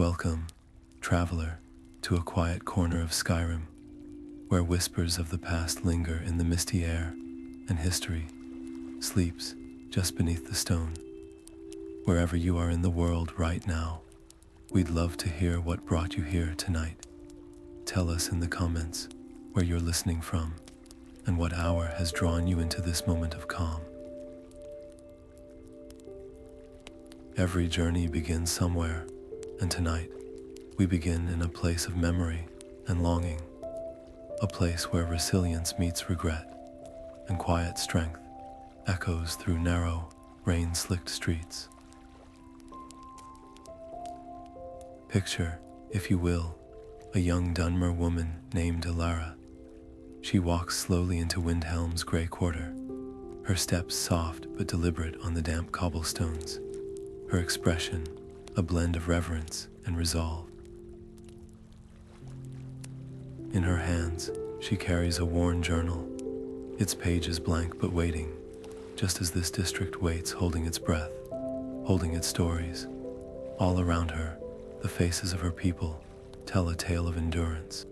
Welcome, traveler, to a quiet corner of Skyrim, where whispers of the past linger in the misty air, and history sleeps just beneath the stone. Wherever you are in the world right now, we'd love to hear what brought you here tonight. Tell us in the comments where you're listening from, and what hour has drawn you into this moment of calm. Every journey begins somewhere, and tonight, we begin in a place of memory and longing, a place where resilience meets regret, and quiet strength echoes through narrow, rain-slicked streets. Picture, if you will, a young Dunmer woman named Elara. She walks slowly into Windhelm's Grey Quarter, her steps soft but deliberate on the damp cobblestones, her expression a blend of reverence and resolve. In her hands, she carries a worn journal, its pages blank but waiting, just as this district waits, holding its breath, holding its stories. All around her, the faces of her people tell a tale of endurance.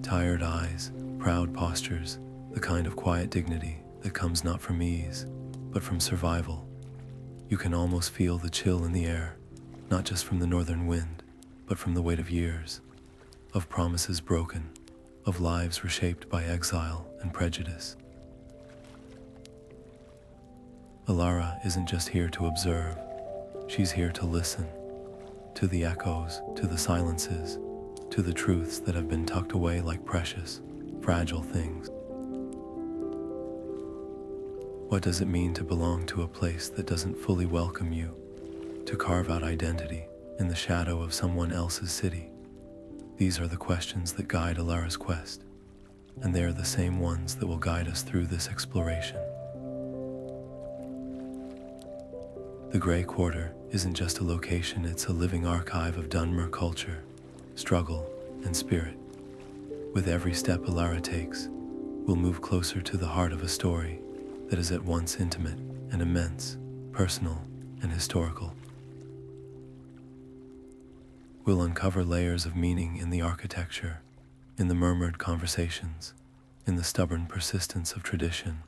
Tired eyes, proud postures, the kind of quiet dignity that comes not from ease, but from survival. You can almost feel the chill in the air, not just from the northern wind, but from the weight of years, of promises broken, of lives reshaped by exile and prejudice. Alara isn't just here to observe, she's here to listen, to the echoes, to the silences, to the truths that have been tucked away like precious, fragile things. What does it mean to belong to a place that doesn't fully welcome you, to carve out identity in the shadow of someone else's city? These are the questions that guide Alara's quest, and they are the same ones that will guide us through this exploration. The Grey Quarter isn't just a location, it's a living archive of Dunmer culture, struggle, and spirit. With every step Elara takes, we'll move closer to the heart of a story that is at once intimate and immense, personal and historical. We'll uncover layers of meaning in the architecture, in the murmured conversations, in the stubborn persistence of tradition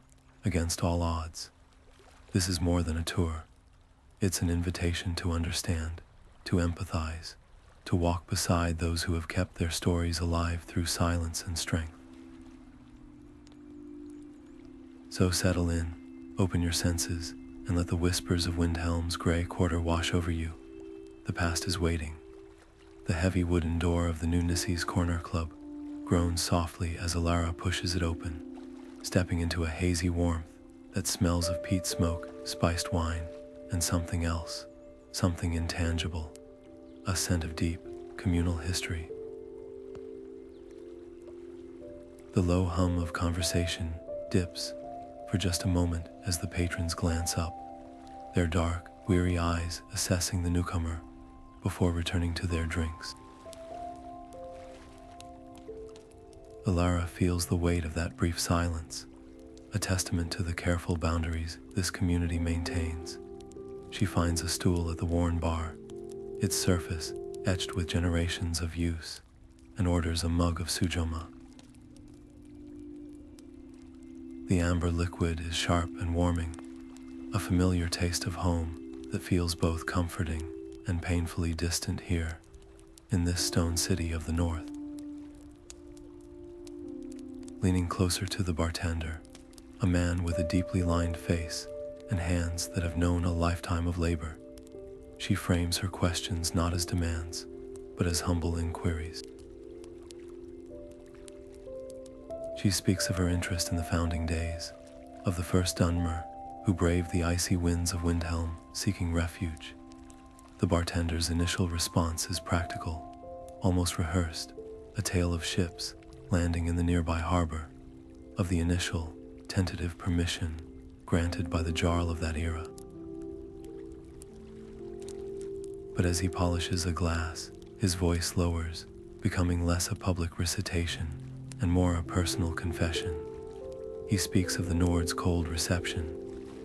against all odds. This is more than a tour. It's an invitation to understand, to empathize, to walk beside those who have kept their stories alive through silence and strength. So settle in, open your senses, and let the whispers of Windhelm's Grey Quarter wash over you. The past is waiting. The heavy wooden door of the new Gnisis Cornerclub groans softly as Alara pushes it open, stepping into a hazy warmth that smells of peat smoke, spiced wine, and something else, something intangible, a scent of deep, communal history. The low hum of conversation dips for just a moment as the patrons glance up, their dark, weary eyes assessing the newcomer before returning to their drinks. Elara feels the weight of that brief silence, a testament to the careful boundaries this community maintains. She finds a stool at the worn bar, its surface etched with generations of use, and orders a mug of sujoma. The amber liquid is sharp and warming, a familiar taste of home that feels both comforting and painfully distant here, in this stone city of the north. Leaning closer to the bartender, a man with a deeply lined face and hands that have known a lifetime of labor, she frames her questions not as demands, but as humble inquiries. She speaks of her interest in the founding days, of the first Dunmer who braved the icy winds of Windhelm seeking refuge. The bartender's initial response is practical, almost rehearsed, a tale of ships landing in the nearby harbor, of the initial, tentative permission granted by the Jarl of that era. But as he polishes a glass, his voice lowers, becoming less a public recitation and more a personal confession. He speaks of the Nord's cold reception,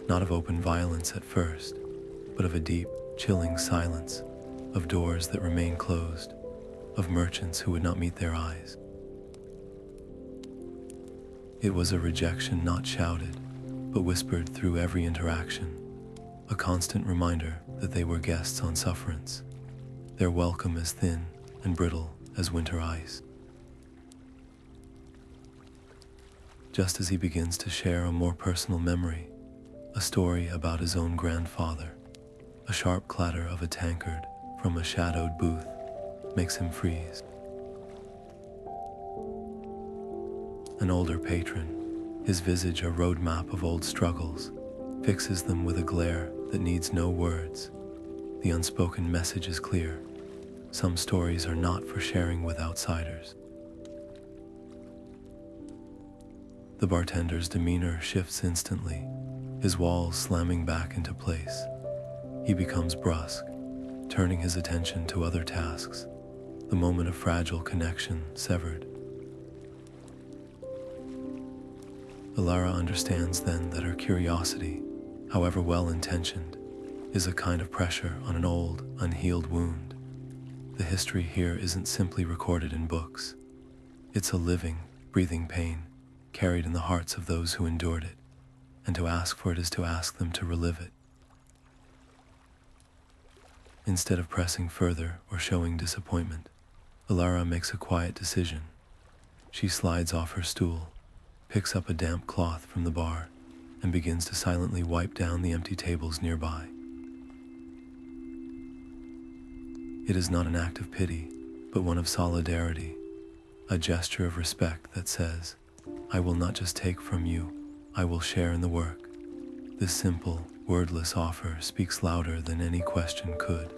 not of open violence at first, but of a deep, chilling silence, of doors that remain closed, of merchants who would not meet their eyes. It was a rejection not shouted, but whispered through every interaction, a constant reminder that they were guests on sufferance, their welcome as thin and brittle as winter ice. Just as he begins to share a more personal memory, a story about his own grandfather, a sharp clatter of a tankard from a shadowed booth makes him freeze. An older patron, his visage a roadmap of old struggles, fixes them with a glare that needs no words. The unspoken message is clear. Some stories are not for sharing with outsiders. The bartender's demeanor shifts instantly, his walls slamming back into place. He becomes brusque, turning his attention to other tasks, the moment of fragile connection severed. Elara understands then that her curiosity, however well-intentioned, is a kind of pressure on an old, unhealed wound. The history here isn't simply recorded in books. It's a living, breathing pain, carried in the hearts of those who endured it, and to ask for it is to ask them to relive it. Instead of pressing further or showing disappointment, Alara makes a quiet decision. She slides off her stool, picks up a damp cloth from the bar, and begins to silently wipe down the empty tables nearby. It is not an act of pity, but one of solidarity, a gesture of respect that says, "I will not just take from you, I will share in the work." This simple, wordless offer speaks louder than any question could.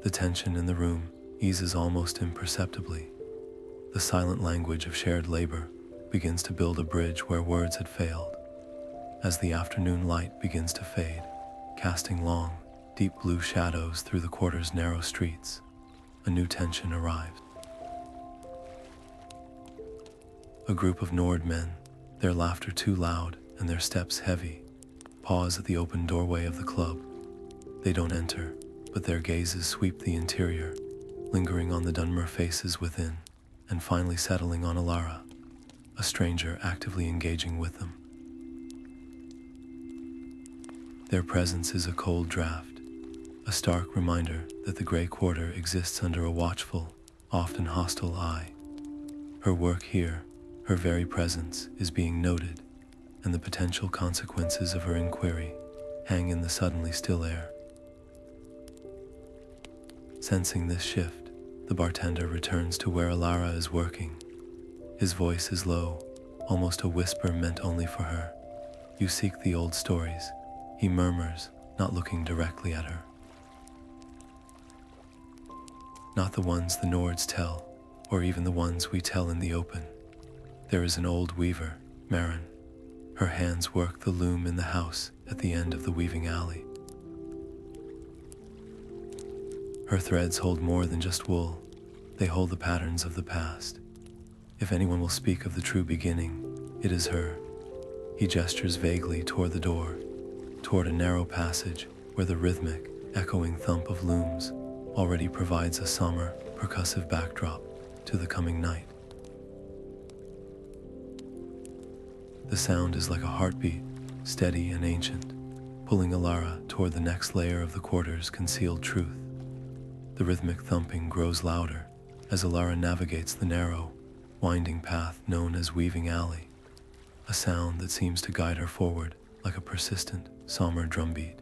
The tension in the room eases almost imperceptibly. The silent language of shared labor begins to build a bridge where words had failed. As the afternoon light begins to fade, casting long, deep blue shadows through the quarter's narrow streets, a new tension arrives. A group of Nord men, their laughter too loud and their steps heavy, pause at the open doorway of the club. They don't enter, but their gazes sweep the interior, lingering on the Dunmer faces within, and finally settling on Alara, a stranger actively engaging with them. Their presence is a cold draft, a stark reminder that the Grey Quarter exists under a watchful, often hostile eye. Her work here, her very presence, is being noted, and the potential consequences of her inquiry hang in the suddenly still air. Sensing this shift, the bartender returns to where Alara is working. His voice is low, almost a whisper meant only for her. "You seek the old stories," he murmurs, not looking directly at her. "Not the ones the Nords tell, or even the ones we tell in the open. There is an old weaver, Marin. Her hands work the loom in the house at the end of the weaving alley. Her threads hold more than just wool. They hold the patterns of the past. If anyone will speak of the true beginning, it is her." He gestures vaguely toward the door, toward a narrow passage where the rhythmic, echoing thump of looms already provides a somber, percussive backdrop to the coming night. The sound is like a heartbeat, steady and ancient, pulling Alara toward the next layer of the quarter's concealed truth. The rhythmic thumping grows louder as Alara navigates the narrow, winding path known as Weaving Alley, a sound that seems to guide her forward like a persistent, somber drumbeat.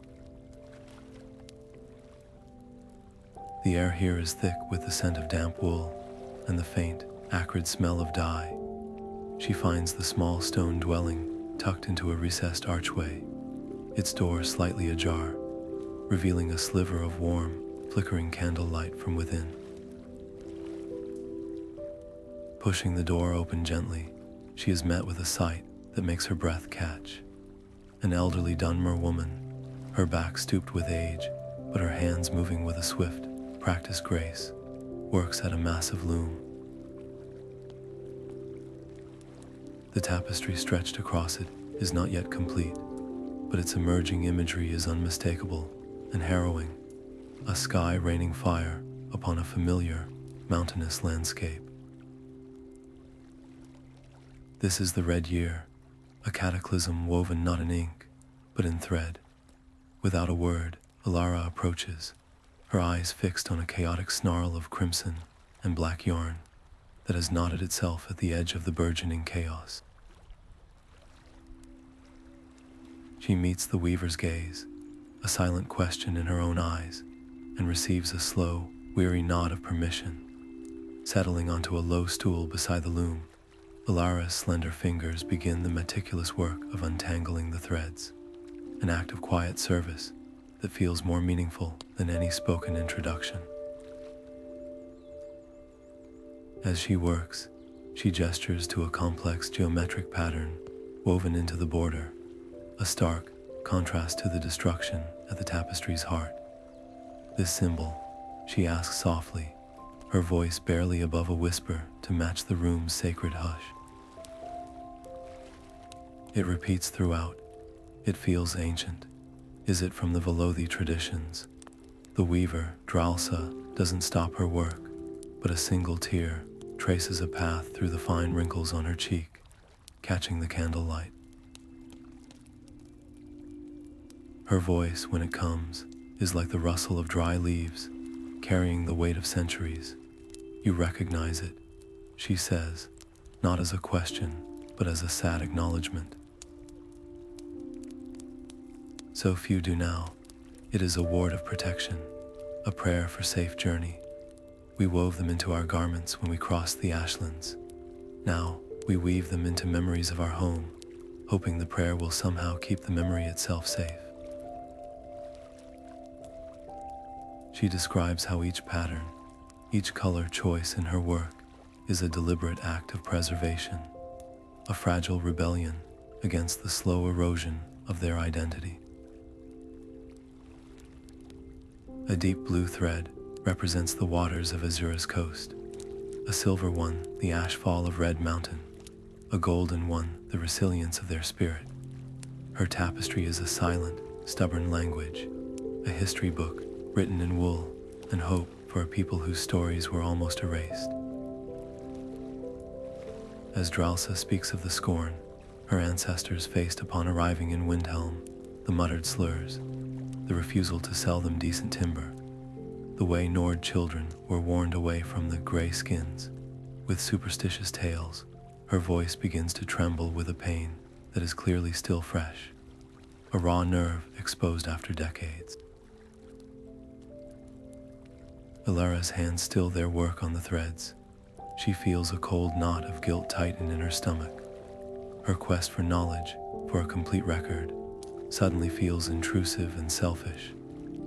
The air here is thick with the scent of damp wool and the faint, acrid smell of dye. She finds the small stone dwelling tucked into a recessed archway, its door slightly ajar, revealing a sliver of warm, flickering candlelight from within. Pushing the door open gently, she is met with a sight that makes her breath catch. An elderly Dunmer woman, her back stooped with age, but her hands moving with a swift, practiced grace, works at a massive loom. The tapestry stretched across it is not yet complete, but its emerging imagery is unmistakable and harrowing, a sky raining fire upon a familiar, mountainous landscape. This is the Red Year, a cataclysm woven not in ink, but in thread. Without a word, Alara approaches, her eyes fixed on a chaotic snarl of crimson and black yarn that has knotted itself at the edge of the burgeoning chaos. She meets the weaver's gaze, a silent question in her own eyes, and receives a slow, weary nod of permission. Settling onto a low stool beside the loom, Alara's slender fingers begin the meticulous work of untangling the threads, an act of quiet service that feels more meaningful than any spoken introduction. As she works, she gestures to a complex geometric pattern woven into the border, a stark contrast to the destruction at the tapestry's heart. This symbol, she asks softly, her voice barely above a whisper to match the room's sacred hush. It repeats throughout. It feels ancient. Is it from the Velothi traditions? The weaver, Dralsa, doesn't stop her work, but a single tear traces a path through the fine wrinkles on her cheek, catching the candlelight. Her voice, when it comes, is like the rustle of dry leaves, carrying the weight of centuries. You recognize it, she says, not as a question, but as a sad acknowledgement. So few do now. It is a ward of protection, a prayer for safe journey. We wove them into our garments when we crossed the ashlands. Now, we weave them into memories of our home, hoping the prayer will somehow keep the memory itself safe. She describes how each pattern, each color choice in her work, is a deliberate act of preservation, a fragile rebellion against the slow erosion of their identity. A deep blue thread represents the waters of Azura's coast, a silver one, the ashfall of Red Mountain, a golden one, the resilience of their spirit. Her tapestry is a silent, stubborn language, a history book written in wool and hope for a people whose stories were almost erased. As Dralsa speaks of the scorn her ancestors faced upon arriving in Windhelm, the muttered slurs, the refusal to sell them decent timber, the way Nord children were warned away from the gray skins, with superstitious tales, her voice begins to tremble with a pain that is clearly still fresh, a raw nerve exposed after decades. Elara's hands still their work on the threads. She feels a cold knot of guilt tighten in her stomach. Her quest for knowledge, for a complete record, suddenly feels intrusive and selfish,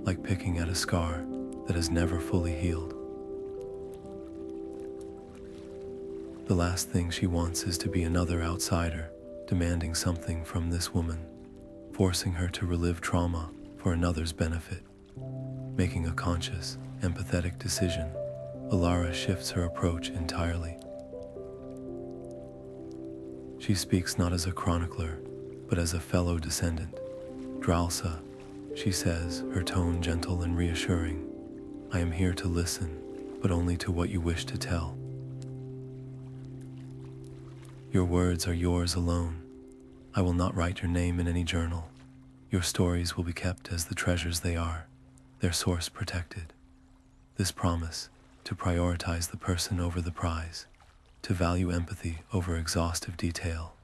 like picking at a scar that has never fully healed. The last thing she wants is to be another outsider, demanding something from this woman, forcing her to relive trauma for another's benefit. Making a conscious, empathetic decision, Alara shifts her approach entirely. She speaks not as a chronicler, but as a fellow descendant. Dralsa, she says, her tone gentle and reassuring, I am here to listen, but only to what you wish to tell. Your words are yours alone. I will not write your name in any journal. Your stories will be kept as the treasures they are, their source protected. This promise, to prioritize the person over the prize, to value empathy over exhaustive detail,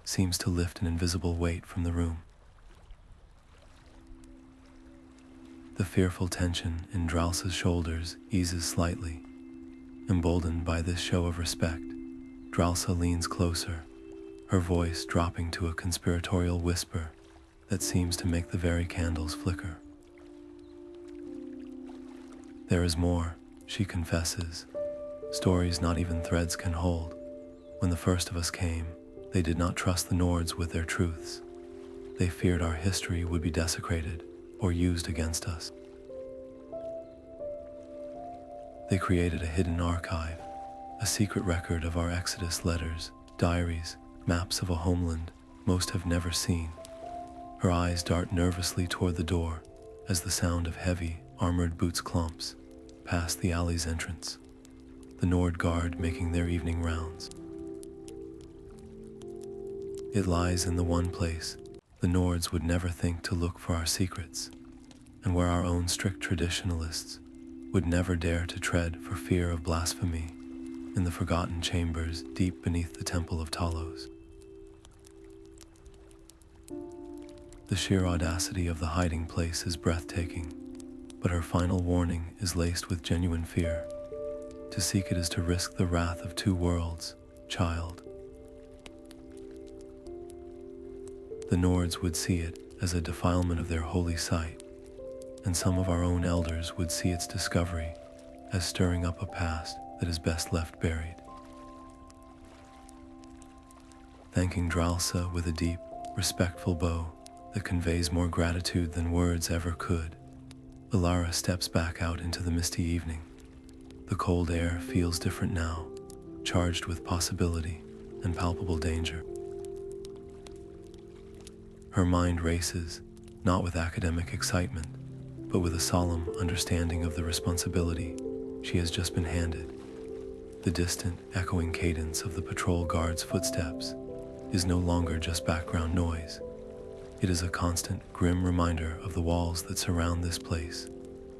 seems to lift an invisible weight from the room. The fearful tension in Dralsa's shoulders eases slightly. Emboldened by this show of respect, Dralsa leans closer, her voice dropping to a conspiratorial whisper that seems to make the very candles flicker. There is more, she confesses, stories not even threads can hold. When the first of us came, they did not trust the Nords with their truths. They feared our history would be desecrated or used against us. They created a hidden archive, a secret record of our exodus letters, diaries, maps of a homeland most have never seen. Her eyes dart nervously toward the door as the sound of heavy, armored boots clumps past the alley's entrance, the Nord Guard making their evening rounds. It lies in the one place the Nords would never think to look for our secrets, and where our own strict traditionalists would never dare to tread for fear of blasphemy, in the forgotten chambers deep beneath the Temple of Talos. The sheer audacity of the hiding place is breathtaking, but her final warning is laced with genuine fear. To seek it is to risk the wrath of two worlds, child. The Nords would see it as a defilement of their holy site, and some of our own elders would see its discovery as stirring up a past that is best left buried. Thanking Dralsa with a deep, respectful bow that conveys more gratitude than words ever could, Elara steps back out into the misty evening. The cold air feels different now, charged with possibility and palpable danger. Her mind races, not with academic excitement, but with a solemn understanding of the responsibility she has just been handed. The distant, echoing cadence of the patrol guard's footsteps is no longer just background noise. It is a constant, grim reminder of the walls that surround this place,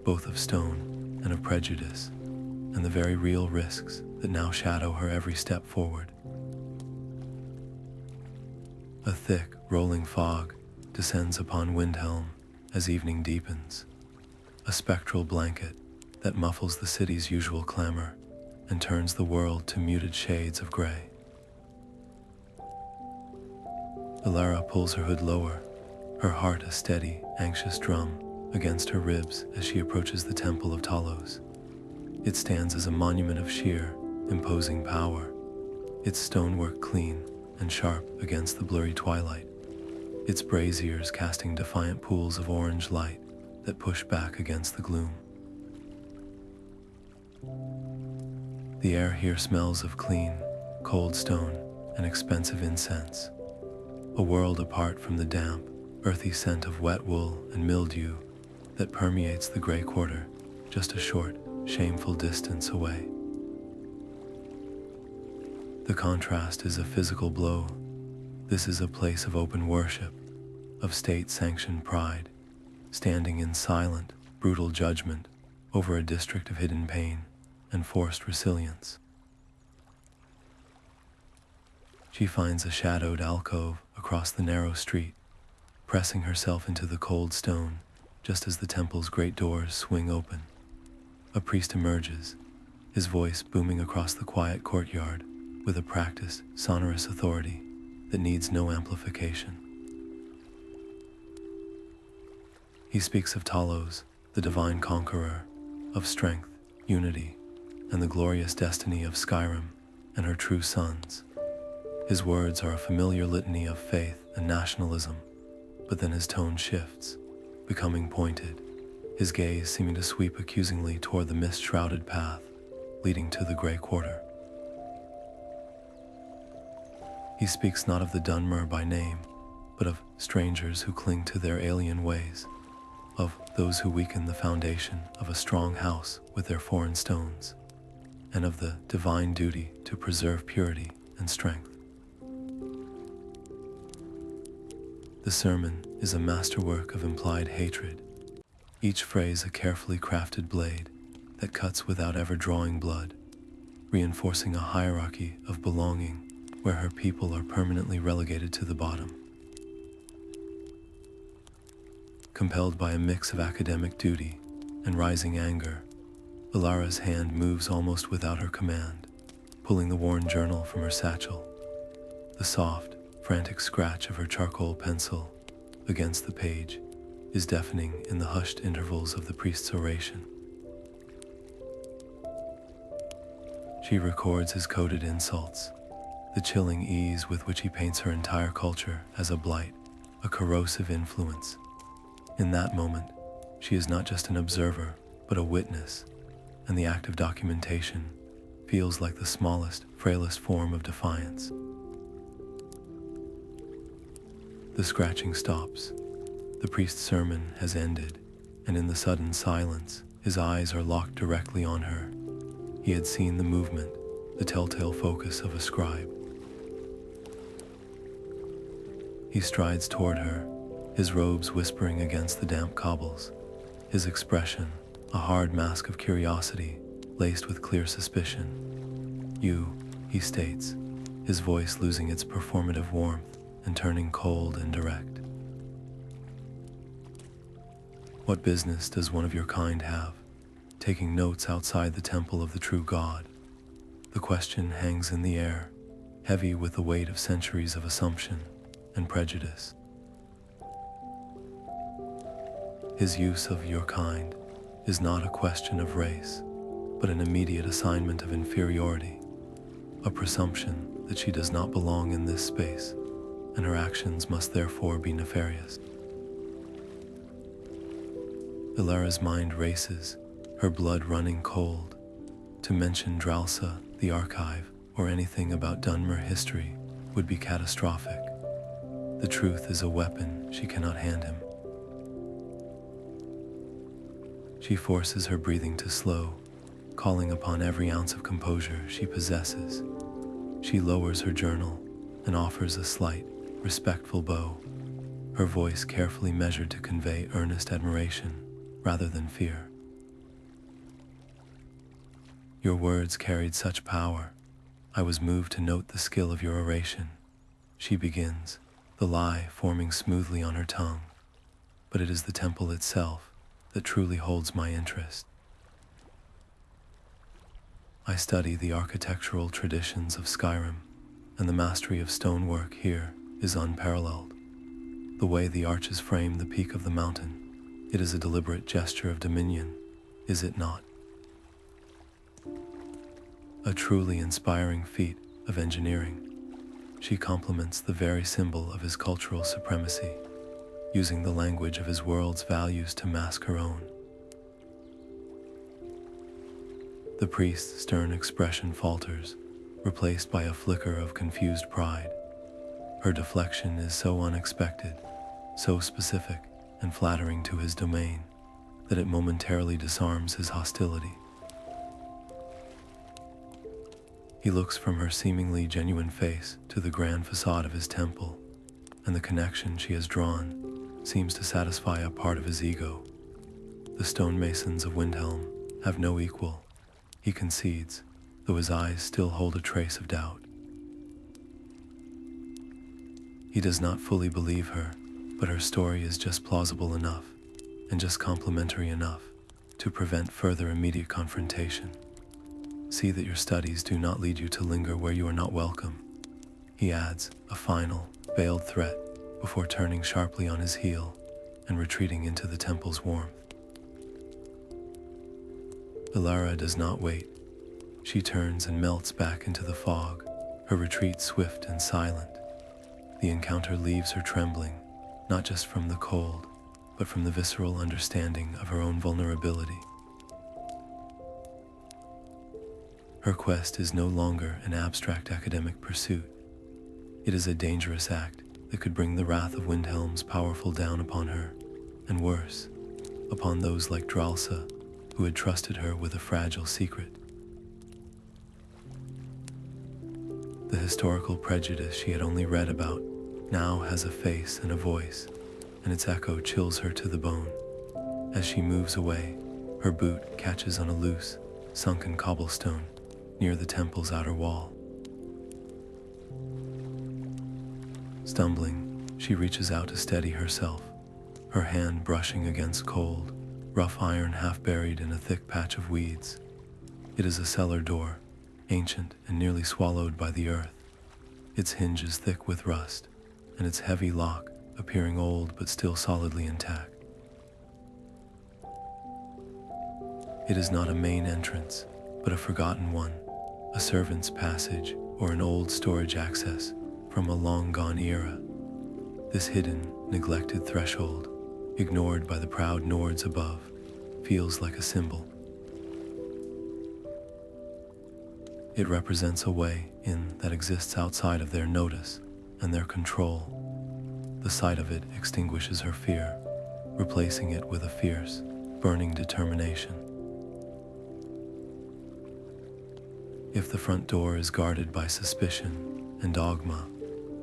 both of stone and of prejudice, and the very real risks that now shadow her every step forward. A thick, rolling fog descends upon Windhelm as evening deepens, a spectral blanket that muffles the city's usual clamor and turns the world to muted shades of gray. Elara pulls her hood lower, her heart a steady, anxious drum against her ribs as she approaches the Temple of Talos. It stands as a monument of sheer, imposing power, its stonework clean and sharp against the blurry twilight, its braziers casting defiant pools of orange light that push back against the gloom. The air here smells of clean, cold stone and expensive incense, a world apart from the damp, earthy scent of wet wool and mildew that permeates the Grey Quarter just a short, shameful distance away. The contrast is a physical blow. This is a place of open worship, of state-sanctioned pride, standing in silent, brutal judgment over a district of hidden pain and forced resilience. She finds a shadowed alcove across the narrow street, pressing herself into the cold stone just as the temple's great doors swing open. A priest emerges, his voice booming across the quiet courtyard with a practiced, sonorous authority that needs no amplification. He speaks of Talos, the divine conqueror, of strength, unity, and the glorious destiny of Skyrim and her true sons. His words are a familiar litany of faith and nationalism, but then his tone shifts, becoming pointed, his gaze seeming to sweep accusingly toward the mist-shrouded path leading to the Grey Quarter. He speaks not of the Dunmer by name, but of strangers who cling to their alien ways, of those who weaken the foundation of a strong house with their foreign stones, and of the divine duty to preserve purity and strength. The sermon is a masterwork of implied hatred, each phrase a carefully crafted blade that cuts without ever drawing blood, reinforcing a hierarchy of belonging where her people are permanently relegated to the bottom. Compelled by a mix of academic duty and rising anger, Elara's hand moves almost without her command, pulling the worn journal from her satchel. The soft, frantic scratch of her charcoal pencil against the page is deafening in the hushed intervals of the priest's oration. She records his coded insults, the chilling ease with which he paints her entire culture as a blight, a corrosive influence. In that moment, she is not just an observer, but a witness, and the act of documentation feels like the smallest, frailest form of defiance. The scratching stops, The priest's sermon has ended, and in the sudden silence, his eyes are locked directly on her. He had seen the movement, the telltale focus of a scribe. He strides toward her, his robes whispering against the damp cobbles, his expression a hard mask of curiosity laced with clear suspicion. "You," he states, his voice losing its performative warmth and turning cold and direct. "What business does one of your kind have, taking notes outside the temple of the true God?" The question hangs in the air, heavy with the weight of centuries of assumption and prejudice. His use of "your kind" is not a question of race, but an immediate assignment of inferiority, a presumption that she does not belong in this space, and her actions must therefore be nefarious. Elara's mind races, her blood running cold. To mention Dralsa, the archive, or anything about Dunmer history would be catastrophic. The truth is a weapon she cannot hand him. She forces her breathing to slow, calling upon every ounce of composure she possesses. She lowers her journal and offers a slight, respectful bow, her voice carefully measured to convey earnest admiration rather than fear. "Your words carried such power. I was moved to note the skill of your oration," she begins, the lie forming smoothly on her tongue. "But it is the temple itself that truly holds my interest. I study the architectural traditions of Skyrim, and the mastery of stonework here is unparalleled. The way the arches frame the peak of the mountain, it is a deliberate gesture of dominion, is it not? A truly inspiring feat of engineering." She compliments the very symbol of his cultural supremacy, using the language of his world's values to mask her own. The priest's stern expression falters, replaced by a flicker of confused pride. Her deflection is so unexpected, so specific and flattering to his domain, that it momentarily disarms his hostility. He looks from her seemingly genuine face to the grand facade of his temple, and the connection she has drawn seems to satisfy a part of his ego. The stonemasons of Windhelm have no equal, he concedes, though his eyes still hold a trace of doubt. He does not fully believe her, but her story is just plausible enough, and just complimentary enough, to prevent further immediate confrontation. "See that your studies do not lead you to linger where you are not welcome," he adds, a final, veiled threat, before turning sharply on his heel and retreating into the temple's warmth. Elara does not wait. She turns and melts back into the fog, her retreat swift and silent. The encounter leaves her trembling, not just from the cold, but from the visceral understanding of her own vulnerability. Her quest is no longer an abstract academic pursuit. It is a dangerous act that could bring the wrath of Windhelm's powerful down upon her, and worse, upon those like Dralsa, who had trusted her with a fragile secret. The historical prejudice she had only read about now has a face and a voice, and its echo chills her to the bone. As she moves away, her boot catches on a loose, sunken cobblestone near the temple's outer wall. Stumbling, she reaches out to steady herself, her hand brushing against cold, rough iron half buried in a thick patch of weeds. It is a cellar door, ancient and nearly swallowed by the earth, its hinges thick with rust, and its heavy lock appearing old but still solidly intact. It is not a main entrance, but a forgotten one, a servant's passage or an old storage access from a long-gone era. This hidden, neglected threshold, ignored by the proud Nords above, feels like a symbol. It represents a way in that exists outside of their notice and their control. The sight of it extinguishes her fear, replacing it with a fierce, burning determination. If the front door is guarded by suspicion and dogma,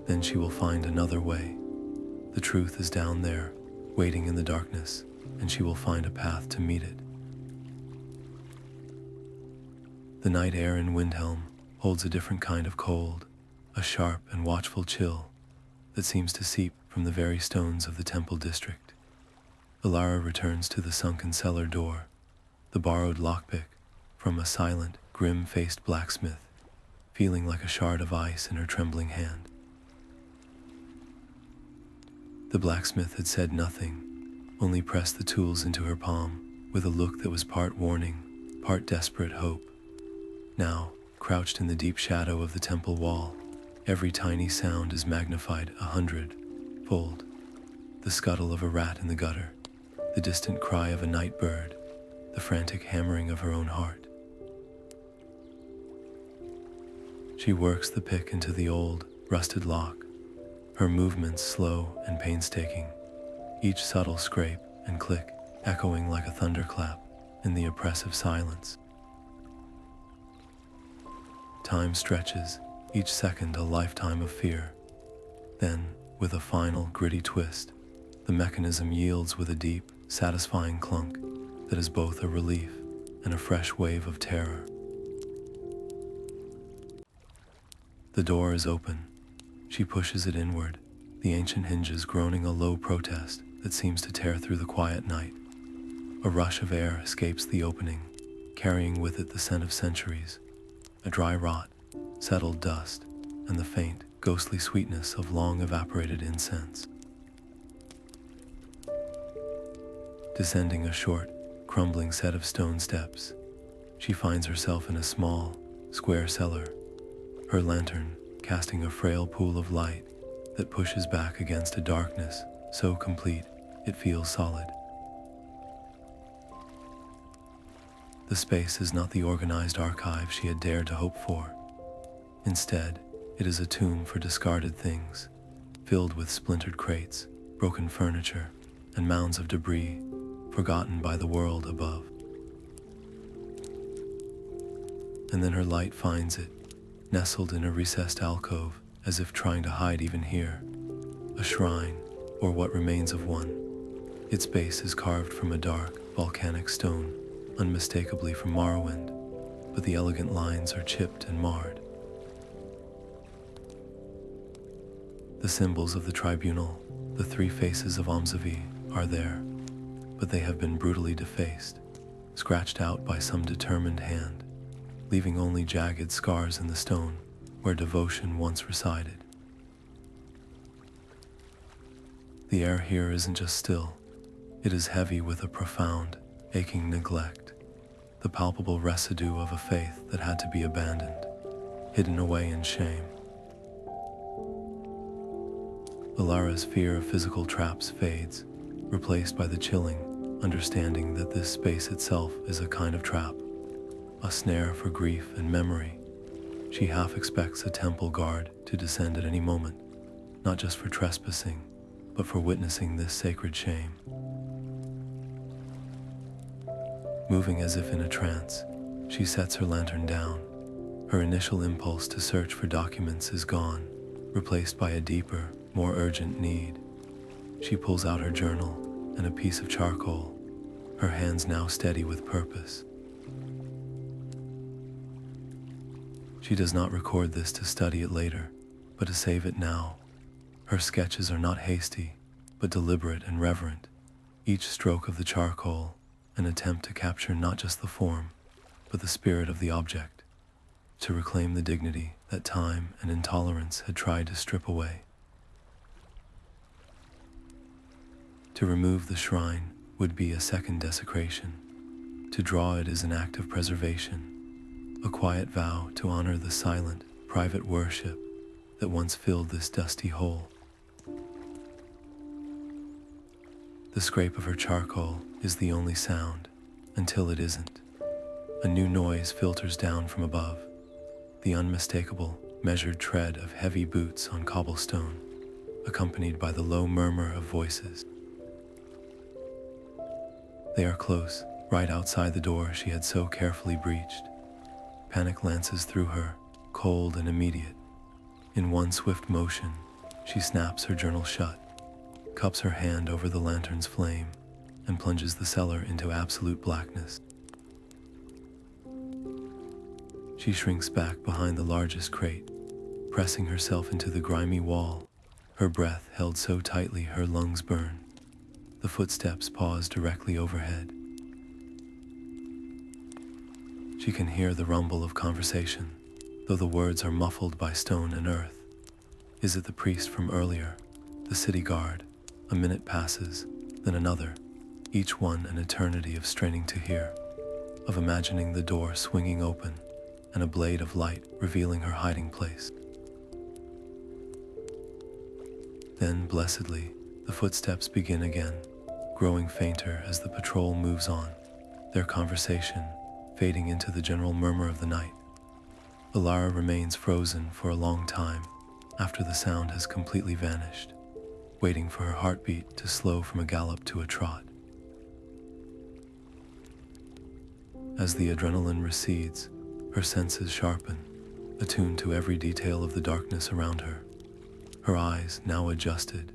then she will find another way. The truth is down there, waiting in the darkness, and she will find a path to meet it. The night air in Windhelm holds a different kind of cold, a sharp and watchful chill that seems to seep from the very stones of the temple district. Alara returns to the sunken cellar door, the borrowed lockpick from a silent, grim-faced blacksmith, feeling like a shard of ice in her trembling hand. The blacksmith had said nothing, only pressed the tools into her palm with a look that was part warning, part desperate hope. Now, crouched in the deep shadow of the temple wall, every tiny sound is magnified 100-fold. The scuttle of a rat in the gutter, the distant cry of a night bird, the frantic hammering of her own heart. She works the pick into the old, rusted lock, her movements slow and painstaking, each subtle scrape and click echoing like a thunderclap in the oppressive silence. Time stretches, each second a lifetime of fear. Then, with a final, gritty twist, the mechanism yields with a deep, satisfying clunk that is both a relief and a fresh wave of terror. The door is open. She pushes it inward, the ancient hinges groaning a low protest that seems to tear through the quiet night. A rush of air escapes the opening, carrying with it the scent of centuries, a dry rot, settled dust, and the faint, ghostly sweetness of long-evaporated incense. Descending a short, crumbling set of stone steps, she finds herself in a small, square cellar, her lantern casting a frail pool of light that pushes back against a darkness so complete it feels solid. The space is not the organized archive she had dared to hope for. Instead, it is a tomb for discarded things, filled with splintered crates, broken furniture, and mounds of debris forgotten by the world above. And then her light finds it, nestled in a recessed alcove, as if trying to hide even here. A shrine, or what remains of one. Its base is carved from a dark, volcanic stone, unmistakably from Morrowind, but the elegant lines are chipped and marred. The symbols of the Tribunal, the three faces of Amzavi, are there, but they have been brutally defaced, scratched out by some determined hand, leaving only jagged scars in the stone where devotion once resided. The air here isn't just still, it is heavy with a profound, aching neglect, the palpable residue of a faith that had to be abandoned, hidden away in shame. Alara's fear of physical traps fades, replaced by the chilling understanding that this space itself is a kind of trap, a snare for grief and memory. She half expects a temple guard to descend at any moment, not just for trespassing, but for witnessing this sacred shame. Moving as if in a trance, she sets her lantern down. Her initial impulse to search for documents is gone, replaced by a deeper, more urgent need. She pulls out her journal and a piece of charcoal, her hands now steady with purpose. She does not record this to study it later, but to save it now. Her sketches are not hasty, but deliberate and reverent, each stroke of the charcoal an attempt to capture not just the form, but the spirit of the object, to reclaim the dignity that time and intolerance had tried to strip away. To remove the shrine would be a second desecration. To draw it is an act of preservation, a quiet vow to honor the silent, private worship that once filled this dusty hole. The scrape of her charcoal is the only sound, until it isn't. A new noise filters down from above, the unmistakable, measured tread of heavy boots on cobblestone, accompanied by the low murmur of voices. They are close, right outside the door she had so carefully breached. Panic lances through her, cold and immediate. In one swift motion, she snaps her journal shut, cups her hand over the lantern's flame, and plunges the cellar into absolute blackness. She shrinks back behind the largest crate, pressing herself into the grimy wall, her breath held so tightly her lungs burn. The footsteps pause directly overhead. She can hear the rumble of conversation, though the words are muffled by stone and earth. Is it the priest from earlier? The city guard? A minute passes, then another, each one an eternity of straining to hear, of imagining the door swinging open and a blade of light revealing her hiding place. Then, blessedly, the footsteps begin again, growing fainter as the patrol moves on, their conversation fading into the general murmur of the night. Alara remains frozen for a long time after the sound has completely vanished, waiting for her heartbeat to slow from a gallop to a trot. As the adrenaline recedes, her senses sharpen, attuned to every detail of the darkness around her. Her eyes, now adjusted,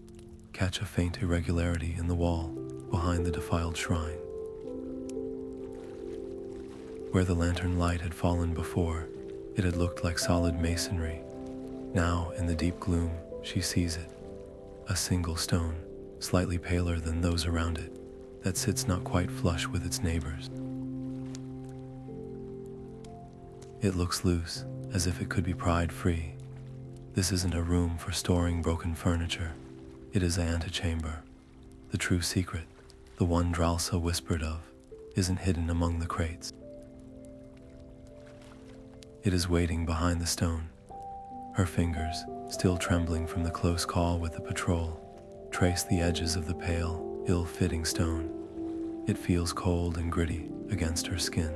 catch a faint irregularity in the wall behind the defiled shrine. Where the lantern light had fallen before, it had looked like solid masonry. Now, in the deep gloom, she sees it. A single stone, slightly paler than those around it, that sits not quite flush with its neighbors. It looks loose, as if it could be pried free. This isn't a room for storing broken furniture. It is an antechamber. The true secret, the one Dralsa whispered of, isn't hidden among the crates. It is waiting behind the stone. Her fingers, still trembling from the close call with the patrol, trace the edges of the pale, ill-fitting stone. It feels cold and gritty against her skin.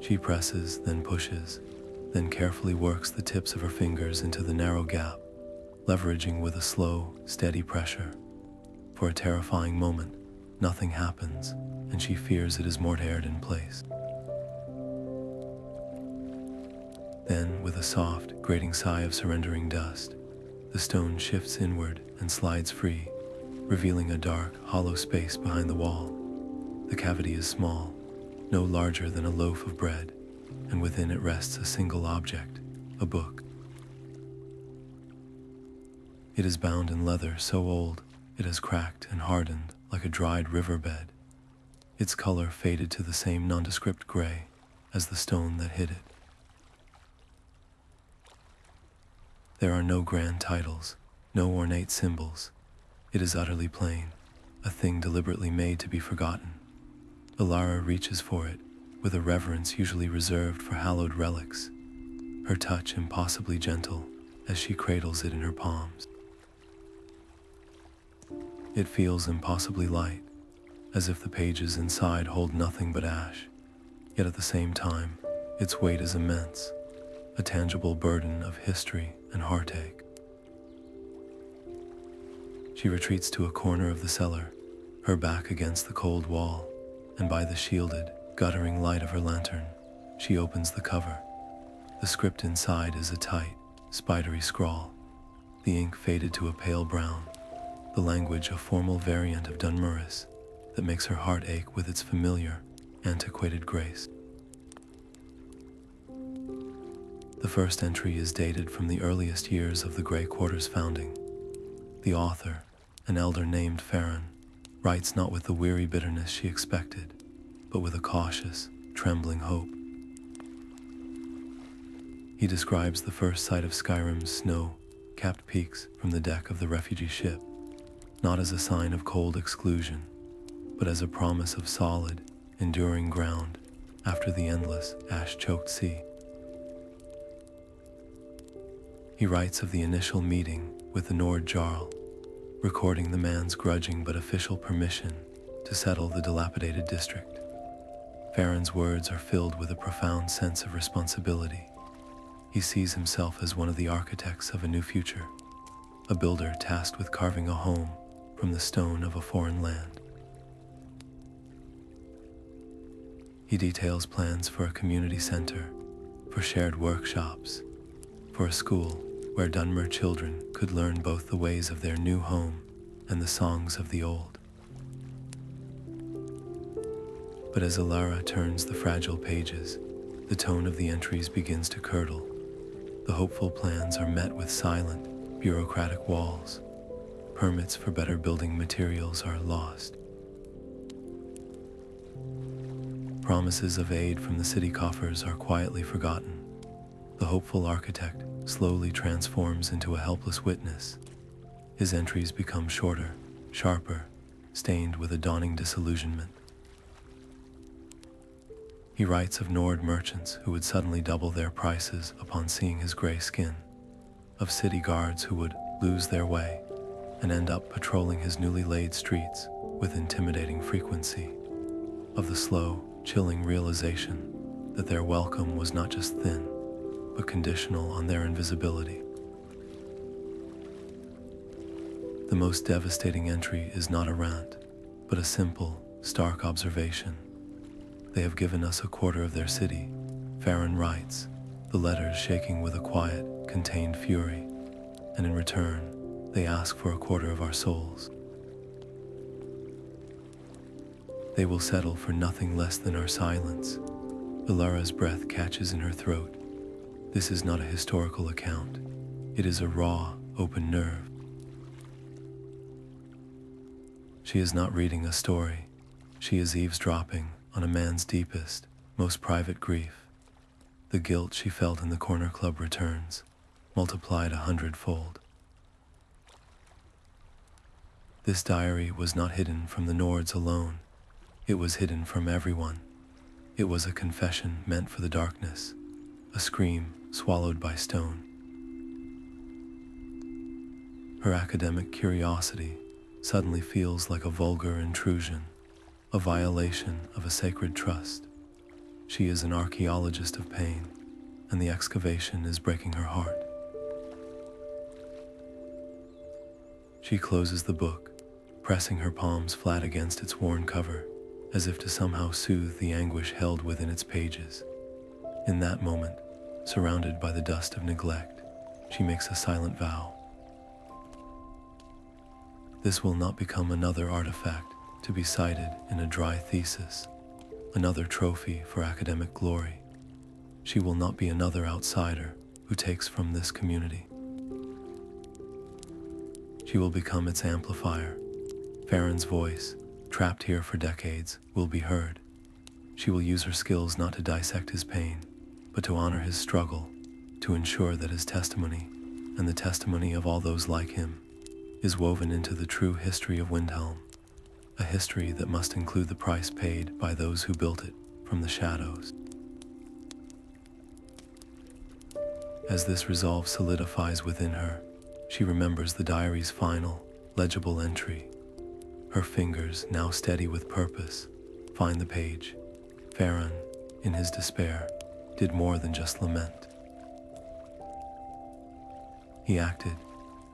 She presses, then pushes, then carefully works the tips of her fingers into the narrow gap, leveraging with a slow, steady pressure. For a terrifying moment, nothing happens, and she fears it is mortared in place. Then, with a soft, grating sigh of surrendering dust, the stone shifts inward and slides free, revealing a dark, hollow space behind the wall. The cavity is small, no larger than a loaf of bread, and within it rests a single object, a book. It is bound in leather so old it has cracked and hardened like a dried riverbed, its color faded to the same nondescript gray as the stone that hid it. There are no grand titles, no ornate symbols. It is utterly plain, a thing deliberately made to be forgotten. Elara reaches for it with a reverence usually reserved for hallowed relics, her touch impossibly gentle as she cradles it in her palms. It feels impossibly light, as if the pages inside hold nothing but ash, yet at the same time, its weight is immense, a tangible burden of history and heartache. She retreats to a corner of the cellar, her back against the cold wall, and by the shielded, guttering light of her lantern, she opens the cover. The script inside is a tight, spidery scrawl, the ink faded to a pale brown, the language a formal variant of Dunmer that makes her heart ache with its familiar, antiquated grace. The first entry is dated from the earliest years of the Grey Quarter's founding. The author, an elder named Farron, writes not with the weary bitterness she expected, but with a cautious, trembling hope. He describes the first sight of Skyrim's snow-capped peaks from the deck of the refugee ship, not as a sign of cold exclusion, but as a promise of solid, enduring ground after the endless, ash-choked sea. He writes of the initial meeting with the Nord Jarl, recording the man's grudging but official permission to settle the dilapidated district. Farron's words are filled with a profound sense of responsibility. He sees himself as one of the architects of a new future, a builder tasked with carving a home from the stone of a foreign land. He details plans for a community center, for shared workshops, for a school where Dunmer children could learn both the ways of their new home and the songs of the old. But as Alara turns the fragile pages, the tone of the entries begins to curdle. The hopeful plans are met with silent, bureaucratic walls. Permits for better building materials are lost. Promises of aid from the city coffers are quietly forgotten. The hopeful architect slowly transforms into a helpless witness. His entries become shorter, sharper, stained with a dawning disillusionment. He writes of Nord merchants who would suddenly double their prices upon seeing his gray skin, of city guards who would lose their way and end up patrolling his newly laid streets with intimidating frequency, of the slow, chilling realization that their welcome was not just thin, but conditional on their invisibility. The most devastating entry is not a rant, but a simple, stark observation. They have given us a quarter of their city, Farron writes, the letters shaking with a quiet, contained fury, and in return, they ask for a quarter of our souls. They will settle for nothing less than our silence. Elara's breath catches in her throat. This is not a historical account. It is a raw, open nerve. She is not reading a story. She is eavesdropping on a man's deepest, most private grief. The guilt she felt in the Cornerclub returns, multiplied 100-fold. This diary was not hidden from the Nords alone. It was hidden from everyone. It was a confession meant for the darkness, a scream swallowed by stone. Her academic curiosity suddenly feels like a vulgar intrusion, a violation of a sacred trust. She is an archaeologist of pain, and the excavation is breaking her heart. She closes the book, pressing her palms flat against its worn cover, as if to somehow soothe the anguish held within its pages. In that moment, surrounded by the dust of neglect, she makes a silent vow. This will not become another artifact to be cited in a dry thesis, another trophy for academic glory. She will not be another outsider who takes from this community. She will become its amplifier. Farron's voice, trapped here for decades, will be heard. She will use her skills not to dissect his pain, but to honor his struggle, to ensure that his testimony, and the testimony of all those like him, is woven into the true history of Windhelm, a history that must include the price paid by those who built it from the shadows. As this resolve solidifies within her, she remembers the diary's final, legible entry. Her fingers, now steady with purpose, find the page. Farron, in his despair, did more than just lament. He acted.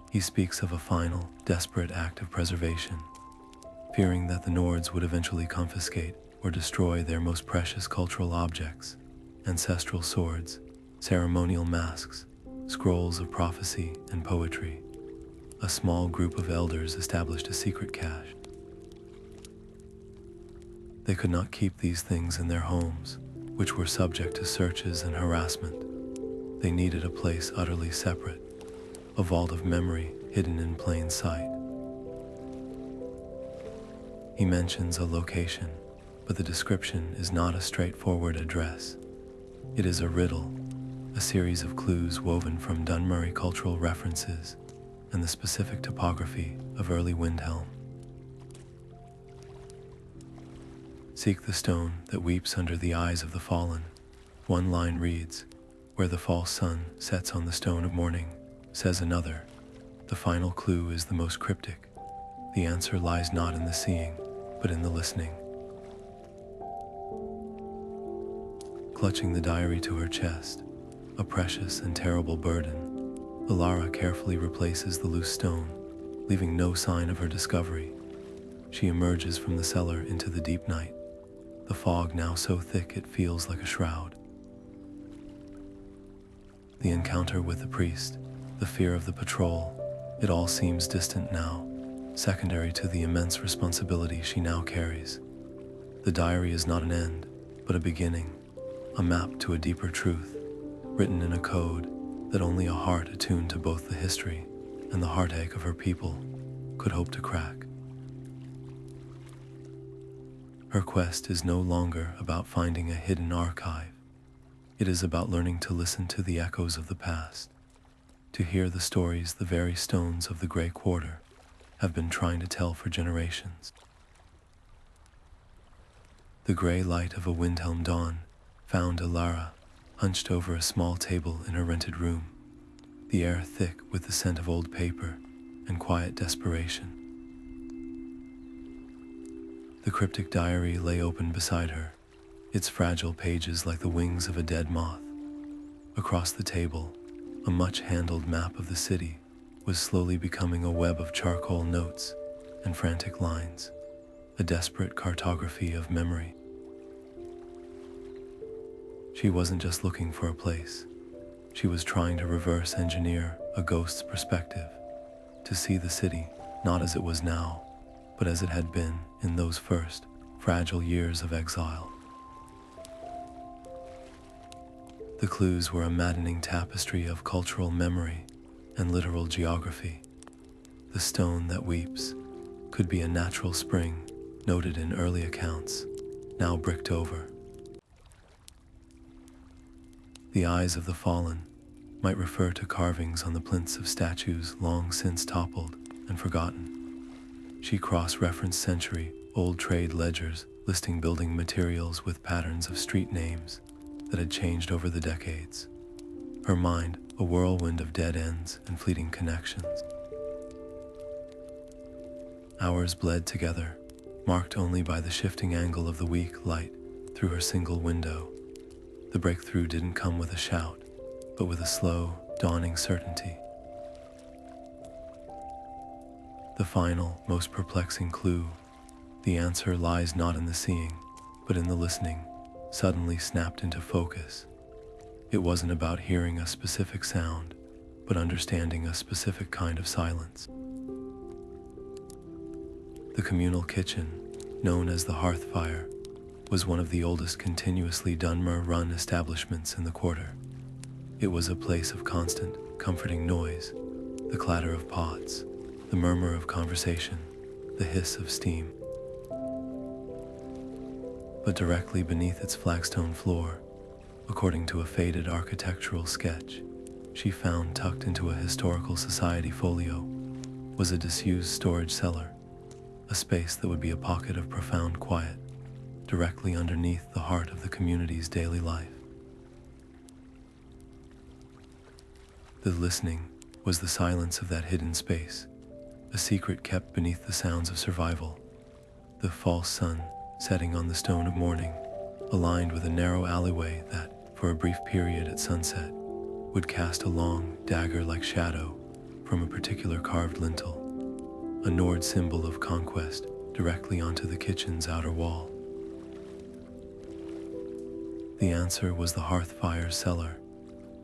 He speaks of a final, desperate act of preservation, fearing that the Nords would eventually confiscate or destroy their most precious cultural objects, ancestral swords, ceremonial masks, scrolls of prophecy and poetry. A small group of elders established a secret cache. They could not keep these things in their homes, which were subject to searches and harassment. They needed a place utterly separate, a vault of memory hidden in plain sight. He mentions a location, but the description is not a straightforward address. It is a riddle, a series of clues woven from Dunmer cultural references and the specific topography of early Windhelm. Seek the stone that weeps under the eyes of the fallen. One line reads, "Where the false sun sets on the stone of mourning," says another. The final clue is the most cryptic. The answer lies not in the seeing, but in the listening. Clutching the diary to her chest, a precious and terrible burden, Alara carefully replaces the loose stone, leaving no sign of her discovery. She emerges from the cellar into the deep night, the fog now so thick it feels like a shroud. The encounter with the priest, the fear of the patrol, it all seems distant now, secondary to the immense responsibility she now carries. The diary is not an end, but a beginning, a map to a deeper truth, written in a code that only a heart attuned to both the history and the heartache of her people could hope to crack. Her quest is no longer about finding a hidden archive. It is about learning to listen to the echoes of the past, to hear the stories the very stones of the Grey Quarter have been trying to tell for generations. The gray light of a Windhelm dawn found Elara hunched over a small table in her rented room, the air thick with the scent of old paper and quiet desperation. The cryptic diary lay open beside her, its fragile pages like the wings of a dead moth. Across the table, a much-handled map of the city was slowly becoming a web of charcoal notes and frantic lines, a desperate cartography of memory. She wasn't just looking for a place. She was trying to reverse engineer a ghost's perspective, to see the city not as it was now, but as it had been in those first, fragile years of exile. The clues were a maddening tapestry of cultural memory and literal geography. The stone that weeps could be a natural spring noted in early accounts, now bricked over. The eyes of the fallen might refer to carvings on the plinths of statues long since toppled and forgotten. She cross-referenced century-old trade ledgers listing building materials with patterns of street names that had changed over the decades. Her mind a whirlwind of dead ends and fleeting connections. Hours bled together, marked only by the shifting angle of the weak light through her single window. The breakthrough didn't come with a shout, but with a slow, dawning certainty. The final, most perplexing clue, the answer lies not in the seeing, but in the listening, suddenly snapped into focus. It wasn't about hearing a specific sound, but understanding a specific kind of silence. The communal kitchen, known as the Hearthfire, was one of the oldest continuously Dunmer-run establishments in the quarter. It was a place of constant, comforting noise, the clatter of pots, the murmur of conversation, the hiss of steam. But directly beneath its flagstone floor, according to a faded architectural sketch she found tucked into a historical society folio, was a disused storage cellar, a space that would be a pocket of profound quiet, directly underneath the heart of the community's daily life. The listening was the silence of that hidden space, a secret kept beneath the sounds of survival. The false sun setting on the stone of mourning, aligned with a narrow alleyway that, for a brief period at sunset, would cast a long, dagger-like shadow from a particular carved lintel, a Nord symbol of conquest directly onto the kitchen's outer wall. The answer was the Hearthfire's cellar,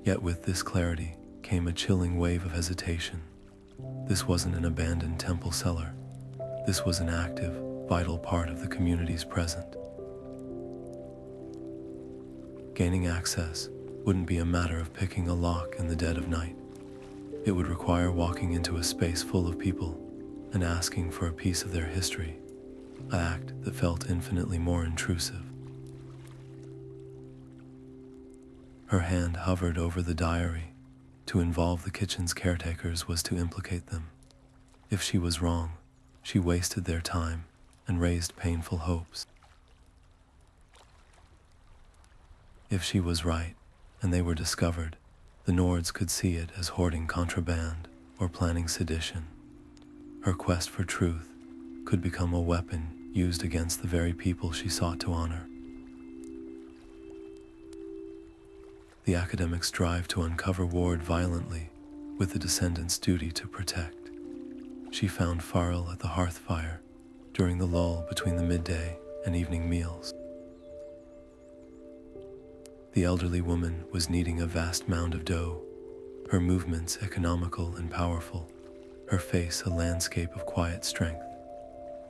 yet with this clarity came a chilling wave of hesitation. This wasn't an abandoned temple cellar. This was an active, vital part of the community's present. Gaining access wouldn't be a matter of picking a lock in the dead of night. It would require walking into a space full of people and asking for a piece of their history, an act that felt infinitely more intrusive. Her hand hovered over the diary. To involve the kitchen's caretakers was to implicate them. If she was wrong, she wasted their time and raised painful hopes. If she was right, and they were discovered, the Nords could see it as hoarding contraband or planning sedition. Her quest for truth could become a weapon used against the very people she sought to honor. The academics' drive to uncover warred violently, with the descendants' duty to protect. she found Farrell at the hearth fire during the lull between the midday and evening meals. The elderly woman was kneading a vast mound of dough, her movements economical and powerful, her face a landscape of quiet strength.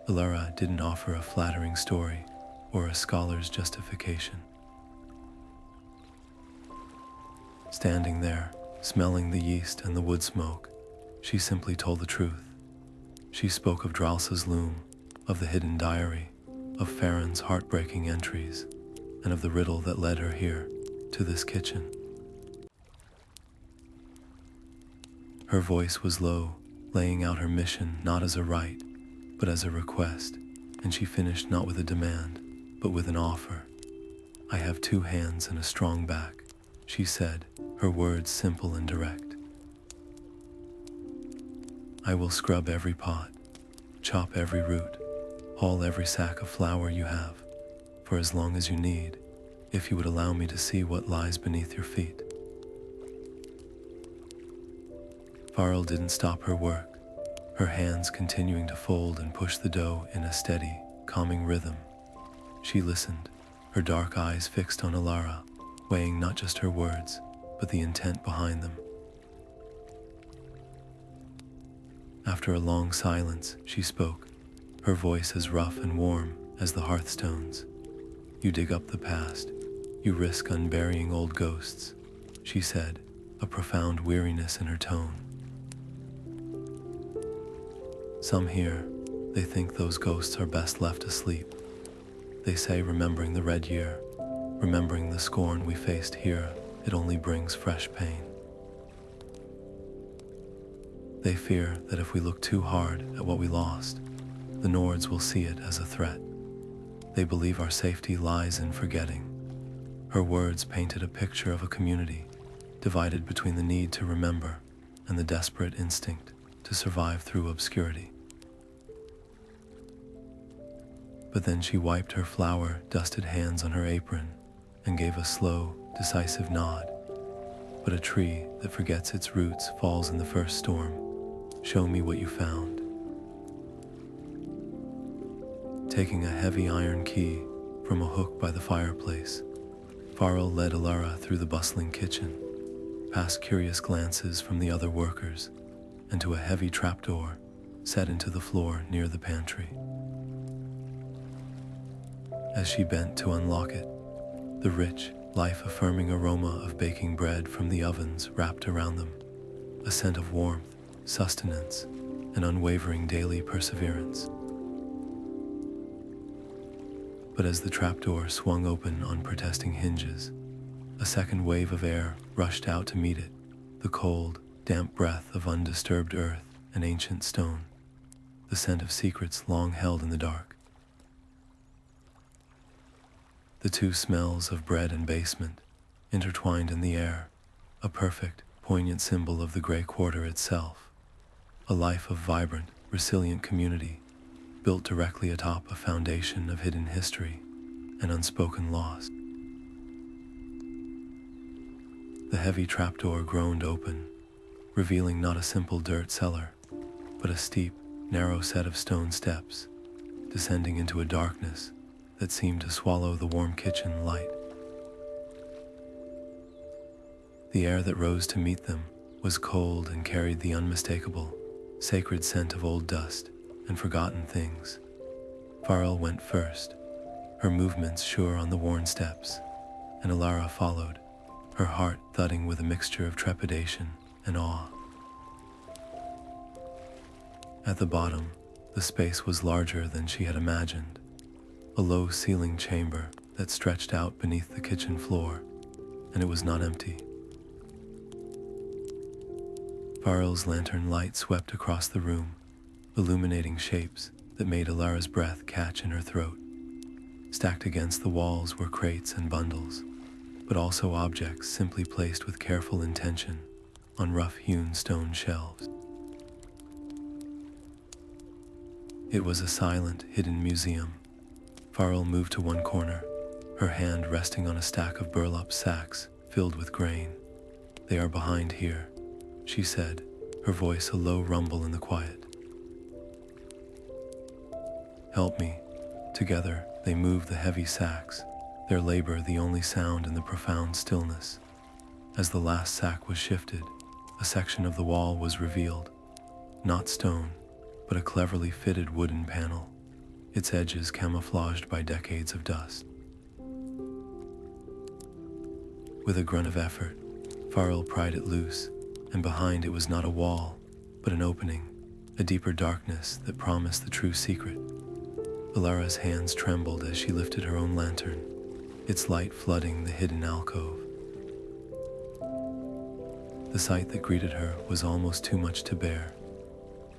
Elara didn't offer a flattering story or a scholar's justification. Standing there, smelling the yeast and the wood smoke, she simply told the truth. She spoke of Dralsa's loom, of the hidden diary, of Farron's heartbreaking entries, and of the riddle that led her here, to this kitchen. Her voice was low, laying out her mission not as a right, but as a request, and she finished not with a demand, but with an offer. "I have 2 hands and a strong back," she said, her words simple and direct. "I will scrub every pot, chop every root, haul every sack of flour you have, for as long as you need, if you would allow me to see what lies beneath your feet." Farrell didn't stop her work, her hands continuing to fold and push the dough in a steady, calming rhythm. She listened, her dark eyes fixed on Alara, weighing not just her words, but the intent behind them. After a long silence, she spoke, her voice as rough and warm as the hearthstones. "You dig up the past, you risk unburying old ghosts," she said, a profound weariness in her tone. "Some here, they think those ghosts are best left asleep. They say remembering the Red Year, remembering the scorn we faced here, it only brings fresh pain. They fear that if we look too hard at what we lost, the Nords will see it as a threat. They believe our safety lies in forgetting." Her words painted a picture of a community divided between the need to remember and the desperate instinct to survive through obscurity. But then she wiped her flour-dusted hands on her apron and gave a slow, decisive nod. "But a tree that forgets its roots falls in the first storm. Show me what you found." Taking a heavy iron key from a hook by the fireplace, Farrell led Elara through the bustling kitchen, past curious glances from the other workers, and to a heavy trapdoor set into the floor near the pantry. As she bent to unlock it, the rich, life-affirming aroma of baking bread from the ovens wrapped around them, a scent of warmth, sustenance, and unwavering daily perseverance. But as the trapdoor swung open on protesting hinges, a second wave of air rushed out to meet it, the cold, damp breath of undisturbed earth and ancient stone, the scent of secrets long held in the dark. The 2 smells of bread and basement, intertwined in the air, a perfect, poignant symbol of the Grey Quarter itself, a life of vibrant, resilient community, built directly atop a foundation of hidden history and unspoken loss. The heavy trapdoor groaned open, revealing not a simple dirt cellar, but a steep, narrow set of stone steps, descending into a darkness that seemed to swallow the warm kitchen light. The air that rose to meet them was cold and carried the unmistakable, sacred scent of old dust and forgotten things. Farrell went first, her movements sure on the worn steps, and Alara followed, her heart thudding with a mixture of trepidation and awe. At the bottom, the space was larger than she had imagined, a low-ceilinged chamber that stretched out beneath the kitchen floor, and it was not empty. Farrell's lantern light swept across the room, illuminating shapes that made Alara's breath catch in her throat. Stacked against the walls were crates and bundles, but also objects simply placed with careful intention on rough-hewn stone shelves. It was a silent, hidden museum. Farrell moved to one corner, her hand resting on a stack of burlap sacks filled with grain. "They are behind here," she said, her voice a low rumble in the quiet. Help me." Together, they moved the heavy sacks, their labor the only sound in the profound stillness. As the last sack was shifted, a section of the wall was revealed. Not stone, but a cleverly fitted wooden panel, its edges camouflaged by decades of dust. With a grunt of effort, Farron pried it loose, and behind it was not a wall, but an opening, a deeper darkness that promised the true secret. Alara's hands trembled as she lifted her own lantern, its light flooding the hidden alcove. The sight that greeted her was almost too much to bear.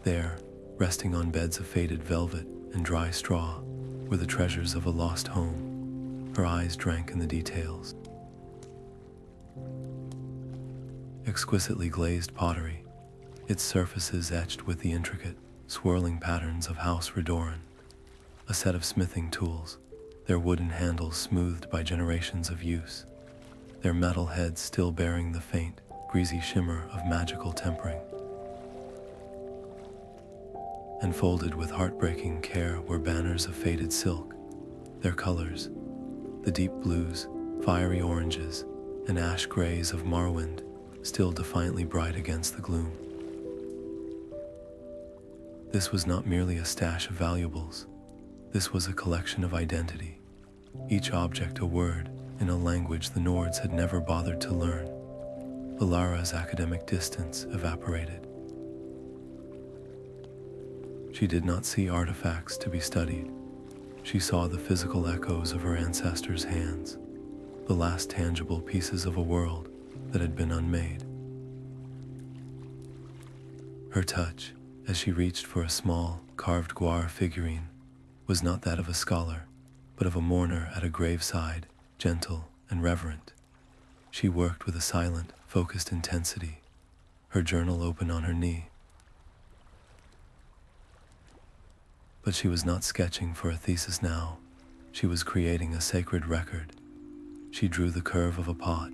There, resting on beds of faded velvet and dry straw, were the treasures of a lost home. Her eyes drank in the details. Exquisitely glazed pottery, its surfaces etched with the intricate, swirling patterns of House Redoran. A set of smithing tools, their wooden handles smoothed by generations of use, their metal heads still bearing the faint, greasy shimmer of magical tempering. And folded with heartbreaking care were banners of faded silk, their colors, the deep blues, fiery oranges, and ash grays of Morrowind, still defiantly bright against the gloom. This was not merely a stash of valuables. This was a collection of identity, each object a word in a language the Nords had never bothered to learn. Alara's academic distance evaporated. She did not see artifacts to be studied. She saw the physical echoes of her ancestors' hands, the last tangible pieces of a world that had been unmade. Her touch, as she reached for a small, carved guar figurine, was not that of a scholar, but of a mourner at a graveside, gentle and reverent. She worked with a silent, focused intensity, her journal open on her knee. But she was not sketching for a thesis now. She was creating a sacred record. She drew the curve of a pot,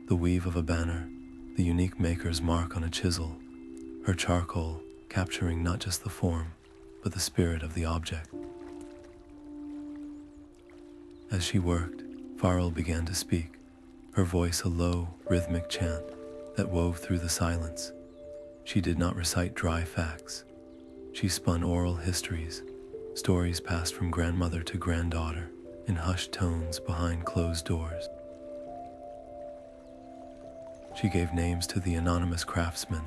the weave of a banner, the unique maker's mark on a chisel, her charcoal capturing not just the form, but the spirit of the object. As she worked, Farron began to speak, her voice a low, rhythmic chant that wove through the silence. She did not recite dry facts. She spun oral histories, stories passed from grandmother to granddaughter, in hushed tones behind closed doors. She gave names to the anonymous craftsmen,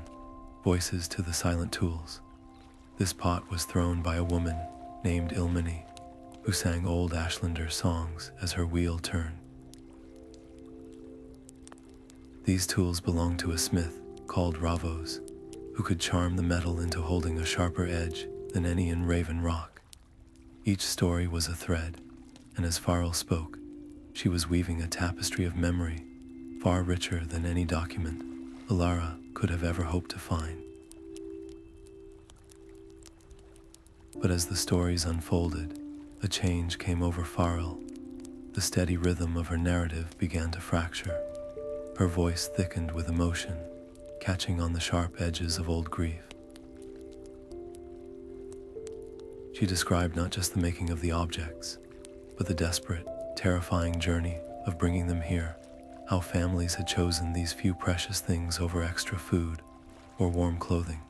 voices to the silent tools. This pot was thrown by a woman named Ilmini, who sang old Ashlander songs as her wheel turned. These tools belonged to a smith called Ravos, who could charm the metal into holding a sharper edge than any in Raven Rock. Each story was a thread, and as Farron spoke, she was weaving a tapestry of memory, far richer than any document Alara could have ever hoped to find. But as the stories unfolded, a change came over Farron. The steady rhythm of her narrative began to fracture. Her voice thickened with emotion, catching on the sharp edges of old grief. She described not just the making of the objects, but the desperate, terrifying journey of bringing them here, how families had chosen these few precious things over extra food or warm clothing,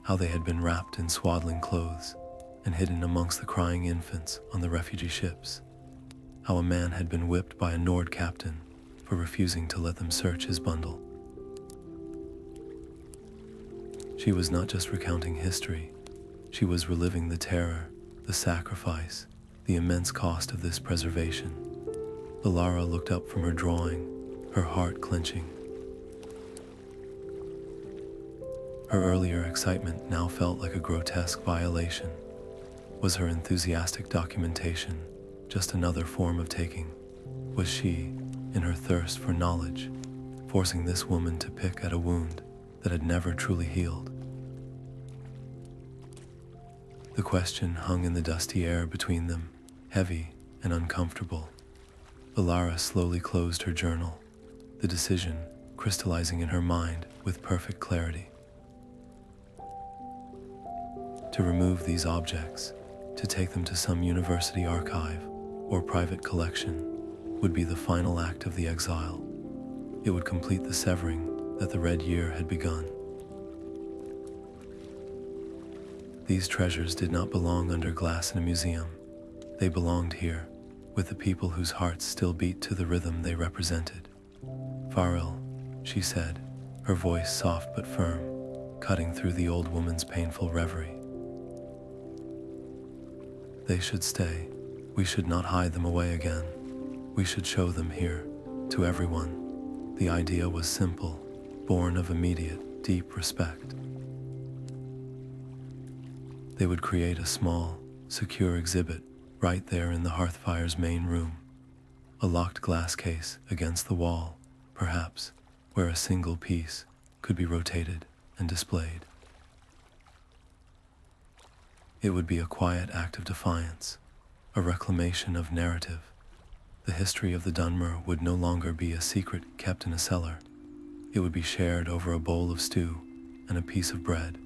how they had been wrapped in swaddling clothes and hidden amongst the crying infants on the refugee ships, how a man had been whipped by a Nord captain for refusing to let them search his bundle. She was not just recounting history, she was reliving the terror, the sacrifice, the immense cost of this preservation. Elara looked up from her drawing, her heart clenching. Her earlier excitement now felt like a grotesque violation. Was her enthusiastic documentation just another form of taking? Was she, in her thirst for knowledge, forcing this woman to pick at a wound that had never truly healed? The question hung in the dusty air between them, heavy and uncomfortable. Alara slowly closed her journal, the decision crystallizing in her mind with perfect clarity. To remove these objects, To take them to some university archive or private collection would be the final act of the exile. It would complete the severing that the Red Year had begun. These treasures did not belong under glass in a museum. They belonged here, with the people whose hearts still beat to the rhythm they represented. Farron, she said, her voice soft but firm, cutting through the old woman's painful reverie. They should stay. We should not hide them away again. We should show them here, to everyone. The idea was simple, born of immediate, deep respect. They would create a small, secure exhibit right there in the hearthfire's main room. A locked glass case against the wall, perhaps, where a single piece could be rotated and displayed. It would be a quiet act of defiance, a reclamation of narrative. The history of the Dunmer would no longer be a secret kept in a cellar. It would be shared over a bowl of stew and a piece of bread,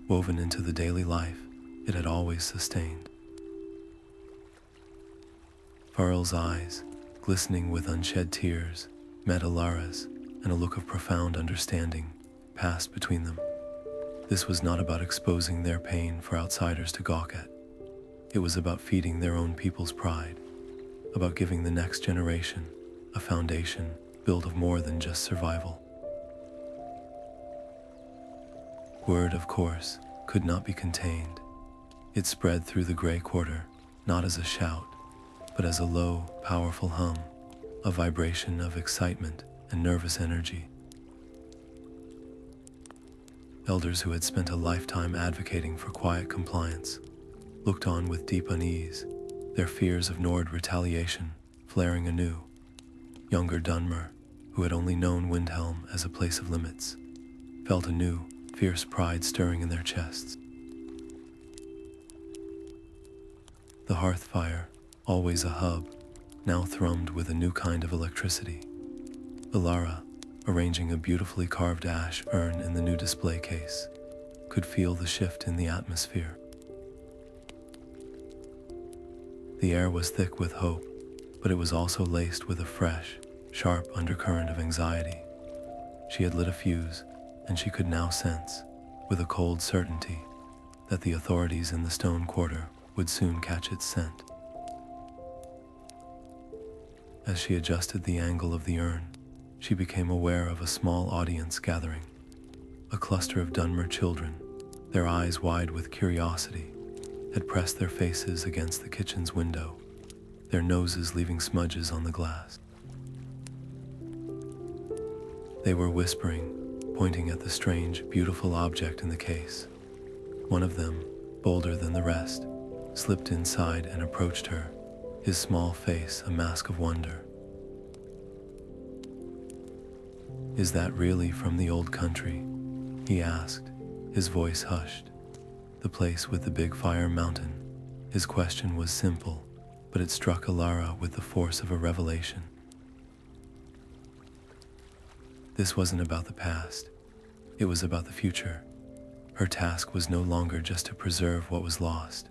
woven into the daily life it had always sustained. Farrell's eyes, glistening with unshed tears, met Alara's, and a look of profound understanding passed between them. This was not about exposing their pain for outsiders to gawk at. It was about feeding their own people's pride, about giving the next generation a foundation built of more than just survival. Word, of course, could not be contained. It spread through the Grey Quarter, not as a shout, but as a low, powerful hum, a vibration of excitement and nervous energy. Elders who had spent a lifetime advocating for quiet compliance looked on with deep unease, their fears of Nord retaliation flaring anew. Younger Dunmer, who had only known Windhelm as a place of limits, felt a new, fierce pride stirring in their chests. The hearth fire, always a hub, now thrummed with a new kind of electricity. Elara, arranging a beautifully carved ash urn in the new display case, could feel the shift in the atmosphere. The air was thick with hope, but it was also laced with a fresh, sharp undercurrent of anxiety. She had lit a fuse, and she could now sense, with a cold certainty, that the authorities in the Stone Quarter would soon catch its scent. As she adjusted the angle of the urn, she became aware of a small audience gathering. A cluster of Dunmer children, their eyes wide with curiosity, had pressed their faces against the kitchen's window, their noses leaving smudges on the glass. They were whispering, pointing at the strange, beautiful object in the case. One of them, bolder than the rest, slipped inside and approached her, his small face a mask of wonder. "Is that really from the old country?" he asked, his voice hushed. "The place with the big fire mountain?" His question was simple, but it struck Alara with the force of a revelation. This wasn't about the past. It was about the future. Her task was no longer just to preserve what was lost.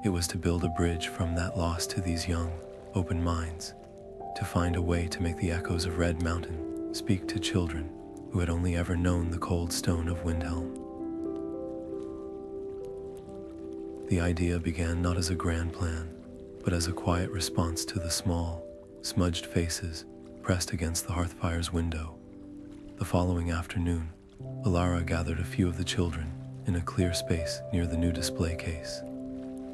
It was to build a bridge from that loss to these young, open minds, to find a way to make the echoes of Red Mountain speak to children who had only ever known the cold stone of Windhelm. The idea began not as a grand plan, but as a quiet response to the small, smudged faces pressed against the hearthfire's window. The following afternoon, Alara gathered a few of the children in a clear space near the new display case,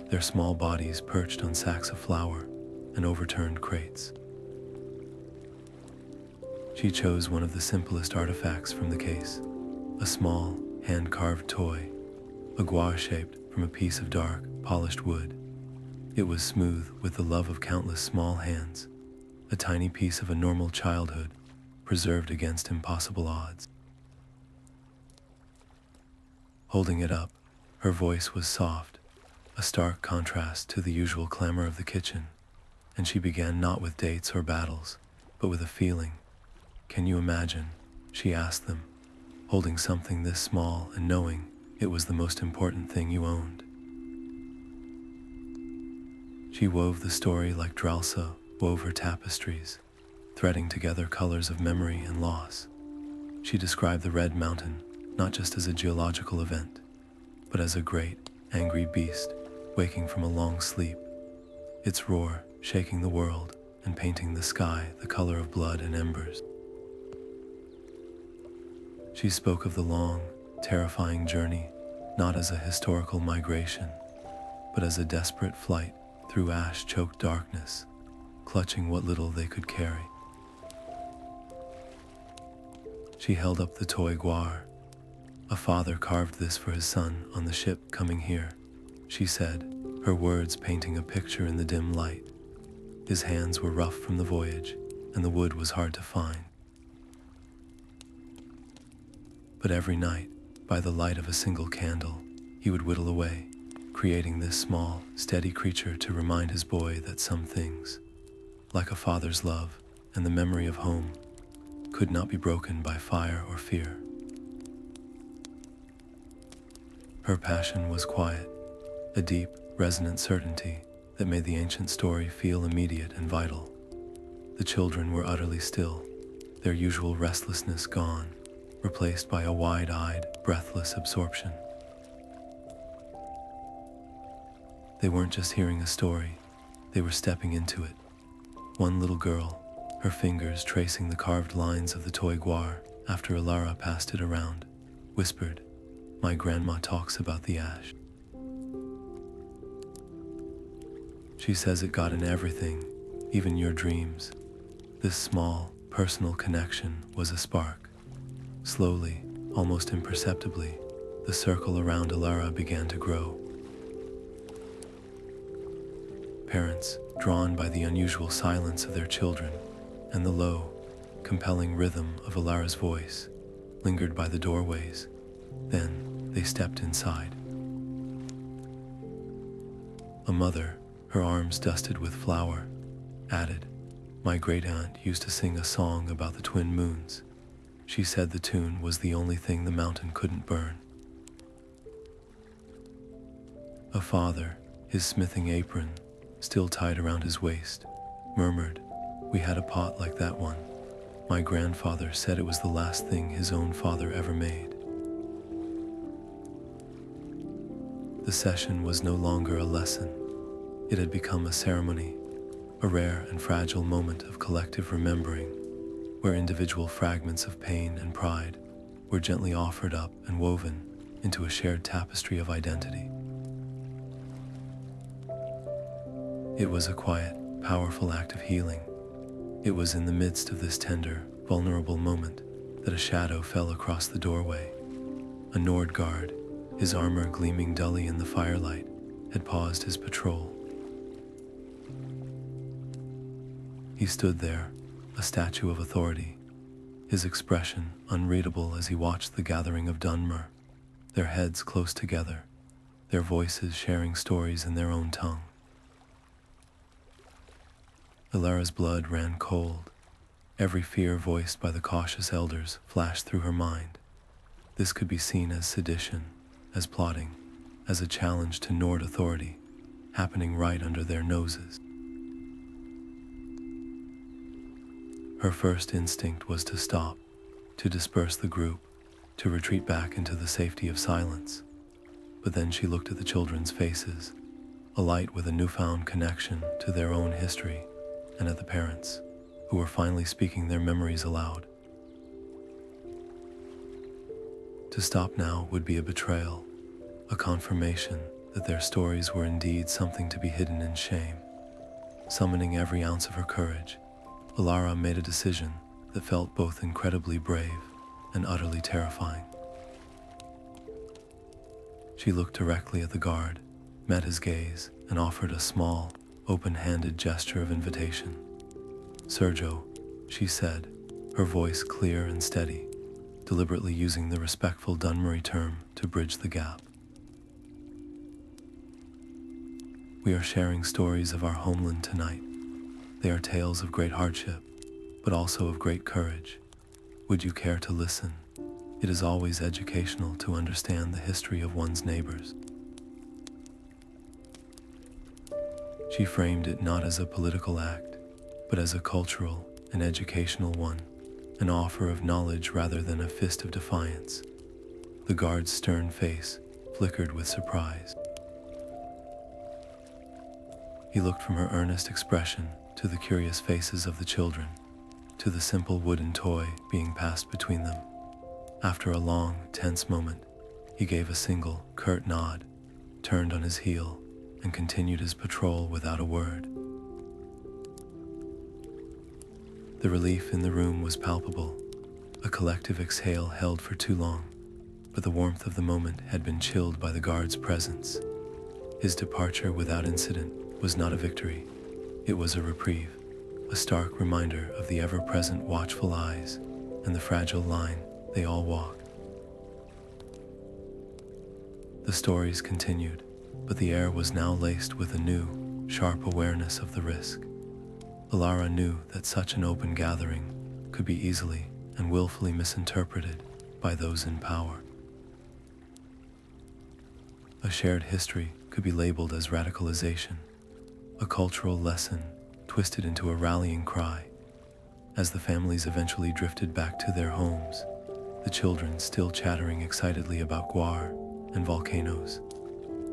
their small bodies perched on sacks of flour and overturned crates. She chose one of the simplest artifacts from the case, a small, hand-carved toy, a gua shaped from a piece of dark, polished wood. It was smooth with the love of countless small hands, a tiny piece of a normal childhood preserved against impossible odds. Holding it up, her voice was soft, a stark contrast to the usual clamor of the kitchen, and she began not with dates or battles, but with a feeling. "Can you imagine," she asked them, "holding something this small and knowing it was the most important thing you owned?" She wove the story like Dralsa wove her tapestries, threading together colors of memory and loss. She described the Red Mountain not just as a geological event, but as a great, angry beast waking from a long sleep, its roar shaking the world and painting the sky the color of blood and embers. She spoke of the long, terrifying journey not as a historical migration, but as a desperate flight through ash-choked darkness, clutching what little they could carry. She held up the toy guar. A father carved this for his son on the ship coming here, she said, her words painting a picture in the dim light. His hands were rough from the voyage, and the wood was hard to find. But every night, by the light of a single candle, he would whittle away, creating this small, steady creature to remind his boy that some things, like a father's love and the memory of home, could not be broken by fire or fear. Her passion was quiet, a deep, resonant certainty that made the ancient story feel immediate and vital. The children were utterly still, their usual restlessness gone, replaced by a wide-eyed, breathless absorption. They weren't just hearing a story, they were stepping into it. One little girl, her fingers tracing the carved lines of the toy guar after Elara passed it around, whispered, "My grandma talks about the ash. She says it got in everything, even your dreams." This small, personal connection was a spark. Slowly, almost imperceptibly, the circle around Alara began to grow. Parents, drawn by the unusual silence of their children and the low, compelling rhythm of Alara's voice, lingered by the doorways. Then they stepped inside. A mother, her arms dusted with flour, added, "My great-aunt used to sing a song about the twin moons. She said the tune was the only thing the mountain couldn't burn." A father, his smithing apron still tied around his waist, murmured, "We had a pot like that one. My grandfather said it was the last thing his own father ever made." The session was no longer a lesson. It had become a ceremony, a rare and fragile moment of collective remembering, where individual fragments of pain and pride were gently offered up and woven into a shared tapestry of identity. It was a quiet, powerful act of healing. It was in the midst of this tender, vulnerable moment that a shadow fell across the doorway. A Nord guard, his armor gleaming dully in the firelight, had paused his patrol. He stood there, a statue of authority, his expression unreadable as he watched the gathering of Dunmer, their heads close together, their voices sharing stories in their own tongue. Elara's blood ran cold. Every fear voiced by the cautious elders flashed through her mind. This could be seen as sedition, as plotting, as a challenge to Nord authority, happening right under their noses. Her first instinct was to stop, to disperse the group, to retreat back into the safety of silence. But then she looked at the children's faces, alight with a newfound connection to their own history, and at the parents, who were finally speaking their memories aloud. To stop now would be a betrayal, a confirmation that their stories were indeed something to be hidden in shame. Summoning every ounce of her courage, Alara made a decision that felt both incredibly brave and utterly terrifying. She looked directly at the guard, met his gaze, and offered a small, open-handed gesture of invitation. "Sergio," she said, her voice clear and steady, deliberately using the respectful Dunmery term to bridge the gap. "We are sharing stories of our homeland tonight. They are tales of great hardship, but also of great courage. Would you care to listen? It is always educational to understand the history of one's neighbors." She framed it not as a political act, but as a cultural and educational one, an offer of knowledge rather than a fist of defiance. The guard's stern face flickered with surprise. He looked from her earnest expression to the curious faces of the children, to the simple wooden toy being passed between them. After a long, tense moment, he gave a single, curt nod, turned on his heel, and continued his patrol without a word. The relief in the room was palpable, a collective exhale held for too long, but the warmth of the moment had been chilled by the guard's presence. His departure without incident was not a victory, it was a reprieve, a stark reminder of the ever-present watchful eyes and the fragile line they all walk. The stories continued, but the air was now laced with a new, sharp awareness of the risk. Alara knew that such an open gathering could be easily and willfully misinterpreted by those in power. A shared history could be labeled as radicalization, a cultural lesson twisted into a rallying cry. As the families eventually drifted back to their homes, the children still chattering excitedly about Gwar and volcanoes,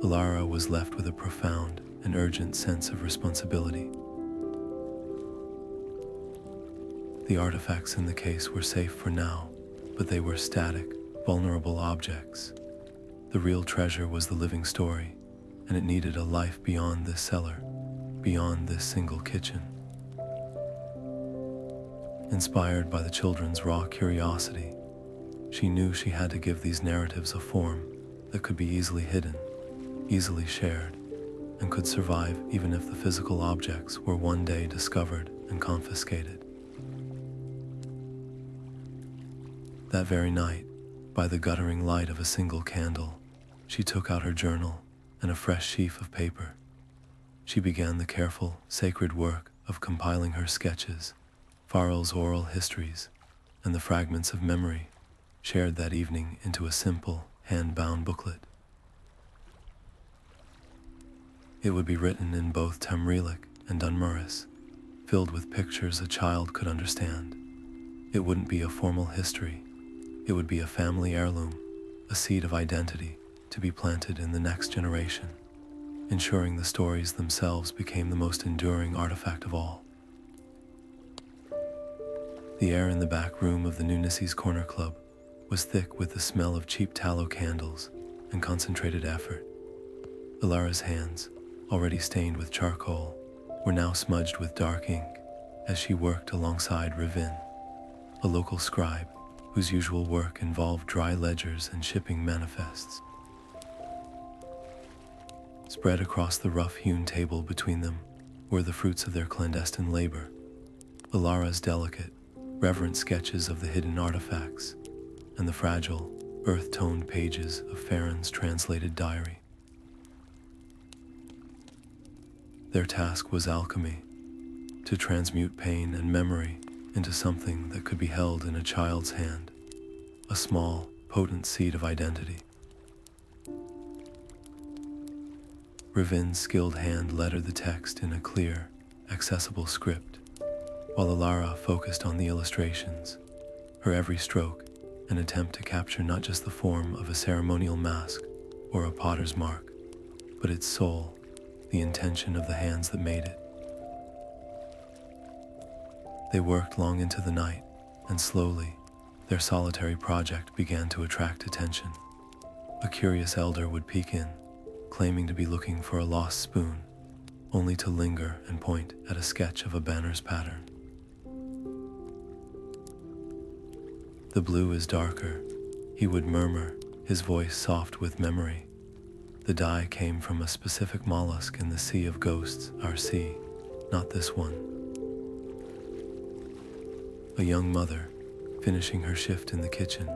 Alara was left with a profound and urgent sense of responsibility. The artifacts in the case were safe for now, but they were static, vulnerable objects. The real treasure was the living story, and it needed a life beyond this cellar, beyond this single kitchen. Inspired by the children's raw curiosity, she knew she had to give these narratives a form that could be easily hidden, easily shared, and could survive even if the physical objects were one day discovered and confiscated. That very night, by the guttering light of a single candle, she took out her journal and a fresh sheaf of paper. She began the careful, sacred work of compiling her sketches, Farrell's oral histories, and the fragments of memory shared that evening into a simple, hand-bound booklet. It would be written in both Tamrielic and Dunmeris, filled with pictures a child could understand. It wouldn't be a formal history. It would be a family heirloom, a seed of identity to be planted in the next generation, ensuring the stories themselves became the most enduring artifact of all. The air in the back room of the new Gnisis Cornerclub was thick with the smell of cheap tallow candles and concentrated effort. Elara's hands, already stained with charcoal, were now smudged with dark ink as she worked alongside Ravin, a local scribe whose usual work involved dry ledgers and shipping manifests. Spread across the rough-hewn table between them were the fruits of their clandestine labor, Elara's delicate, reverent sketches of the hidden artifacts, and the fragile, earth-toned pages of Farron's translated diary. Their task was alchemy, to transmute pain and memory into something that could be held in a child's hand, a small, potent seed of identity. Ravin's skilled hand lettered the text in a clear, accessible script, while Alara focused on the illustrations, her every stroke an attempt to capture not just the form of a ceremonial mask or a potter's mark, but its soul, the intention of the hands that made it. They worked long into the night, and slowly, their solitary project began to attract attention. A curious elder would peek in, claiming to be looking for a lost spoon, only to linger and point at a sketch of a banner's pattern. "The blue is darker," he would murmur, his voice soft with memory. "The dye came from a specific mollusk in the Sea of Ghosts, our sea, not this one." A young mother, finishing her shift in the kitchen,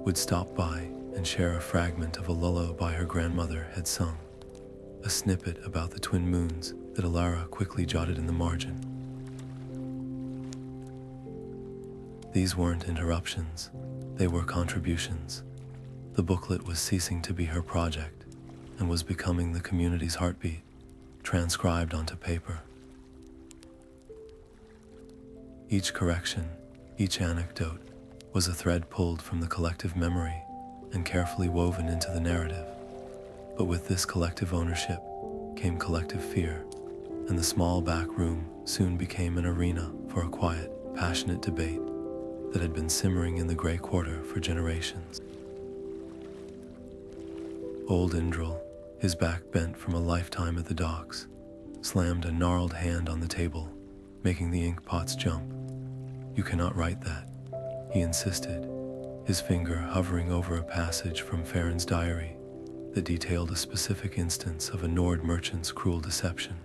would stop by and share a fragment of a lullaby her grandmother had sung, a snippet about the twin moons that Elara quickly jotted in the margin. These weren't interruptions, they were contributions. The booklet was ceasing to be her project and was becoming the community's heartbeat, transcribed onto paper. Each correction, each anecdote, was a thread pulled from the collective memory and carefully woven into the narrative. But with this collective ownership came collective fear, and the small back room soon became an arena for a quiet, passionate debate that had been simmering in the Grey Quarter for generations. Old Indril, his back bent from a lifetime at the docks, slammed a gnarled hand on the table, making the ink pots jump. "You cannot write that," he insisted, his finger hovering over a passage from Farron's diary that detailed a specific instance of a Nord merchant's cruel deception.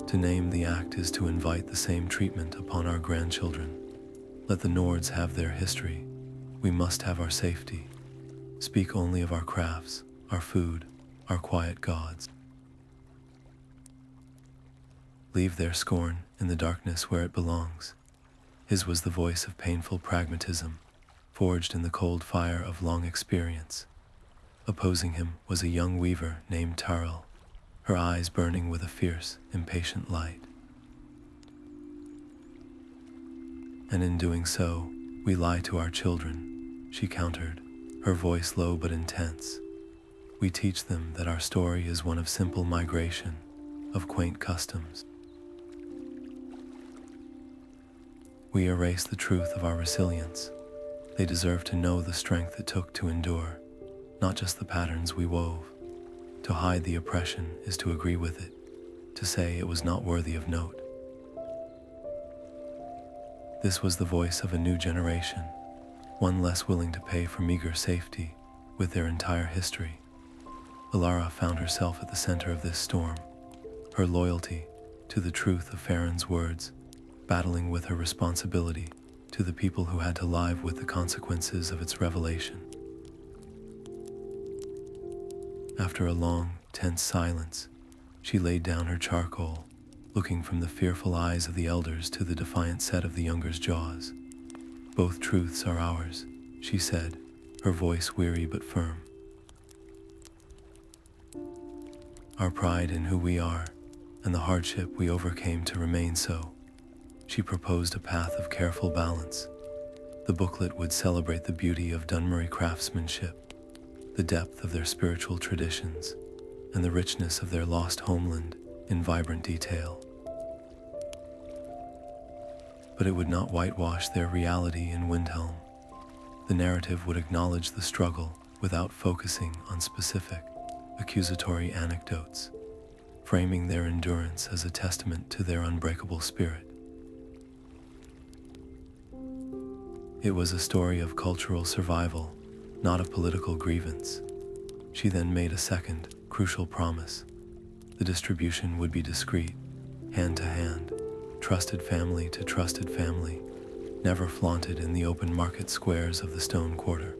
"To name the act is to invite the same treatment upon our grandchildren. Let the Nords have their history. We must have our safety. Speak only of our crafts, our food, our quiet gods. Leave their scorn in the darkness where it belongs." His was the voice of painful pragmatism, forged in the cold fire of long experience. Opposing him was a young weaver named Taril, her eyes burning with a fierce, impatient light. "And in doing so, we lie to our children," she countered, her voice low but intense. "We teach them that our story is one of simple migration, of quaint customs. We erase the truth of our resilience. They deserve to know the strength it took to endure, not just the patterns we wove. To hide the oppression is to agree with it, to say it was not worthy of note." This was the voice of a new generation, one less willing to pay for meager safety with their entire history. Alara found herself at the center of this storm, her loyalty to the truth of Farron's words battling with her responsibility to the people who had to live with the consequences of its revelation. After a long, tense silence, she laid down her charcoal, looking from the fearful eyes of the elders to the defiant set of the younger's jaws. "Both truths are ours," she said, her voice weary but firm. "Our pride in who we are, and the hardship we overcame to remain so." She proposed a path of careful balance. The booklet would celebrate the beauty of Dunmer craftsmanship, the depth of their spiritual traditions, and the richness of their lost homeland in vibrant detail. But it would not whitewash their reality in Windhelm. The narrative would acknowledge the struggle without focusing on specific, accusatory anecdotes, framing their endurance as a testament to their unbreakable spirit. It was a story of cultural survival, not of political grievance. She then made a second, crucial promise. The distribution would be discreet, hand to hand, trusted family to trusted family, never flaunted in the open market squares of the Stone Quarter.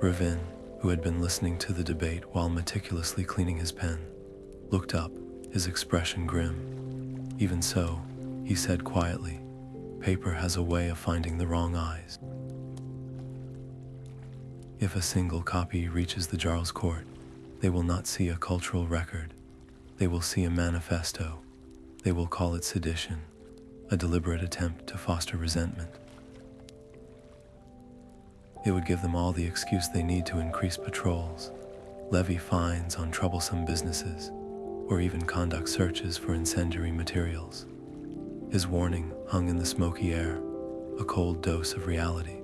Ravin, who had been listening to the debate while meticulously cleaning his pen, looked up, his expression grim. "Even so," he said quietly, "paper has a way of finding the wrong eyes. If a single copy reaches the Jarl's court, they will not see a cultural record. They will see a manifesto. They will call it sedition, a deliberate attempt to foster resentment. It would give them all the excuse they need to increase patrols, levy fines on troublesome businesses, or even conduct searches for incendiary materials." His warning hung in the smoky air, a cold dose of reality.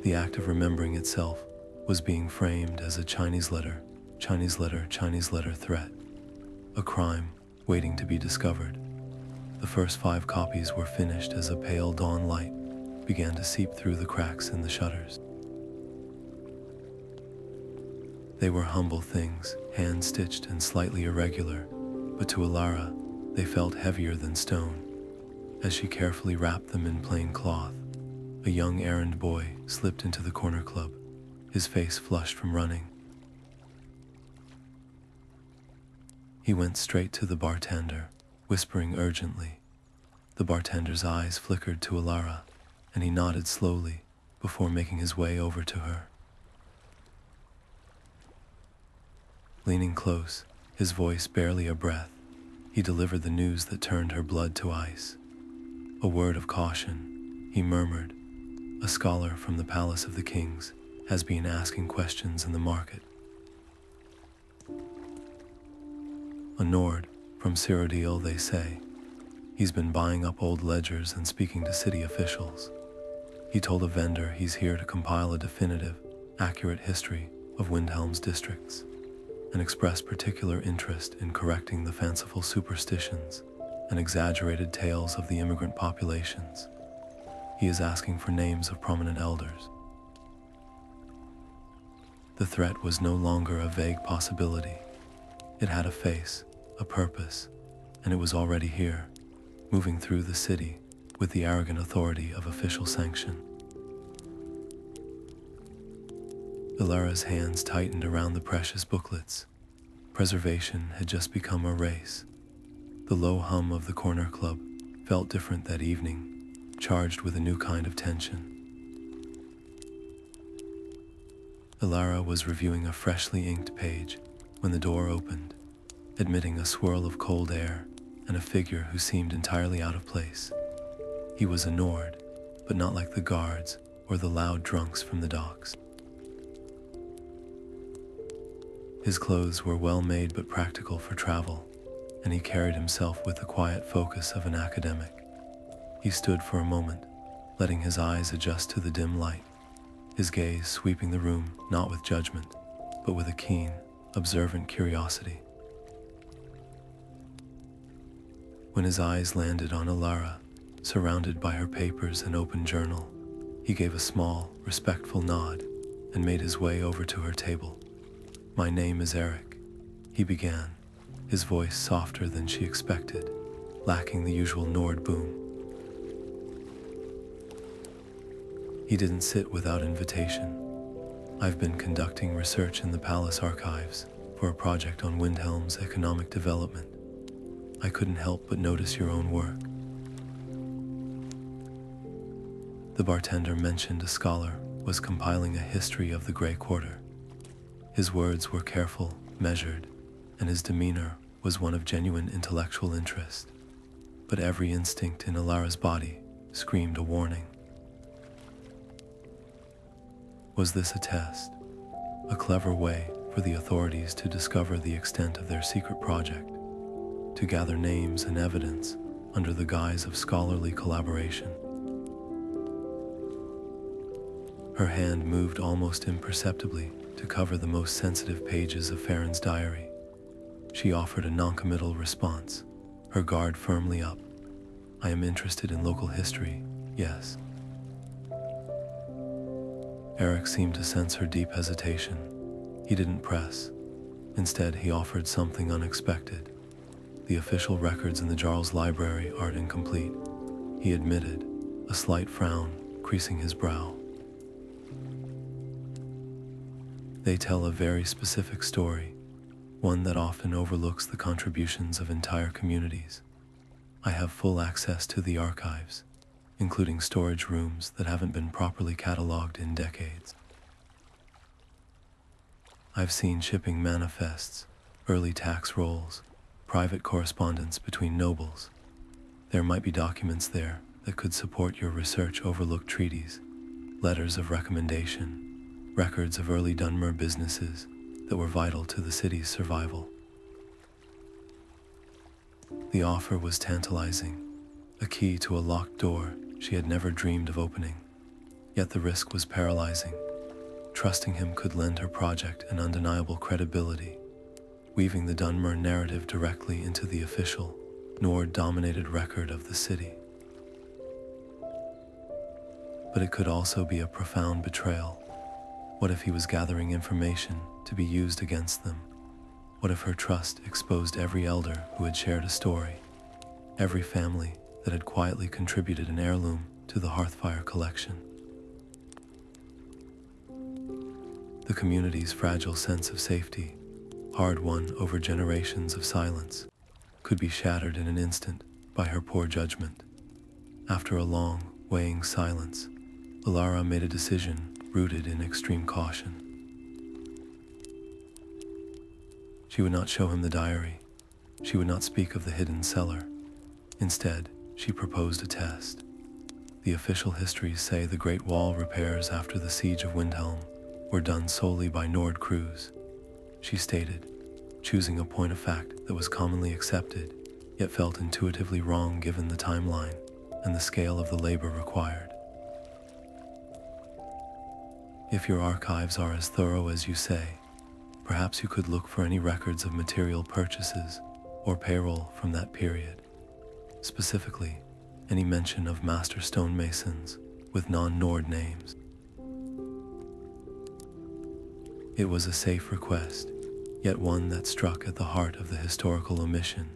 The act of remembering itself was being framed as a Chinese letter threat, a crime waiting to be discovered. The first 5 copies were finished as a pale dawn light began to seep through the cracks in the shutters. They were humble things, hand-stitched and slightly irregular, but to Elara, they felt heavier than stone. As she carefully wrapped them in plain cloth, a young errand boy slipped into the Cornerclub, his face flushed from running. He went straight to the bartender, whispering urgently. The bartender's eyes flickered to Alara, and he nodded slowly, before making his way over to her. Leaning close, his voice barely a breath, he delivered the news that turned her blood to ice. A word of caution, he murmured. A scholar from the Palace of the Kings has been asking questions in the market. A Nord from Cyrodiil, they say. He's been buying up old ledgers and speaking to city officials. He told a vendor he's here to compile a definitive, accurate history of Windhelm's districts, and expressed particular interest in correcting the fanciful superstitions and exaggerated tales of the immigrant populations. He is asking for names of prominent elders. The threat was no longer a vague possibility. It had a face, a purpose, and it was already here, moving through the city with the arrogant authority of official sanction. Elara's hands tightened around the precious booklets. Preservation had just become a race. The low hum of the Cornerclub felt different that evening, charged with a new kind of tension. Elara was reviewing a freshly inked page when the door opened, admitting a swirl of cold air and a figure who seemed entirely out of place. He was a Nord, but not like the guards or the loud drunks from the docks. His clothes were well made but practical for travel, and he carried himself with the quiet focus of an academic. He stood for a moment, letting his eyes adjust to the dim light, his gaze sweeping the room not with judgment, but with a keen, observant curiosity. When his eyes landed on Alara, surrounded by her papers and open journal, he gave a small, respectful nod and made his way over to her table. "My name is Eric," he began, his voice softer than she expected, lacking the usual Nord boom. He didn't sit without invitation. "I've been conducting research in the palace archives for a project on Windhelm's economic development. I couldn't help but notice your own work." The bartender mentioned a scholar was compiling a history of the Grey Quarter. His words were careful, measured, and his demeanor was one of genuine intellectual interest. But every instinct in Alara's body screamed a warning. Was this a test? A clever way for the authorities to discover the extent of their secret project, to gather names and evidence under the guise of scholarly collaboration? Her hand moved almost imperceptibly to cover the most sensitive pages of Farron's diary. She offered a noncommittal response, her guard firmly up. "I am interested in local history, yes." Eric seemed to sense her deep hesitation. He didn't press. Instead, he offered something unexpected. "The official records in the Jarl's library are incomplete," he admitted, a slight frown creasing his brow. "They tell a very specific story, one that often overlooks the contributions of entire communities. I have full access to the archives, including storage rooms that haven't been properly cataloged in decades. I've seen shipping manifests, early tax rolls, private correspondence between nobles. There might be documents there that could support your research, overlooked treaties, letters of recommendation, records of early Dunmer businesses that were vital to the city's survival." The offer was tantalizing, a key to a locked door she had never dreamed of opening. Yet the risk was paralyzing. Trusting him could lend her project an undeniable credibility, weaving the Dunmer narrative directly into the official, Nord-dominated record of the city. But it could also be a profound betrayal. What if he was gathering information to be used against them? What if her trust exposed every elder who had shared a story, every family that had quietly contributed an heirloom to the Hearthfire collection? The community's fragile sense of safety, hard-won over generations of silence, could be shattered in an instant by her poor judgment. After a long, weighing silence, Alara made a decision rooted in extreme caution. She would not show him the diary. She would not speak of the hidden cellar. Instead, she proposed a test. The official histories say the Great Wall repairs after the siege of Windhelm were done solely by Nord crews. She stated, choosing a point of fact that was commonly accepted, yet felt intuitively wrong given the timeline and the scale of the labor required. If your archives are as thorough as you say, perhaps you could look for any records of material purchases or payroll from that period. Specifically, any mention of master stonemasons with non-Nord names. It was a safe request, yet one that struck at the heart of the historical omission.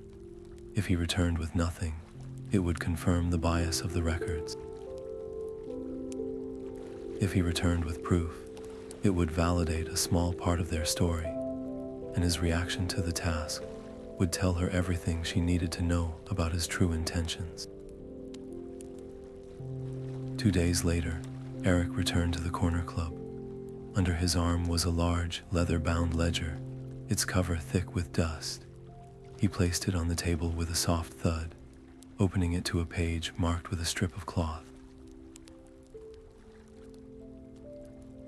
If he returned with nothing, it would confirm the bias of the records. If he returned with proof, it would validate a small part of their story, and his reaction to the task would tell her everything she needed to know about his true intentions. 2 days later, Eric returned to the Corner Club. Under his arm was a large, leather-bound ledger, its cover thick with dust. He placed it on the table with a soft thud, opening it to a page marked with a strip of cloth.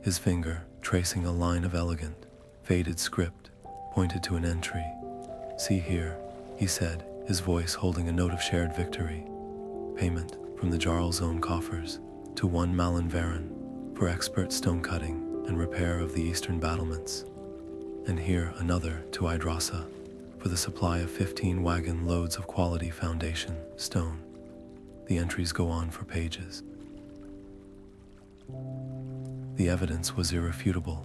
His finger, tracing a line of elegant, faded script, pointed to an entry. "See here," he said, his voice holding a note of shared victory. "Payment from the Jarl's own coffers to one Malin Farron for expert stone cutting and repair of the eastern battlements. And here another to Idrasa for the supply of 15 wagon loads of quality foundation stone." The entries go on for pages. The evidence was irrefutable.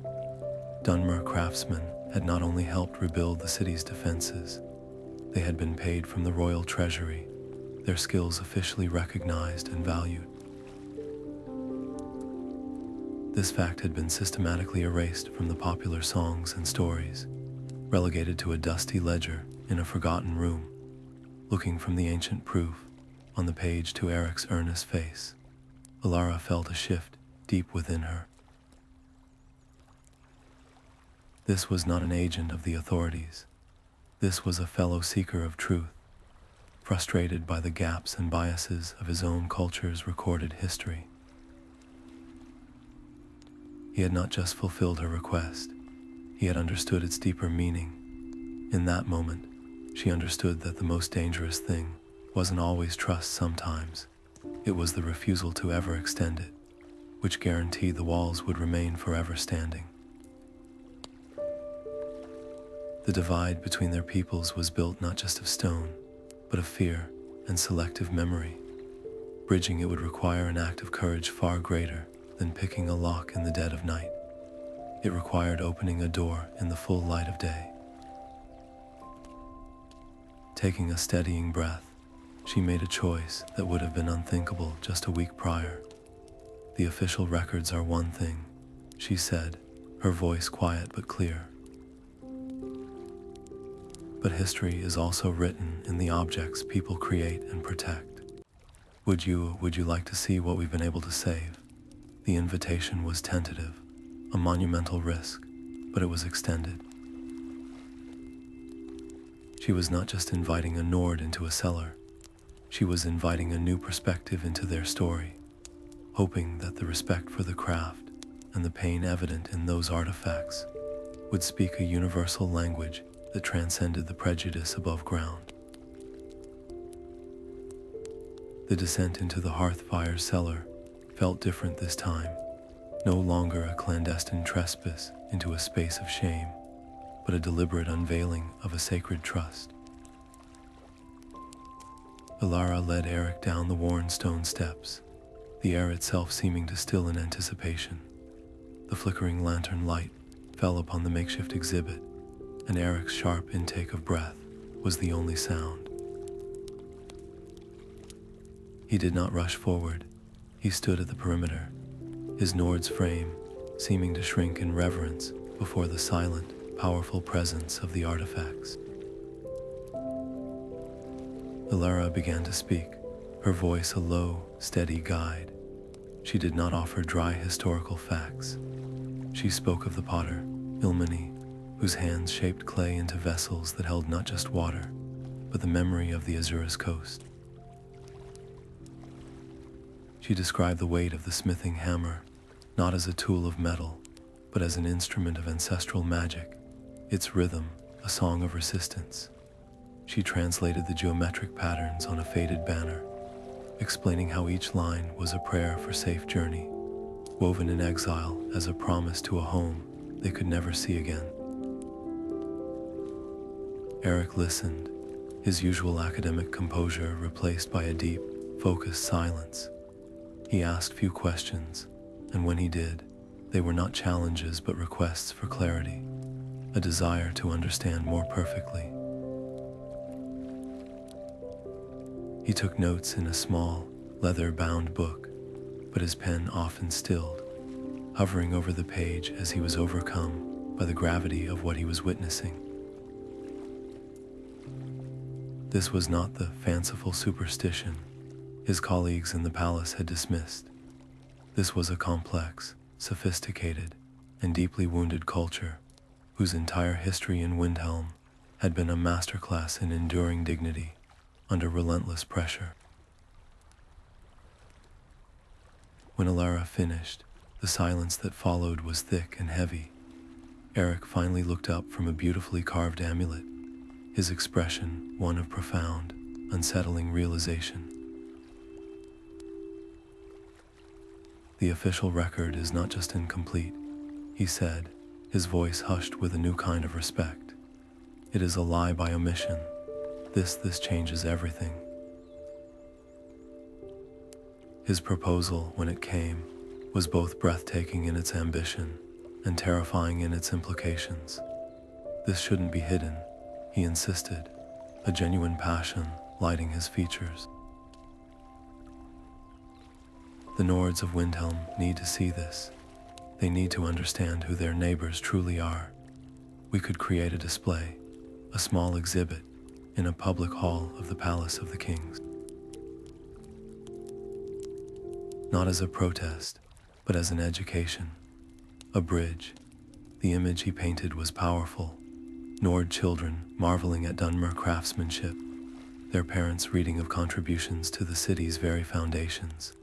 Dunmer craftsmen had not only helped rebuild the city's defenses, they had been paid from the royal treasury, their skills officially recognized and valued. This fact had been systematically erased from the popular songs and stories, relegated to a dusty ledger in a forgotten room. Looking from the ancient proof on the page to Eric's earnest face, Alara felt a shift deep within her. This was not an agent of the authorities. This was a fellow seeker of truth, frustrated by the gaps and biases of his own culture's recorded history. He had not just fulfilled her request, he had understood its deeper meaning. In that moment, she understood that the most dangerous thing wasn't always trust sometimes. It was the refusal to ever extend it, which guaranteed the walls would remain forever standing. The divide between their peoples was built not just of stone, but of fear and selective memory. Bridging it would require an act of courage far greater than picking a lock in the dead of night. It required opening a door in the full light of day. Taking a steadying breath, she made a choice that would have been unthinkable just a week prior. "The official records are one thing," she said, her voice quiet but clear. "But history is also written in the objects people create and protect. Would you like to see what we've been able to save?" The invitation was tentative, a monumental risk, but it was extended. She was not just inviting a Nord into a cellar, she was inviting a new perspective into their story, hoping that the respect for the craft and the pain evident in those artifacts would speak a universal language that transcended the prejudice above ground. The descent into the Hearthfire's cellar felt different this time, no longer a clandestine trespass into a space of shame, but a deliberate unveiling of a sacred trust. Elara led Eric down the worn stone steps, the air itself seeming to still in anticipation. The flickering lantern light fell upon the makeshift exhibit, and Eric's sharp intake of breath was the only sound. He did not rush forward. He stood at the perimeter, his Nord's frame seeming to shrink in reverence before the silent, powerful presence of the artifacts. Elara began to speak, her voice a low, steady guide. She did not offer dry historical facts. She spoke of the potter, Ilmini, whose hands shaped clay into vessels that held not just water, but the memory of the Azura's coast. She described the weight of the smithing hammer, not as a tool of metal, but as an instrument of ancestral magic, its rhythm a song of resistance. She translated the geometric patterns on a faded banner, explaining how each line was a prayer for safe journey, woven in exile as a promise to a home they could never see again. Eric listened, his usual academic composure replaced by a deep, focused silence. He asked few questions, and when he did, they were not challenges but requests for clarity, a desire to understand more perfectly. He took notes in a small, leather-bound book, but his pen often stilled, hovering over the page as he was overcome by the gravity of what he was witnessing. This was not the fanciful superstition his colleagues in the palace had dismissed. This was a complex, sophisticated, and deeply wounded culture whose entire history in Windhelm had been a masterclass in enduring dignity under relentless pressure. When Alara finished, the silence that followed was thick and heavy. Eric finally looked up from a beautifully carved amulet, his expression one of profound, unsettling realization. The official record is not just incomplete, he said, his voice hushed with a new kind of respect. It is a lie by omission. This changes everything. His proposal, when it came, was both breathtaking in its ambition and terrifying in its implications. This shouldn't be hidden, he insisted, a genuine passion lighting his features. The Nords of Windhelm need to see this. They need to understand who their neighbors truly are. We could create a display, a small exhibit, in a public hall of the Palace of the Kings. Not as a protest, but as an education, a bridge. The image he painted was powerful. Nord children marveling at Dunmer craftsmanship, their parents reading of contributions to the city's very foundations.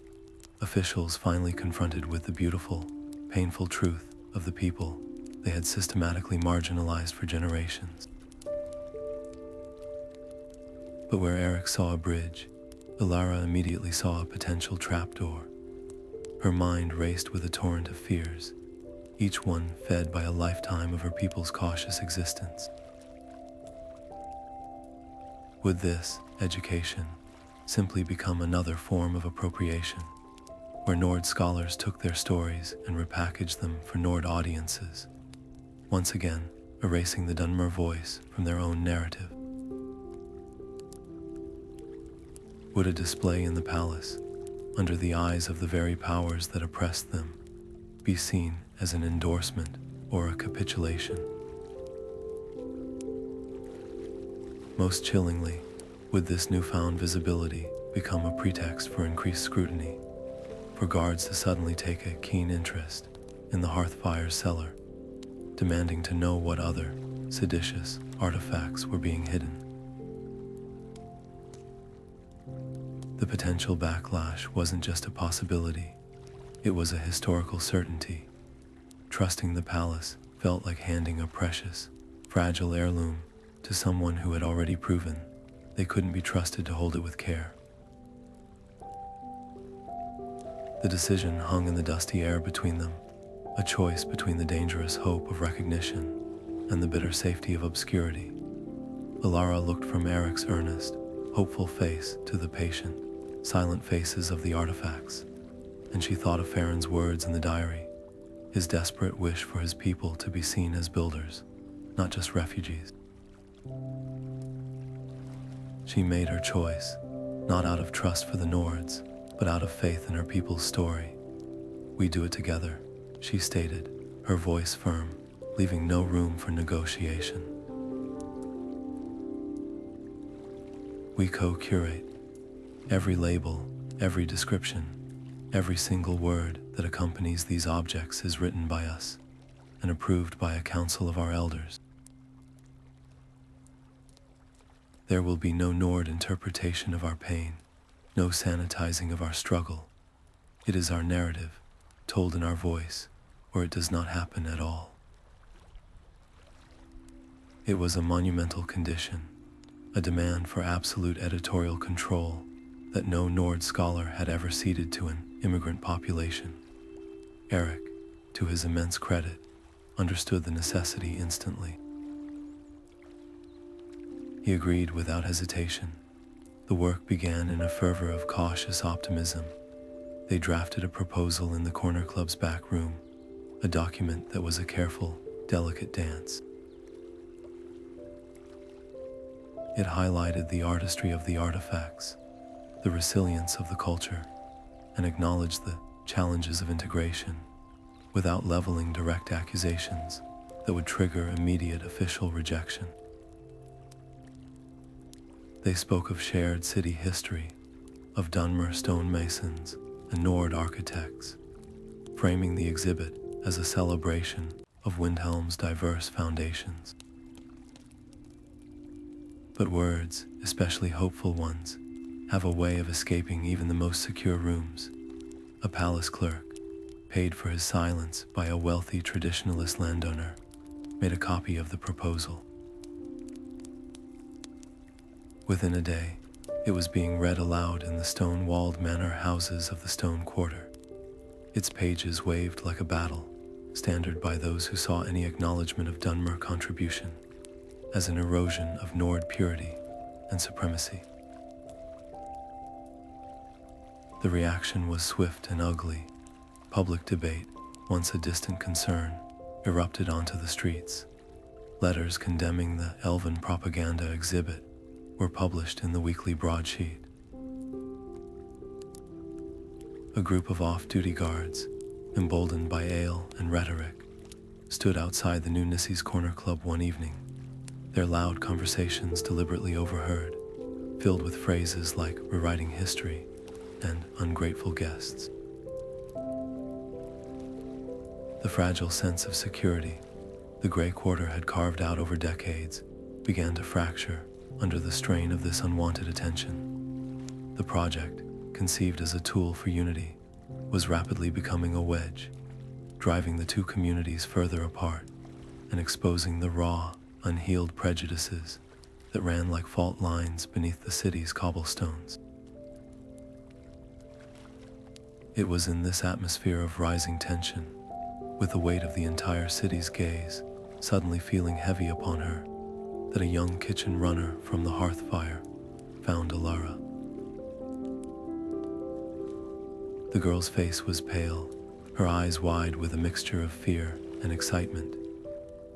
Officials finally confronted with the beautiful, painful truth of the people they had systematically marginalized for generations. But where Eric saw a bridge, Elara immediately saw a potential trapdoor. Her mind raced with a torrent of fears, each one fed by a lifetime of her people's cautious existence. Would this, education, simply become another form of appropriation, where Nord scholars took their stories and repackaged them for Nord audiences, once again erasing the Dunmer voice from their own narrative? Would a display in the palace, under the eyes of the very powers that oppressed them, be seen as an endorsement or a capitulation? Most chillingly, would this newfound visibility become a pretext for increased scrutiny, for guards to suddenly take a keen interest in the Hearthfire's cellar, demanding to know what other, seditious artifacts were being hidden? The potential backlash wasn't just a possibility, it was a historical certainty. Trusting the palace felt like handing a precious, fragile heirloom to someone who had already proven they couldn't be trusted to hold it with care. The decision hung in the dusty air between them, a choice between the dangerous hope of recognition and the bitter safety of obscurity. Alara looked from Eric's earnest, hopeful face to the patient, silent faces of the artifacts, and she thought of Farron's words in the diary, his desperate wish for his people to be seen as builders, not just refugees. She made her choice, not out of trust for the Nords, but out of faith in her people's story. "We do it together," she stated, her voice firm, leaving no room for negotiation. "We co-curate. Every label, every description, Every single word that accompanies these objects is written by us and approved by a council of our elders. There will be no Nord interpretation of our pain, no sanitizing of our struggle. It is our narrative, told in our voice, or it does not happen at all. It was a monumental condition, a demand for absolute editorial control that no Nord scholar had ever ceded to an immigrant population. Eric, to his immense credit, understood the necessity instantly. He agreed without hesitation. The work began in a fervor of cautious optimism. They drafted a proposal in the Cornerclub's back room, a document that was a careful, delicate dance. It highlighted the artistry of the artifacts, the resilience of the culture, and acknowledged the challenges of integration without leveling direct accusations that would trigger immediate official rejection. They spoke of shared city history, of Dunmer stonemasons and Nord architects, framing the exhibit as a celebration of Windhelm's diverse foundations. But words, especially hopeful ones, have a way of escaping even the most secure rooms. A palace clerk, paid for his silence by a wealthy traditionalist landowner, made a copy of the proposal. Within a day, it was being read aloud in the stone-walled manor houses of the Stone Quarter. Its pages waved like a battle, standard by those who saw any acknowledgement of Dunmer contribution as an erosion of Nord purity and supremacy. The reaction was swift and ugly. Public debate, once a distant concern, erupted onto the streets. Letters condemning the elven propaganda exhibit were published in the weekly broadsheet. A group of off-duty guards, emboldened by ale and rhetoric, stood outside the new Gnisis Cornerclub one evening, their loud conversations deliberately overheard, filled with phrases like rewriting history and ungrateful guests. The fragile sense of security the Grey Quarter had carved out over decades began to fracture under the strain of this unwanted attention. The project, conceived as a tool for unity, was rapidly becoming a wedge, driving the two communities further apart and exposing the raw, unhealed prejudices that ran like fault lines beneath the city's cobblestones. It was in this atmosphere of rising tension, with the weight of the entire city's gaze suddenly feeling heavy upon her, that a young kitchen runner from the hearth fire found Alara. The girl's face was pale, her eyes wide with a mixture of fear and excitement.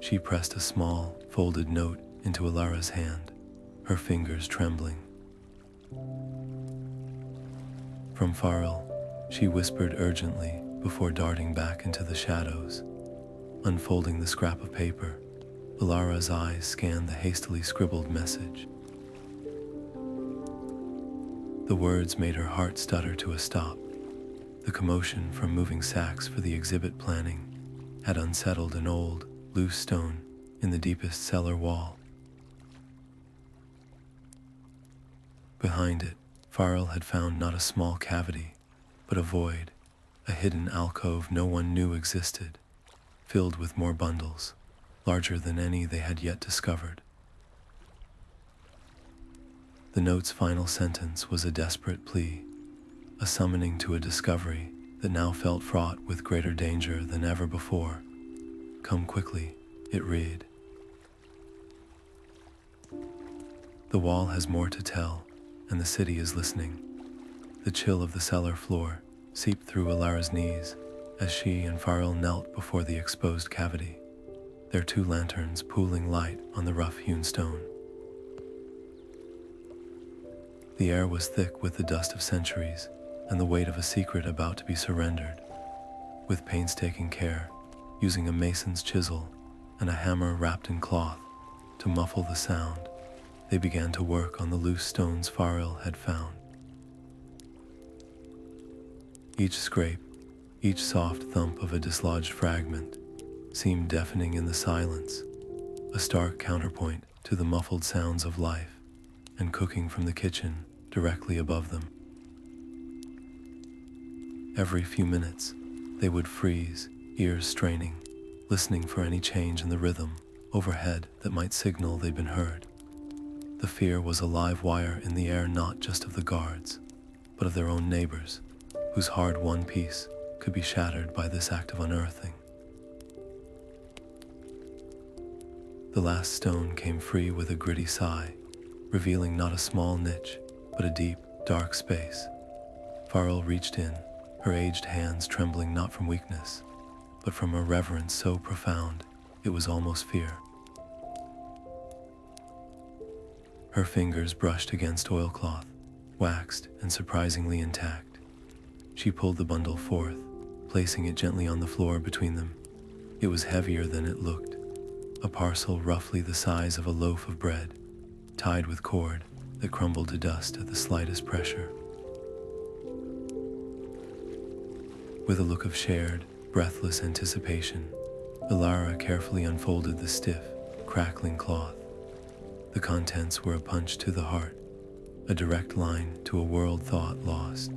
She pressed a small, folded note into Alara's hand, her fingers trembling. From Farron, she whispered urgently before darting back into the shadows. Unfolding the scrap of paper, Alara's eyes scanned the hastily scribbled message. The words made her heart stutter to a stop. The commotion from moving sacks for the exhibit planning had unsettled an old, loose stone in the deepest cellar wall. Behind it, Farrell had found not a small cavity, but a void, a hidden alcove no one knew existed, filled with more bundles, larger than any they had yet discovered. The note's final sentence was a desperate plea, a summoning to a discovery that now felt fraught with greater danger than ever before. "Come quickly," it read. The wall has more to tell, and the city is listening. The chill of the cellar floor seeped through Alara's knees as she and Farrell knelt before the exposed cavity, their two lanterns pooling light on the rough-hewn stone. The air was thick with the dust of centuries and the weight of a secret about to be surrendered. With painstaking care, using a mason's chisel and a hammer wrapped in cloth to muffle the sound, they began to work on the loose stones Farrell had found. Each scrape, each soft thump of a dislodged fragment seemed deafening in the silence, a stark counterpoint to the muffled sounds of life and cooking from the kitchen directly above them. Every few minutes, they would freeze, ears straining, listening for any change in the rhythm overhead that might signal they'd been heard. The fear was a live wire in the air, not just of the guards, but of their own neighbors, whose hard-won peace could be shattered by this act of unearthing. The last stone came free with a gritty sigh, revealing not a small niche, but a deep, dark space. Farron reached in, her aged hands trembling not from weakness, but from a reverence so profound it was almost fear. Her fingers brushed against oilcloth, waxed and surprisingly intact. She pulled the bundle forth, placing it gently on the floor between them. It was heavier than it looked, a parcel roughly the size of a loaf of bread, tied with cord that crumbled to dust at the slightest pressure. With a look of shared, breathless anticipation, Elara carefully unfolded the stiff, crackling cloth. The contents were a punch to the heart, a direct line to a world thought lost.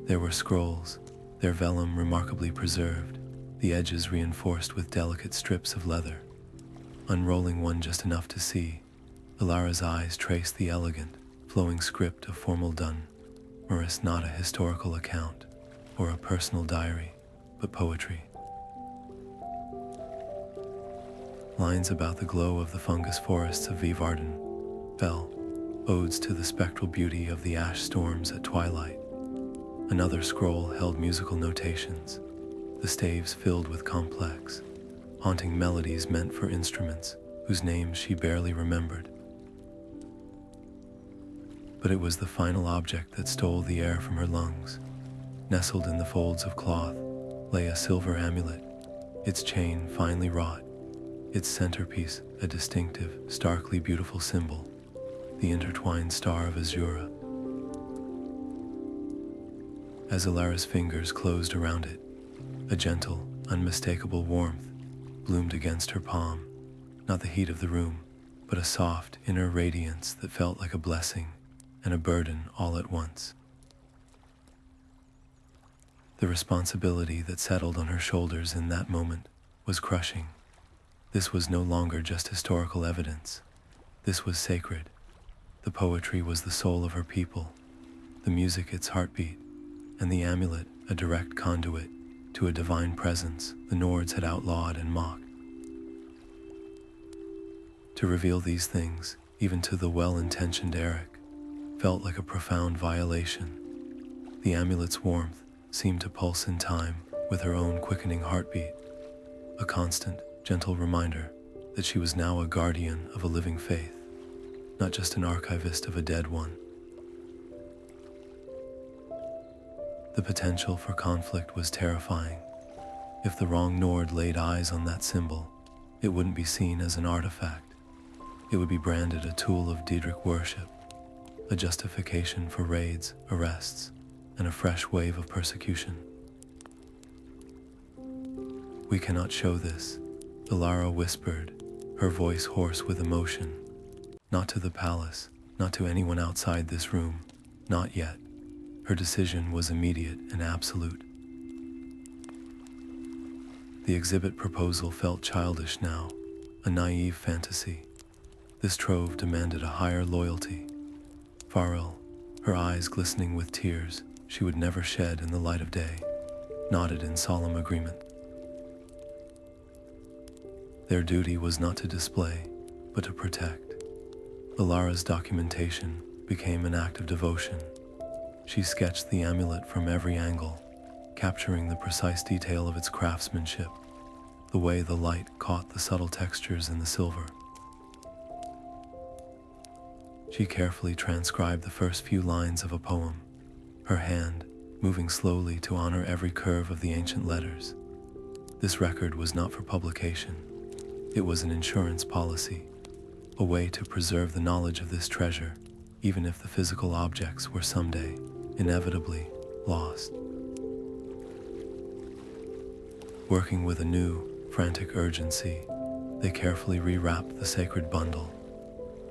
There were scrolls, their vellum remarkably preserved, the edges reinforced with delicate strips of leather. Unrolling one just enough to see, Elara's eyes traced the elegant, flowing script of formal Dunmer, not a historical account or a personal diary, but poetry. Lines about the glow of the fungus forests of Vivarden fell, odes to the spectral beauty of the ash storms at twilight. Another scroll held musical notations, the staves filled with complex, haunting melodies meant for instruments whose names she barely remembered. But it was the final object that stole the air from her lungs. Nestled in the folds of cloth lay a silver amulet, its chain finely wrought, its centerpiece a distinctive, starkly beautiful symbol, the intertwined star of Azura. As Elara's fingers closed around it, a gentle, unmistakable warmth bloomed against her palm, not the heat of the room, but a soft inner radiance that felt like a blessing and a burden all at once. The responsibility that settled on her shoulders in that moment was crushing. This was no longer just historical evidence. This was sacred. The poetry was the soul of her people, the music its heartbeat, and the amulet a direct conduit to a divine presence the Nords had outlawed and mocked. To reveal these things, even to the well-intentioned Eric, felt like a profound violation. The amulet's warmth seemed to pulse in time with her own quickening heartbeat, a constant, gentle reminder that she was now a guardian of a living faith, not just an archivist of a dead one. The potential for conflict was terrifying. If the wrong Nord laid eyes on that symbol, it wouldn't be seen as an artifact. It would be branded a tool of Daedric worship, a justification for raids, arrests, and a fresh wave of persecution. "We cannot show this," Elara whispered, her voice hoarse with emotion. "Not to the palace, not to anyone outside this room, not yet." Her decision was immediate and absolute. The exhibit proposal felt childish now, a naive fantasy. This trove demanded a higher loyalty. Farron, her eyes glistening with tears she would never shed in the light of day, nodded in solemn agreement. Their duty was not to display, but to protect. Elara's documentation became an act of devotion. She sketched the amulet from every angle, capturing the precise detail of its craftsmanship, the way the light caught the subtle textures in the silver. She carefully transcribed the first few lines of a poem, her hand moving slowly to honor every curve of the ancient letters. This record was not for publication. It was an insurance policy, a way to preserve the knowledge of this treasure, even if the physical objects were someday inevitably lost. Working with a new, frantic urgency, they carefully rewrapped the sacred bundle.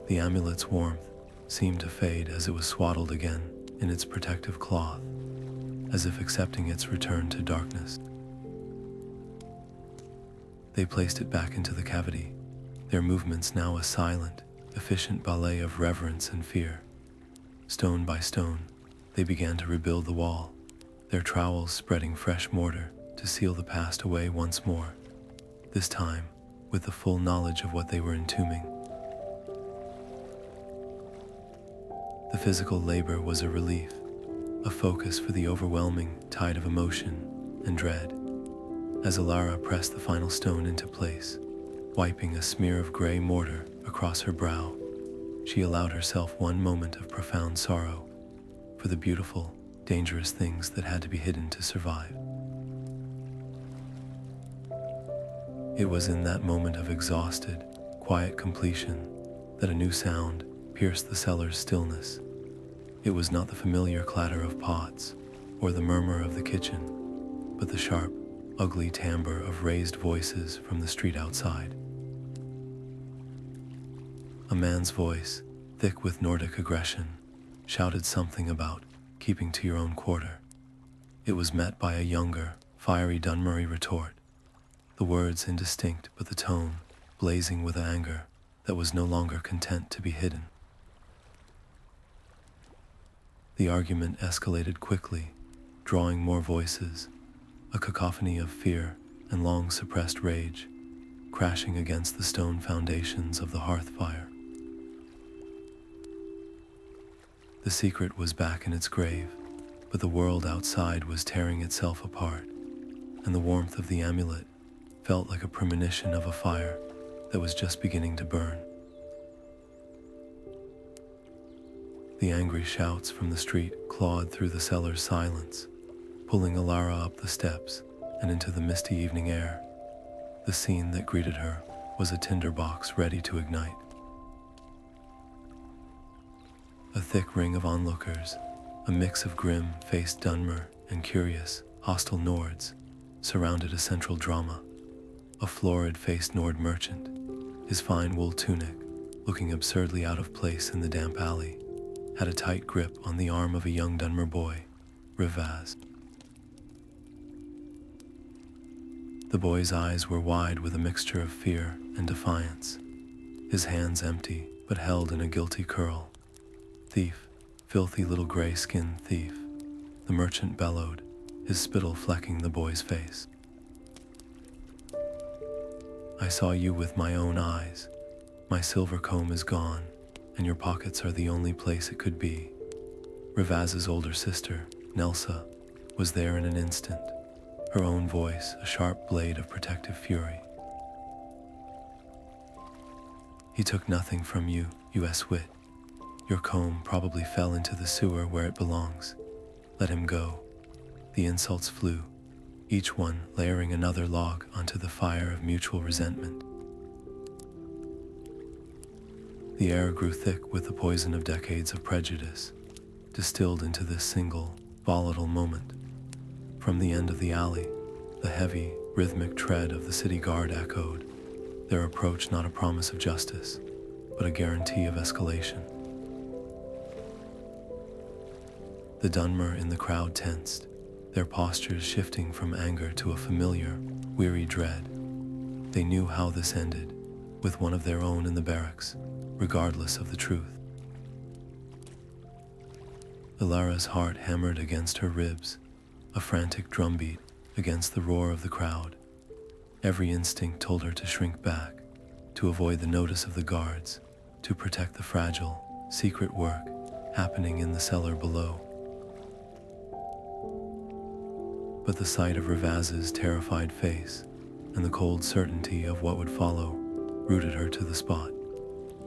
The amulet's warmth seemed to fade as it was swaddled again in its protective cloth, as if accepting its return to darkness. They placed it back into the cavity, their movements now a silent, efficient ballet of reverence and fear. Stone by stone, they began to rebuild the wall, their trowels spreading fresh mortar to seal the past away once more, this time with the full knowledge of what they were entombing. The physical labor was a relief, a focus for the overwhelming tide of emotion and dread. As Alara pressed the final stone into place, wiping a smear of gray mortar across her brow, she allowed herself one moment of profound sorrow for the beautiful, dangerous things that had to be hidden to survive. It was in that moment of exhausted, quiet completion that a new sound pierced the cellar's stillness. It was not the familiar clatter of pots or the murmur of the kitchen, but the sharp, ugly timbre of raised voices from the street outside. A man's voice, thick with Nordic aggression, shouted something about keeping to your own quarter. It was met by a younger, fiery Dunmer retort, the words indistinct but the tone blazing with anger that was no longer content to be hidden. The argument escalated quickly, drawing more voices, a cacophony of fear and long-suppressed rage, crashing against the stone foundations of the hearth fire. The secret was back in its grave, but the world outside was tearing itself apart, and the warmth of the amulet felt like a premonition of a fire that was just beginning to burn. The angry shouts from the street clawed through the cellar's silence, pulling Alara up the steps and into the misty evening air. The scene that greeted her was a tinderbox ready to ignite. A thick ring of onlookers, a mix of grim-faced Dunmer and curious, hostile Nords, surrounded a central drama. A florid-faced Nord merchant, his fine wool tunic looking absurdly out of place in the damp alley, had a tight grip on the arm of a young Dunmer boy, Rivaz. The boy's eyes were wide with a mixture of fear and defiance, his hands empty but held in a guilty curl. Thief, filthy little gray-skinned thief, the merchant bellowed, his spittle flecking the boy's face. I saw you with my own eyes. My silver comb is gone, and your pockets are the only place it could be. Rivaz's older sister, Nelsa, was there in an instant, her own voice a sharp blade of protective fury. He took nothing from you, you swit. Your comb probably fell into the sewer where it belongs. Let him go. The insults flew, each one layering another log onto the fire of mutual resentment. The air grew thick with the poison of decades of prejudice, distilled into this single, volatile moment. From the end of the alley, the heavy, rhythmic tread of the city guard echoed, their approach not a promise of justice, but a guarantee of escalation. The Dunmer in the crowd tensed, their postures shifting from anger to a familiar, weary dread. They knew how this ended, with one of their own in the barracks, regardless of the truth. Elara's heart hammered against her ribs, a frantic drumbeat against the roar of the crowd. Every instinct told her to shrink back, to avoid the notice of the guards, to protect the fragile, secret work happening in the cellar below. But the sight of Rivaz's terrified face and the cold certainty of what would follow rooted her to the spot.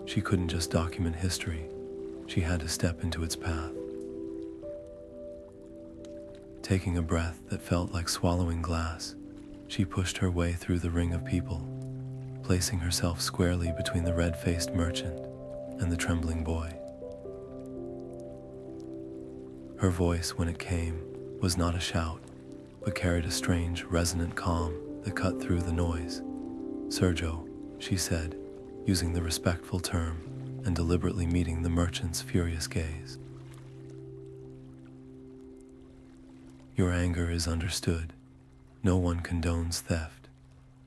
She couldn't just document history, she had to step into its path. Taking a breath that felt like swallowing glass, she pushed her way through the ring of people, placing herself squarely between the red-faced merchant and the trembling boy. Her voice, when it came, was not a shout, but carried a strange, resonant calm that cut through the noise. "Sergio," she said, using the respectful term and deliberately meeting the merchant's furious gaze. "Your anger is understood. No one condones theft.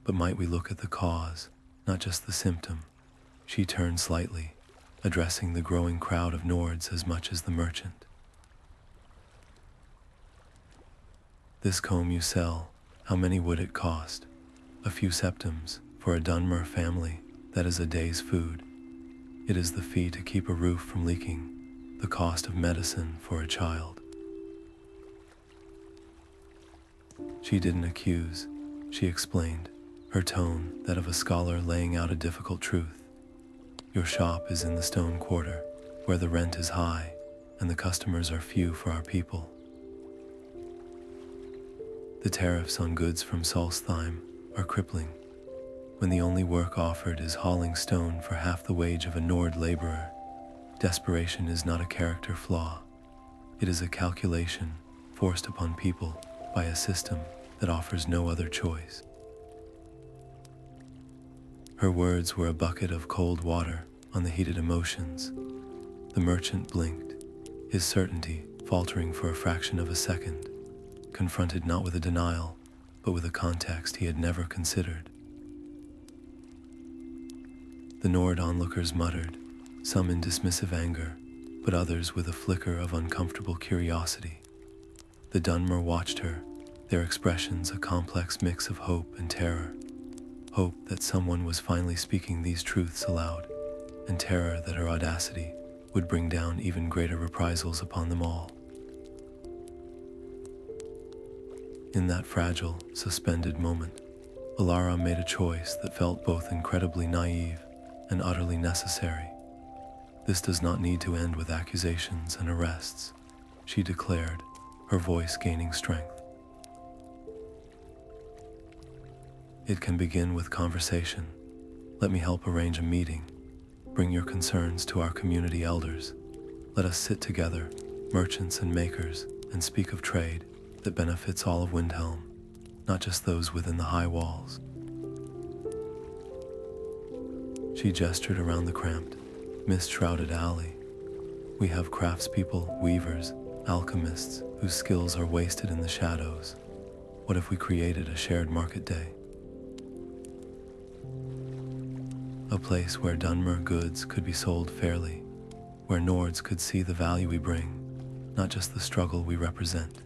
But might we look at the cause, not just the symptom?" She turned slightly, addressing the growing crowd of Nords as much as the merchant. "This comb you sell, how many would it cost? A few septims, for a Dunmer family, that is a day's food. It is the fee to keep a roof from leaking, the cost of medicine for a child." She didn't accuse, she explained, her tone that of a scholar laying out a difficult truth. "Your shop is in the stone quarter, where the rent is high and the customers are few for our people. The tariffs on goods from Solstheim are crippling. When the only work offered is hauling stone for half the wage of a Nord laborer, desperation is not a character flaw. It is a calculation forced upon people by a system that offers no other choice." Her words were a bucket of cold water on the heated emotions. The merchant blinked, his certainty faltering for a fraction of a second, confronted not with a denial, but with a context he had never considered. The Nord onlookers muttered, some in dismissive anger, but others with a flicker of uncomfortable curiosity. The Dunmer watched her, their expressions a complex mix of hope and terror. Hope that someone was finally speaking these truths aloud, and terror that her audacity would bring down even greater reprisals upon them all. In that fragile, suspended moment, Alara made a choice that felt both incredibly naive and utterly necessary. "This does not need to end with accusations and arrests," she declared, her voice gaining strength. "It can begin with conversation. Let me help arrange a meeting. Bring your concerns to our community elders. Let us sit together, merchants and makers, and speak of trade that benefits all of Windhelm, not just those within the high walls." She gestured around the cramped, mist-shrouded alley. "We have craftspeople, weavers, alchemists whose skills are wasted in the shadows. What if we created a shared market day? A place where Dunmer goods could be sold fairly, where Nords could see the value we bring, not just the struggle we represent.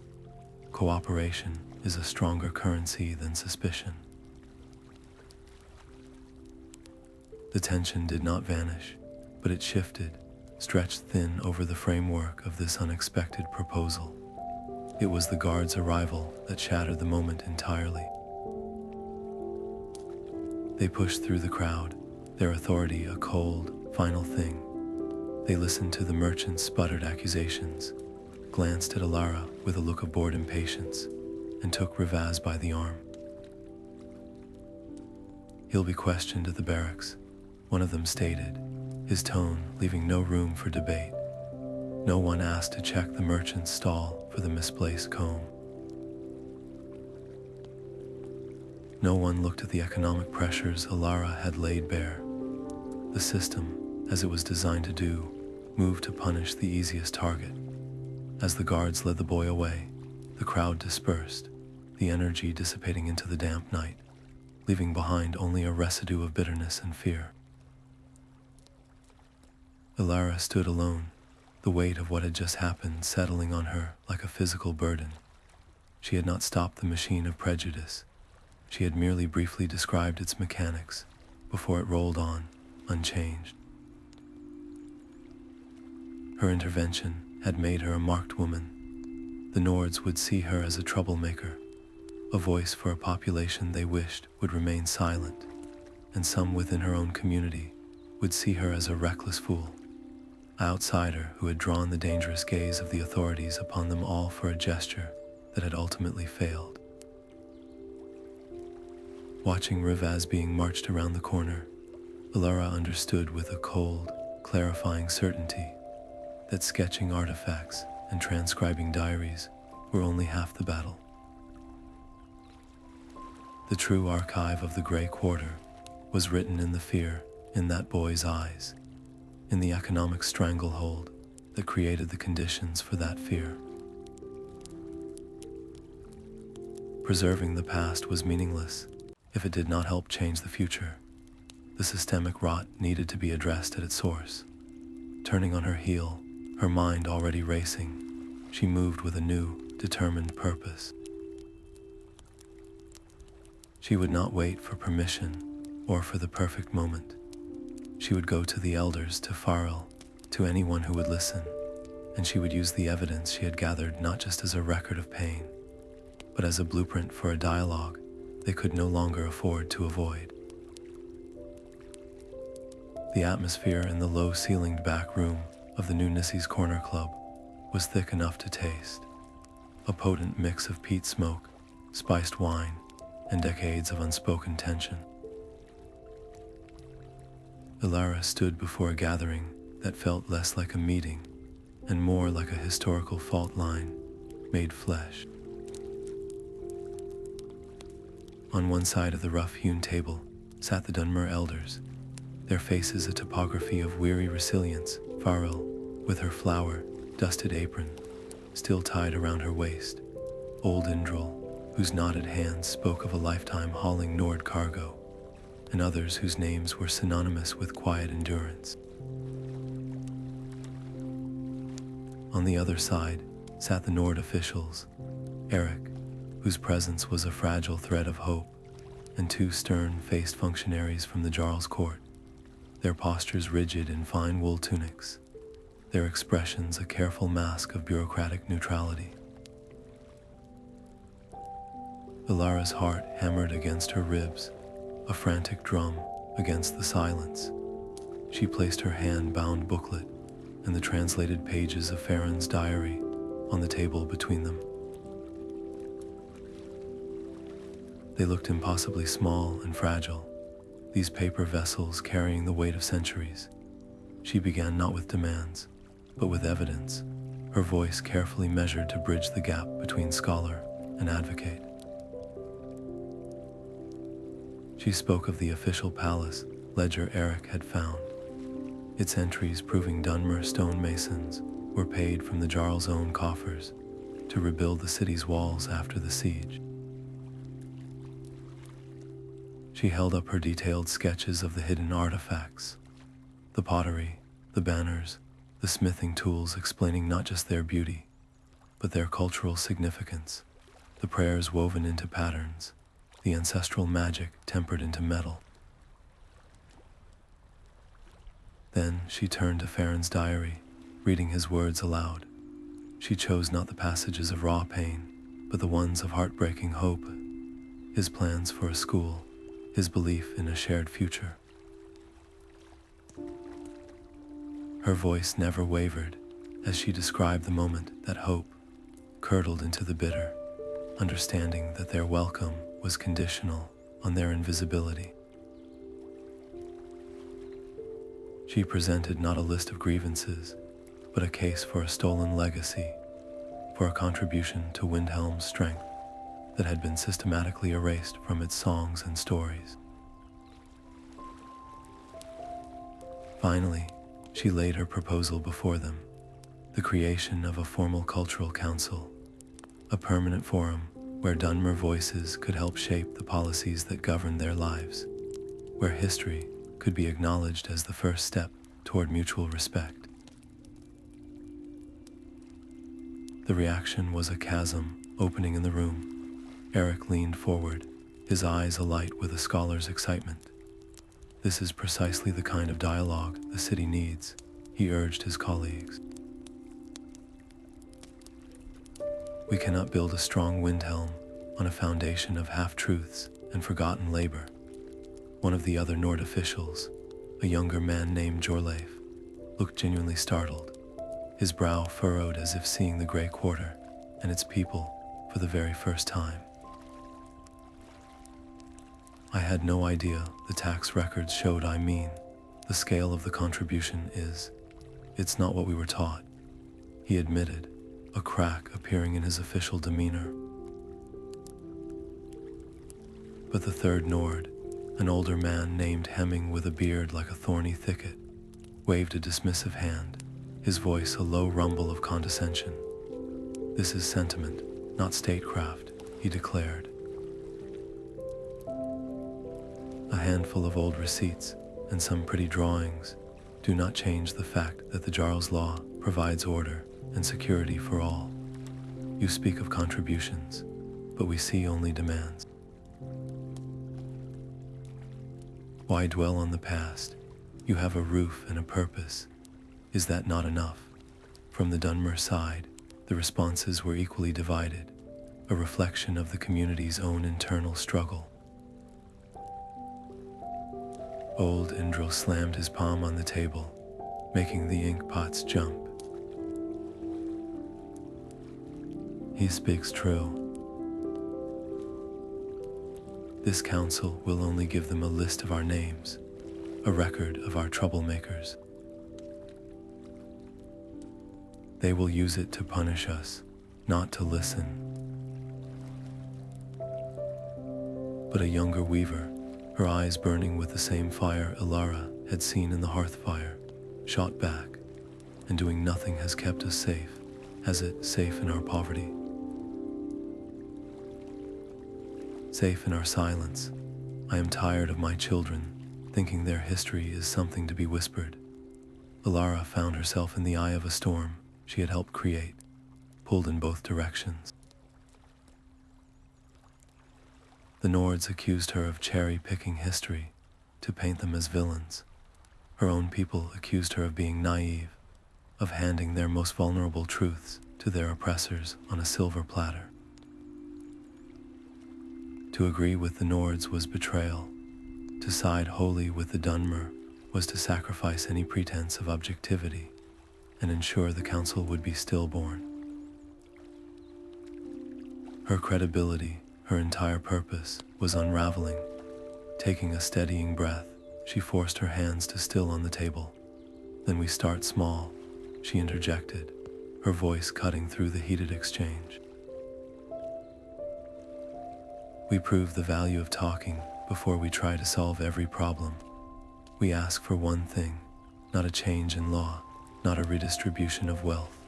Cooperation is a stronger currency than suspicion." The tension did not vanish, but it shifted, stretched thin over the framework of this unexpected proposal. It was the guard's arrival that shattered the moment entirely. They pushed through the crowd, their authority a cold, final thing. They listened to the merchant's sputtered accusations, glanced at Elara with a look of bored impatience, and took Rivaz by the arm. "He'll be questioned at the barracks," one of them stated, his tone leaving no room for debate. No one asked to check the merchant's stall for the misplaced comb. No one looked at the economic pressures Alara had laid bare. The system, as it was designed to do, moved to punish the easiest target. As the guards led the boy away, the crowd dispersed, the energy dissipating into the damp night, leaving behind only a residue of bitterness and fear. Elara stood alone, the weight of what had just happened settling on her like a physical burden. She had not stopped the machine of prejudice. She had merely briefly described its mechanics before it rolled on, unchanged. Her intervention had made her a marked woman. The Nords would see her as a troublemaker, a voice for a population they wished would remain silent, and some within her own community would see her as a reckless fool, an outsider who had drawn the dangerous gaze of the authorities upon them all for a gesture that had ultimately failed. Watching Rivaz being marched around the corner, Elara understood with a cold, clarifying certainty that sketching artifacts and transcribing diaries were only half the battle. The true archive of the Grey Quarter was written in the fear in that boy's eyes, in the economic stranglehold that created the conditions for that fear. Preserving the past was meaningless if it did not help change the future. The systemic rot needed to be addressed at its source. Turning on her heel, her mind already racing, she moved with a new, determined purpose. She would not wait for permission or for the perfect moment. She would go to the elders, to Farron, to anyone who would listen, and she would use the evidence she had gathered not just as a record of pain, but as a blueprint for a dialogue they could no longer afford to avoid. The atmosphere in the low-ceilinged back room of the new Gnisis Cornerclub was thick enough to taste, a potent mix of peat smoke, spiced wine, and decades of unspoken tension. Elara stood before a gathering that felt less like a meeting and more like a historical fault line made flesh. On one side of the rough-hewn table sat the Dunmer elders, their faces a topography of weary resilience. Farron, with her flour-dusted apron still tied around her waist, old Indril, whose knotted hands spoke of a lifetime hauling Nord cargo, and others whose names were synonymous with quiet endurance. On the other side sat the Nord officials, Eric, whose presence was a fragile thread of hope, and two stern-faced functionaries from the Jarl's court, their postures rigid in fine wool tunics, their expressions a careful mask of bureaucratic neutrality. Elara's heart hammered against her ribs, a frantic drum against the silence. She placed her hand-bound booklet and the translated pages of Farron's diary on the table between them. They looked impossibly small and fragile, these paper vessels carrying the weight of centuries. She began not with demands, but with evidence, her voice carefully measured to bridge the gap between scholar and advocate. She spoke of the official palace ledger Eric had found, its entries proving Dunmer stonemasons were paid from the Jarl's own coffers to rebuild the city's walls after the siege. She held up her detailed sketches of the hidden artifacts, the pottery, the banners, the smithing tools, explaining not just their beauty, but their cultural significance, the prayers woven into patterns, the ancestral magic tempered into metal. Then she turned to Farron's diary, reading his words aloud. She chose not the passages of raw pain, but the ones of heartbreaking hope, his plans for a school, his belief in a shared future. Her voice never wavered as she described the moment that hope curdled into the bitter, understanding that their welcome was conditional on their invisibility. She presented not a list of grievances, but a case for a stolen legacy, for a contribution to Windhelm's strength that had been systematically erased from its songs and stories. Finally, she laid her proposal before them, the creation of a formal cultural council, a permanent forum where Dunmer voices could help shape the policies that govern their lives, where history could be acknowledged as the first step toward mutual respect. The reaction was a chasm opening in the room. Eric leaned forward, his eyes alight with a scholar's excitement. This is precisely the kind of dialogue the city needs, he urged his colleagues. We cannot build a strong Windhelm on a foundation of half-truths and forgotten labor. One of the other Nord officials, a younger man named Jorleif, looked genuinely startled, his brow furrowed as if seeing the Grey Quarter and its people for the very first time. I had no idea the tax records showed. The scale of the contribution it's not what we were taught, he admitted, a crack appearing in his official demeanor. But the third Nord, an older man named Hemming with a beard like a thorny thicket, waved a dismissive hand, his voice a low rumble of condescension. "This is sentiment, not statecraft," he declared. "A handful of old receipts and some pretty drawings do not change the fact that the Jarl's law provides order and security for all. You speak of contributions, but we see only demands. Why dwell on the past? You have a roof and a purpose. Is that not enough?" From the Dunmer side, the responses were equally divided, a reflection of the community's own internal struggle. Old Indril slammed his palm on the table, making the ink pots jump. "He speaks true. This council will only give them a list of our names, a record of our troublemakers. They will use it to punish us, not to listen." But a younger weaver, her eyes burning with the same fire Elara had seen in the hearth fire, shot back, "And doing nothing has kept us safe, has it, safe in our poverty? Safe in our silence. I am tired of my children thinking their history is something to be whispered." Alara found herself in the eye of a storm she had helped create, pulled in both directions. The Nords accused her of cherry-picking history to paint them as villains. Her own people accused her of being naive, of handing their most vulnerable truths to their oppressors on a silver platter. To agree with the Nords was betrayal. To side wholly with the Dunmer was to sacrifice any pretense of objectivity and ensure the council would be stillborn. Her credibility, her entire purpose, was unraveling. Taking a steadying breath, she forced her hands to still on the table. "Then we start small," she interjected, her voice cutting through the heated exchange. "We prove the value of talking before we try to solve every problem. We ask for one thing, not a change in law, not a redistribution of wealth.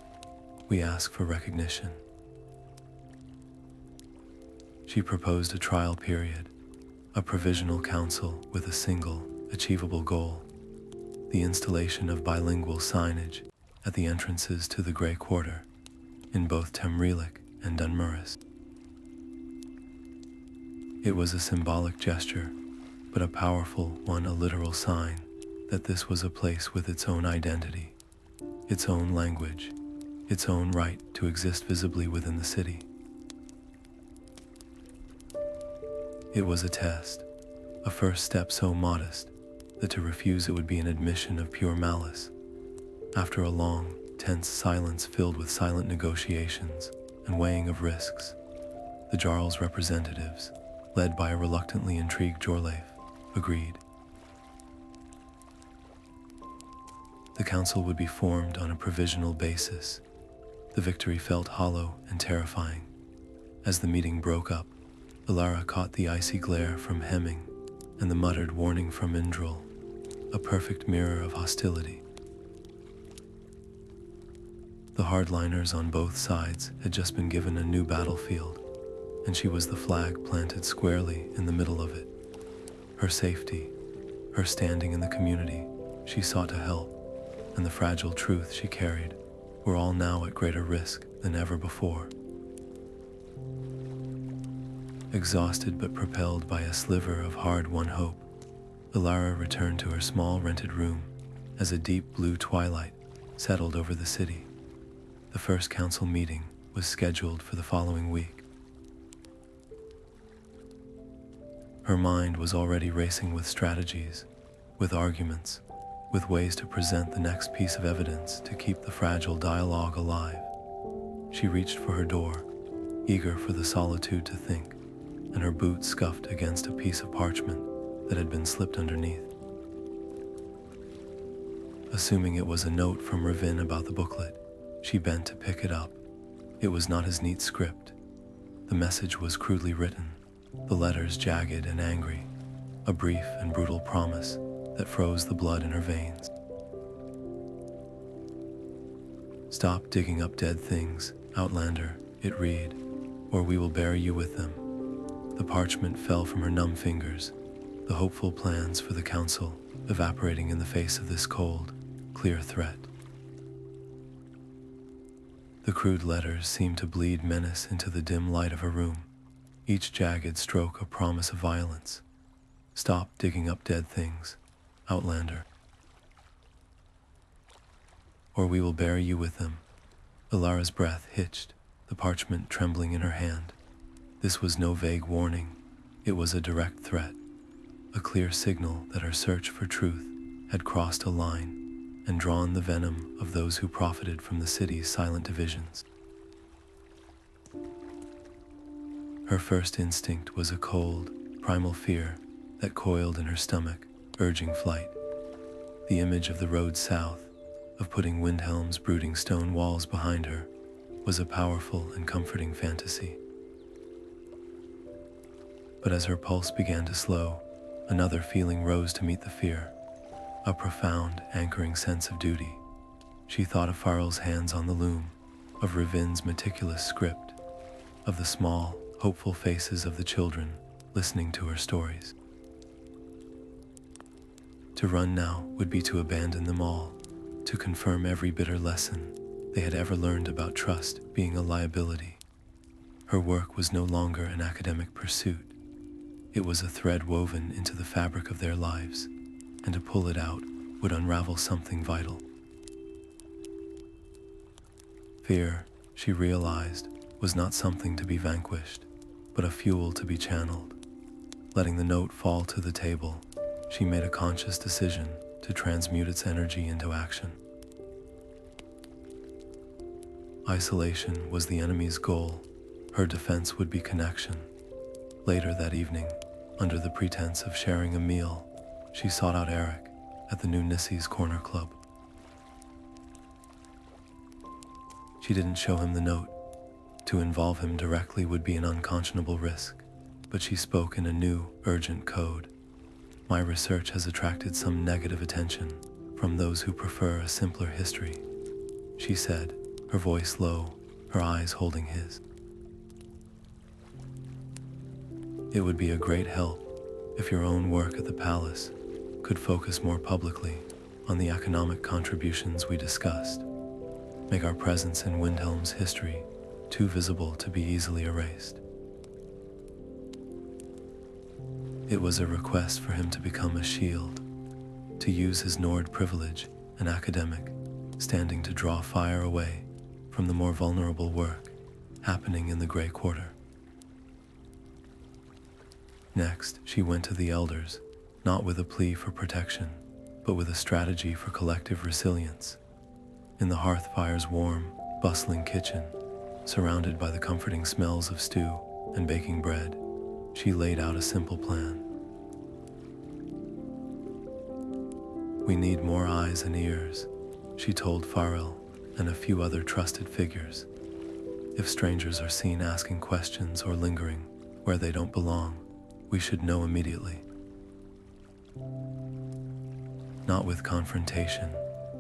We ask for recognition." She proposed a trial period, a provisional council with a single, achievable goal: the installation of bilingual signage at the entrances to the Grey Quarter, in both Temrilik and Dunmeris. It was a symbolic gesture, but a powerful one, a literal sign that this was a place with its own identity, its own language, its own right to exist visibly within the city. It was a test, a first step so modest that to refuse it would be an admission of pure malice. After a long, tense silence filled with silent negotiations and weighing of risks, the Jarl's representatives, led by a reluctantly intrigued Jorleif, agreed. The council would be formed on a provisional basis. The victory felt hollow and terrifying. As the meeting broke up, Elara caught the icy glare from Hemming and the muttered warning from Indril, a perfect mirror of hostility. The hardliners on both sides had just been given a new battlefield, and she was the flag planted squarely in the middle of it. Her safety, her standing in the community she sought to help, and the fragile truth she carried were all now at greater risk than ever before. Exhausted but propelled by a sliver of hard-won hope, Elara returned to her small rented room as a deep blue twilight settled over the city. The first council meeting was scheduled for the following week. Her mind was already racing with strategies, with arguments, with ways to present the next piece of evidence to keep the fragile dialogue alive. She reached for her door, eager for the solitude to think, and her boot scuffed against a piece of parchment that had been slipped underneath. Assuming it was a note from Ravin about the booklet, she bent to pick it up, It was not his neat script. The message was crudely written, the letters jagged and angry, a brief and brutal promise that froze the blood in her veins. "Stop digging up dead things, Outlander," it read, "or we will bury you with them." The parchment fell from her numb fingers, the hopeful plans for the council evaporating in the face of this cold, clear threat. The crude letters seemed to bleed menace into the dim light of her room, each jagged stroke a promise of violence. "Stop digging up dead things, Outlander, or we will bury you with them." Elara's breath hitched, the parchment trembling in her hand. This was no vague warning, it was a direct threat, a clear signal that her search for truth had crossed a line and drawn the venom of those who profited from the city's silent divisions. Her first instinct was a cold, primal fear that coiled in her stomach, urging flight. The image of the road south, of putting Windhelm's brooding stone walls behind her, was a powerful and comforting fantasy. But as her pulse began to slow, another feeling rose to meet the fear, a profound, anchoring sense of duty. She thought of Farrell's hands on the loom, of Ravin's meticulous script, of the small, hopeful faces of the children listening to her stories. To run now would be to abandon them all, to confirm every bitter lesson they had ever learned about trust being a liability. Her work was no longer an academic pursuit. It was a thread woven into the fabric of their lives, and to pull it out would unravel something vital. Fear, she realized, was not something to be vanquished, but a fuel to be channeled. Letting the note fall to the table, she made a conscious decision to transmute its energy into action. Isolation was the enemy's goal. Her defense would be connection. Later that evening, under the pretense of sharing a meal, she sought out Eric at the new Gnisis Cornerclub. She didn't show him the note. To involve him directly would be an unconscionable risk, but she spoke in a new, urgent code. "My research has attracted some negative attention from those who prefer a simpler history," she said, her voice low, her eyes holding his. "It would be a great help if your own work at the palace could focus more publicly on the economic contributions we discussed, make our presence in Windhelm's history too visible to be easily erased." It was a request for him to become a shield, to use his Nord privilege, an academic, standing to draw fire away from the more vulnerable work happening in the Grey Quarter. Next, she went to the elders, not with a plea for protection, but with a strategy for collective resilience. In the hearthfire's warm, bustling kitchen, surrounded by the comforting smells of stew and baking bread, she laid out a simple plan. "We need more eyes and ears," she told Farrell and a few other trusted figures. "If strangers are seen asking questions or lingering where they don't belong, we should know immediately." Not with confrontation,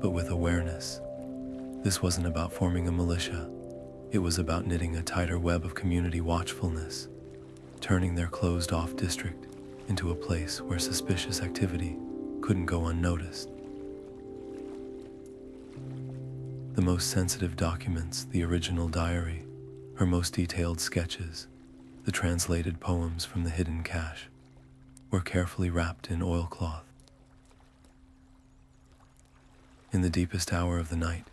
but with awareness. This wasn't about forming a militia. It was about knitting a tighter web of community watchfulness, turning their closed-off district into a place where suspicious activity couldn't go unnoticed. The most sensitive documents, the original diary, her most detailed sketches, the translated poems from the hidden cache, were carefully wrapped in oilcloth. In the deepest hour of the night,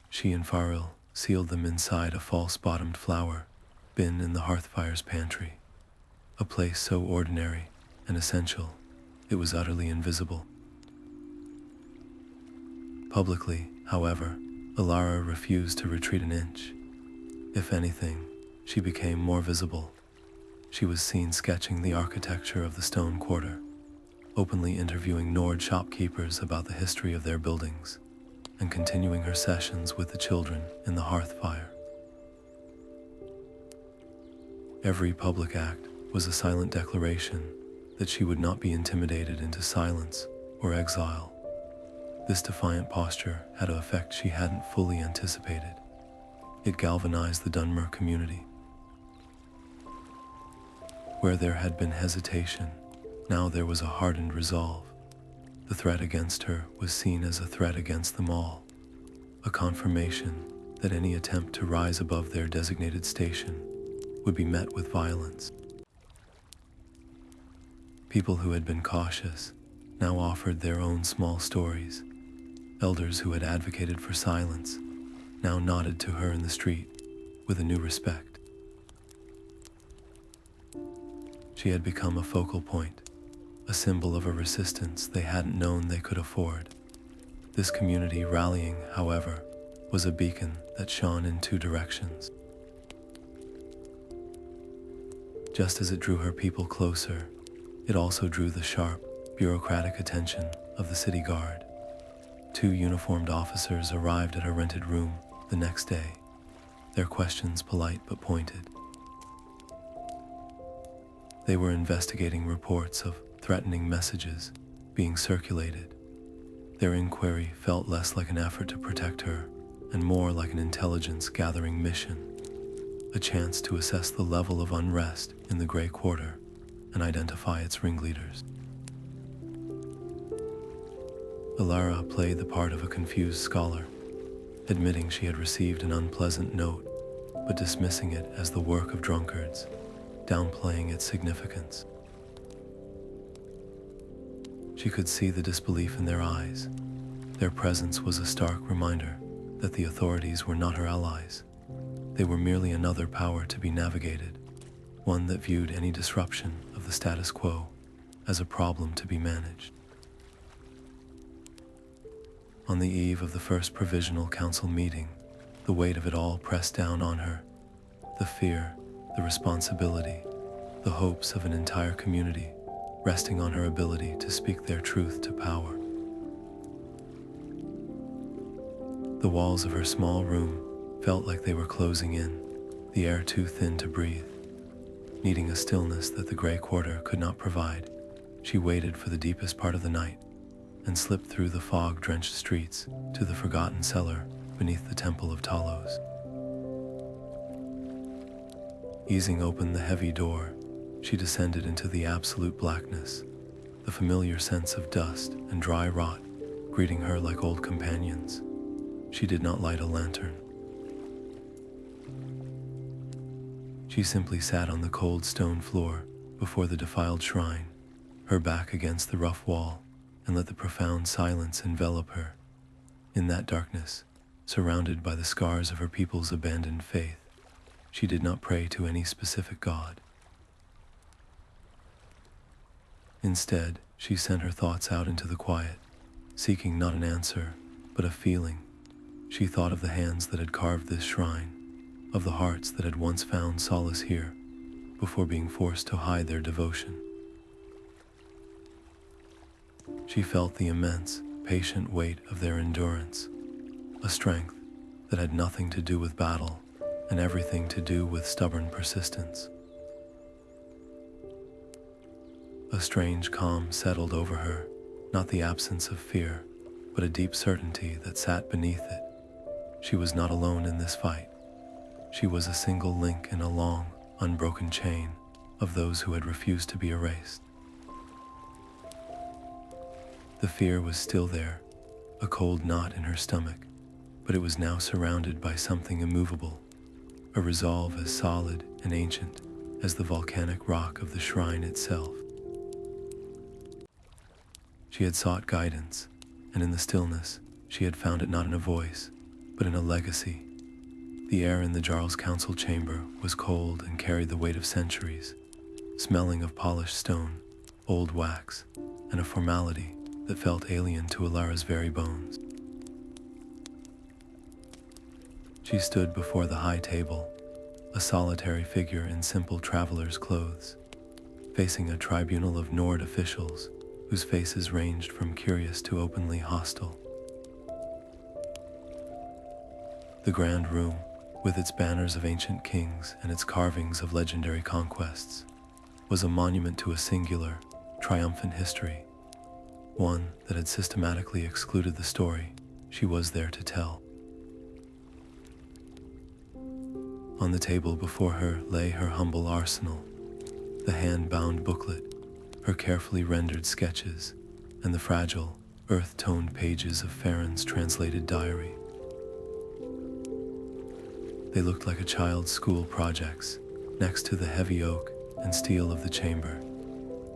she and Farrell sealed them inside a false-bottomed flour bin in the hearthfire's pantry, a place so ordinary and essential it was utterly invisible. Publicly, however, Alara refused to retreat an inch. If anything, she became more visible. She was seen sketching the architecture of the stone quarter, openly interviewing Nord shopkeepers about the history of their buildings, and continuing her sessions with the children in the hearthfire. Every public act was a silent declaration that she would not be intimidated into silence or exile. This defiant posture had an effect she hadn't fully anticipated. It galvanized the Dunmer community. Where there had been hesitation, now there was a hardened resolve. The threat against her was seen as a threat against them all, a confirmation that any attempt to rise above their designated station would be met with violence. People who had been cautious now offered their own small stories. Elders who had advocated for silence now nodded to her in the street with a new respect. She had become a focal point, a symbol of a resistance they hadn't known they could afford. This community rallying, however, was a beacon that shone in two directions. Just as it drew her people closer, it also drew the sharp, bureaucratic attention of the city guard. 2 uniformed officers arrived at her rented room the next day, their questions polite but pointed. They were investigating reports of threatening messages being circulated. Their inquiry felt less like an effort to protect her and more like an intelligence-gathering mission, a chance to assess the level of unrest in the Grey Quarter and identify its ringleaders. Elara played the part of a confused scholar, admitting she had received an unpleasant note, but dismissing it as the work of drunkards, downplaying its significance. She could see the disbelief in their eyes. Their presence was a stark reminder that the authorities were not her allies. They were merely another power to be navigated, one that viewed any disruption of the status quo as a problem to be managed. On the eve of the first Provisional Council meeting, the weight of it all pressed down on her. The fear, the responsibility, the hopes of an entire community resting on her ability to speak their truth to power. The walls of her small room felt like they were closing in, the air too thin to breathe. Needing a stillness that the Grey Quarter could not provide, she waited for the deepest part of the night and slipped through the fog-drenched streets to the forgotten cellar beneath the Temple of Talos. Easing open the heavy door, she descended into the absolute blackness, the familiar sense of dust and dry rot greeting her like old companions. She did not light a lantern. She simply sat on the cold stone floor before the defiled shrine, her back against the rough wall, and let the profound silence envelop her. In that darkness, surrounded by the scars of her people's abandoned faith, she did not pray to any specific god. Instead, she sent her thoughts out into the quiet, seeking not an answer, but a feeling. She thought of the hands that had carved this shrine, of the hearts that had once found solace here, before being forced to hide their devotion. She felt the immense, patient weight of their endurance, a strength that had nothing to do with battle and everything to do with stubborn persistence. A strange calm settled over her, not the absence of fear, but a deep certainty that sat beneath it. She was not alone in this fight. She was a single link in a long, unbroken chain of those who had refused to be erased. The fear was still there, a cold knot in her stomach, but it was now surrounded by something immovable, a resolve as solid and ancient as the volcanic rock of the shrine itself. She had sought guidance, and in the stillness, she had found it not in a voice, but in a legacy. The air in the Jarl's council chamber was cold and carried the weight of centuries, smelling of polished stone, old wax, and a formality that felt alien to Alara's very bones. She stood before the high table, a solitary figure in simple traveler's clothes, facing a tribunal of Nord officials whose faces ranged from curious to openly hostile. The grand room, with its banners of ancient kings and its carvings of legendary conquests, was a monument to a singular, triumphant history, one that had systematically excluded the story she was there to tell. On the table before her lay her humble arsenal, the hand-bound booklet, her carefully rendered sketches, and the fragile, earth-toned pages of Farron's translated diary. They looked like a child's school projects next to the heavy oak and steel of the chamber,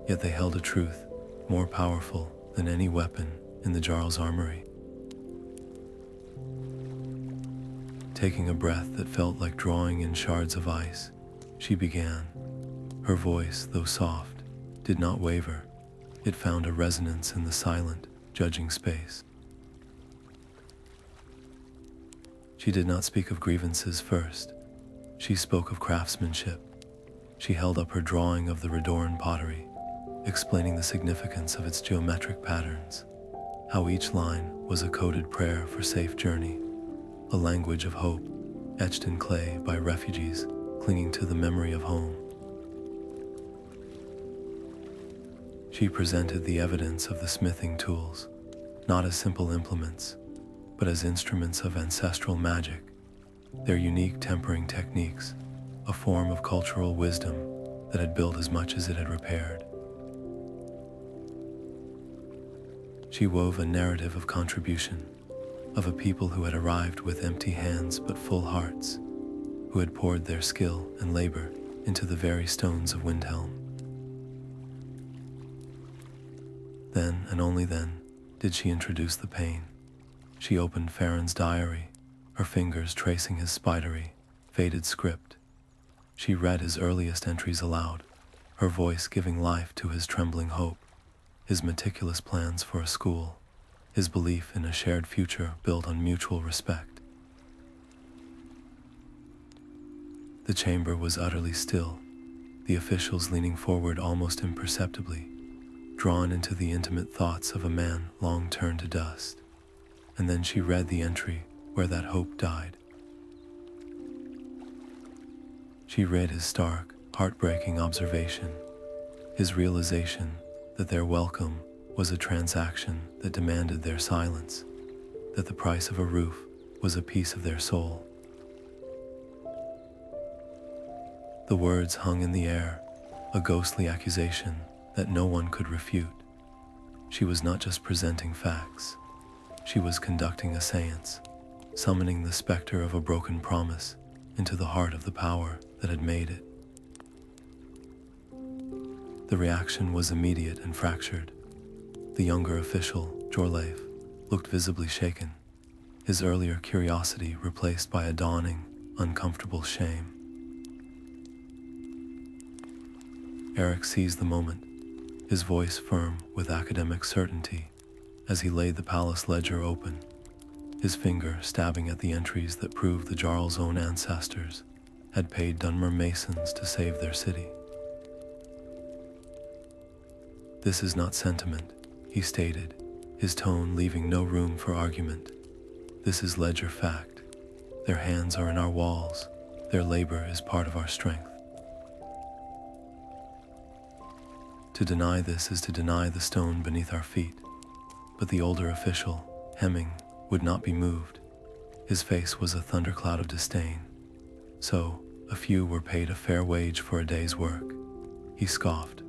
yet they held a truth more powerful than any weapon in the Jarl's armory. Taking a breath that felt like drawing in shards of ice, she began. Her voice, though soft, did not waver. It found a resonance in the silent, judging space. She did not speak of grievances first. She spoke of craftsmanship. She held up her drawing of the Redoran pottery, explaining the significance of its geometric patterns, how each line was a coded prayer for safe journey, a language of hope etched in clay by refugees clinging to the memory of home. She presented the evidence of the smithing tools, not as simple implements, but as instruments of ancestral magic, their unique tempering techniques, a form of cultural wisdom that had built as much as it had repaired. She wove a narrative of contribution, of a people who had arrived with empty hands but full hearts, who had poured their skill and labor into the very stones of Windhelm. Then, and only then, did she introduce the pain. She opened Farron's diary, her fingers tracing his spidery, faded script. She read his earliest entries aloud, her voice giving life to his trembling hope, his meticulous plans for a school, his belief in a shared future built on mutual respect. The chamber was utterly still, the officials leaning forward almost imperceptibly, drawn into the intimate thoughts of a man long turned to dust. And then she read the entry where that hope died. She read his stark, heartbreaking observation, his realization that their welcome was a transaction that demanded their silence, that the price of a roof was a piece of their soul. The words hung in the air, a ghostly accusation that no one could refute. She was not just presenting facts. She was conducting a séance, summoning the specter of a broken promise into the heart of the power that had made it. The reaction was immediate and fractured. The younger official, Jorleif, looked visibly shaken, his earlier curiosity replaced by a dawning, uncomfortable shame. Eric seized the moment, his voice firm with academic certainty, as he laid the palace ledger open, his finger stabbing at the entries that proved the Jarl's own ancestors had paid Dunmer masons to save their city. "This is not sentiment," he stated, his tone leaving no room for argument. "This is ledger fact. Their hands are in our walls. Their labor is part of our strength. To deny this is to deny the stone beneath our feet." But the older official, hemming, would not be moved. His face was a thundercloud of disdain. "So, a few were paid a fair wage for a day's work," he scoffed,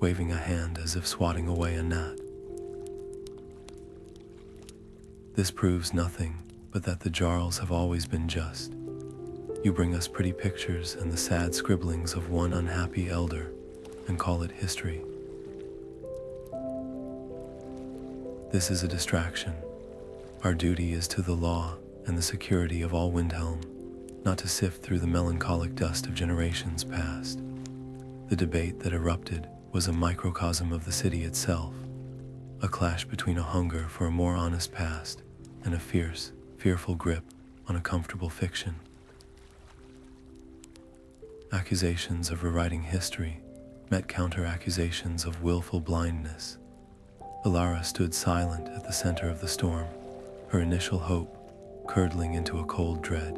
waving a hand as if swatting away a gnat. "This proves nothing but that the Jarls have always been just. You bring us pretty pictures and the sad scribblings of one unhappy elder and call it history. This is a distraction. Our duty is to the law and the security of all Windhelm, not to sift through the melancholic dust of generations past." The debate that erupted was a microcosm of the city itself, a clash between a hunger for a more honest past and a fierce, fearful grip on a comfortable fiction. Accusations of rewriting history met counter-accusations of willful blindness. Elara stood silent at the center of the storm, her initial hope curdling into a cold dread.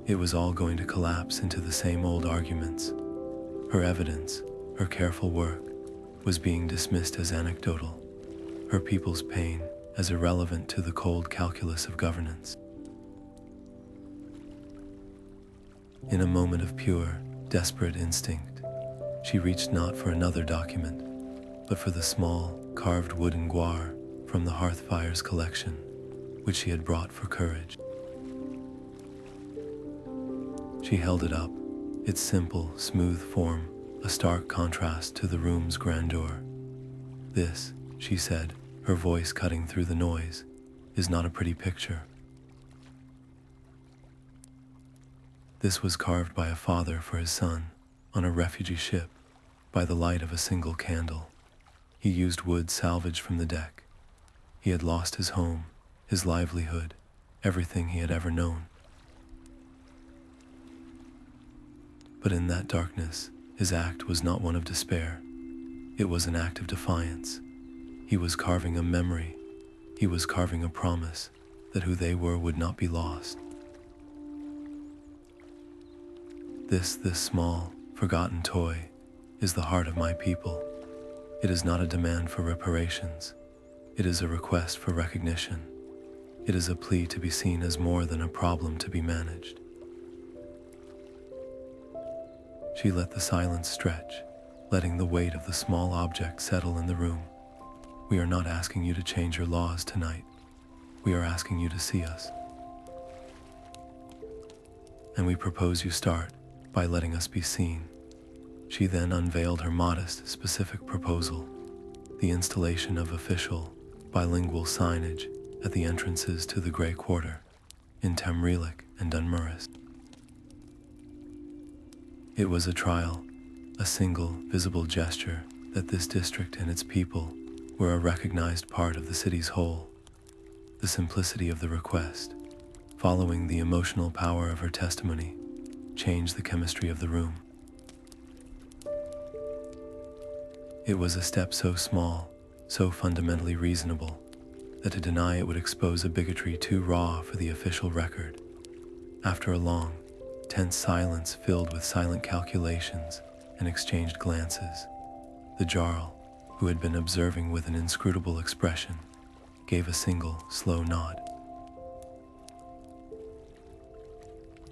It was all going to collapse into the same old arguments. Her evidence, her careful work, was being dismissed as anecdotal, her people's pain as irrelevant to the cold calculus of governance. In a moment of pure, desperate instinct, she reached not for another document, but for the small, carved wooden guar from the Hearthfire's collection, which she had brought for courage. She held it up, its simple, smooth form a stark contrast to the room's grandeur. "This," she said, her voice cutting through the noise, "is not a pretty picture. This was carved by a father for his son on a refugee ship by the light of a single candle. He used wood salvaged from the deck. He had lost his home, his livelihood, everything he had ever known. But in that darkness, his act was not one of despair. It was an act of defiance. He was carving a memory. He was carving a promise that who they were would not be lost. This small, forgotten toy is the heart of my people. It is not a demand for reparations. It is a request for recognition. It is a plea to be seen as more than a problem to be managed." She let the silence stretch, letting the weight of the small object settle in the room. "We are not asking you to change your laws tonight. We are asking you to see us. And we propose you start by letting us be seen." She then unveiled her modest, specific proposal: the installation of official, bilingual signage at the entrances to the Grey Quarter, in Temrilik and Dunmer. It was a trial, a single, visible gesture that this district and its people were a recognized part of the city's whole. The simplicity of the request, following the emotional power of her testimony, changed the chemistry of the room. It was a step so small, so fundamentally reasonable, that to deny it would expose a bigotry too raw for the official record. After a long, tense silence filled with silent calculations and exchanged glances, the Jarl, who had been observing with an inscrutable expression, gave a single, slow nod.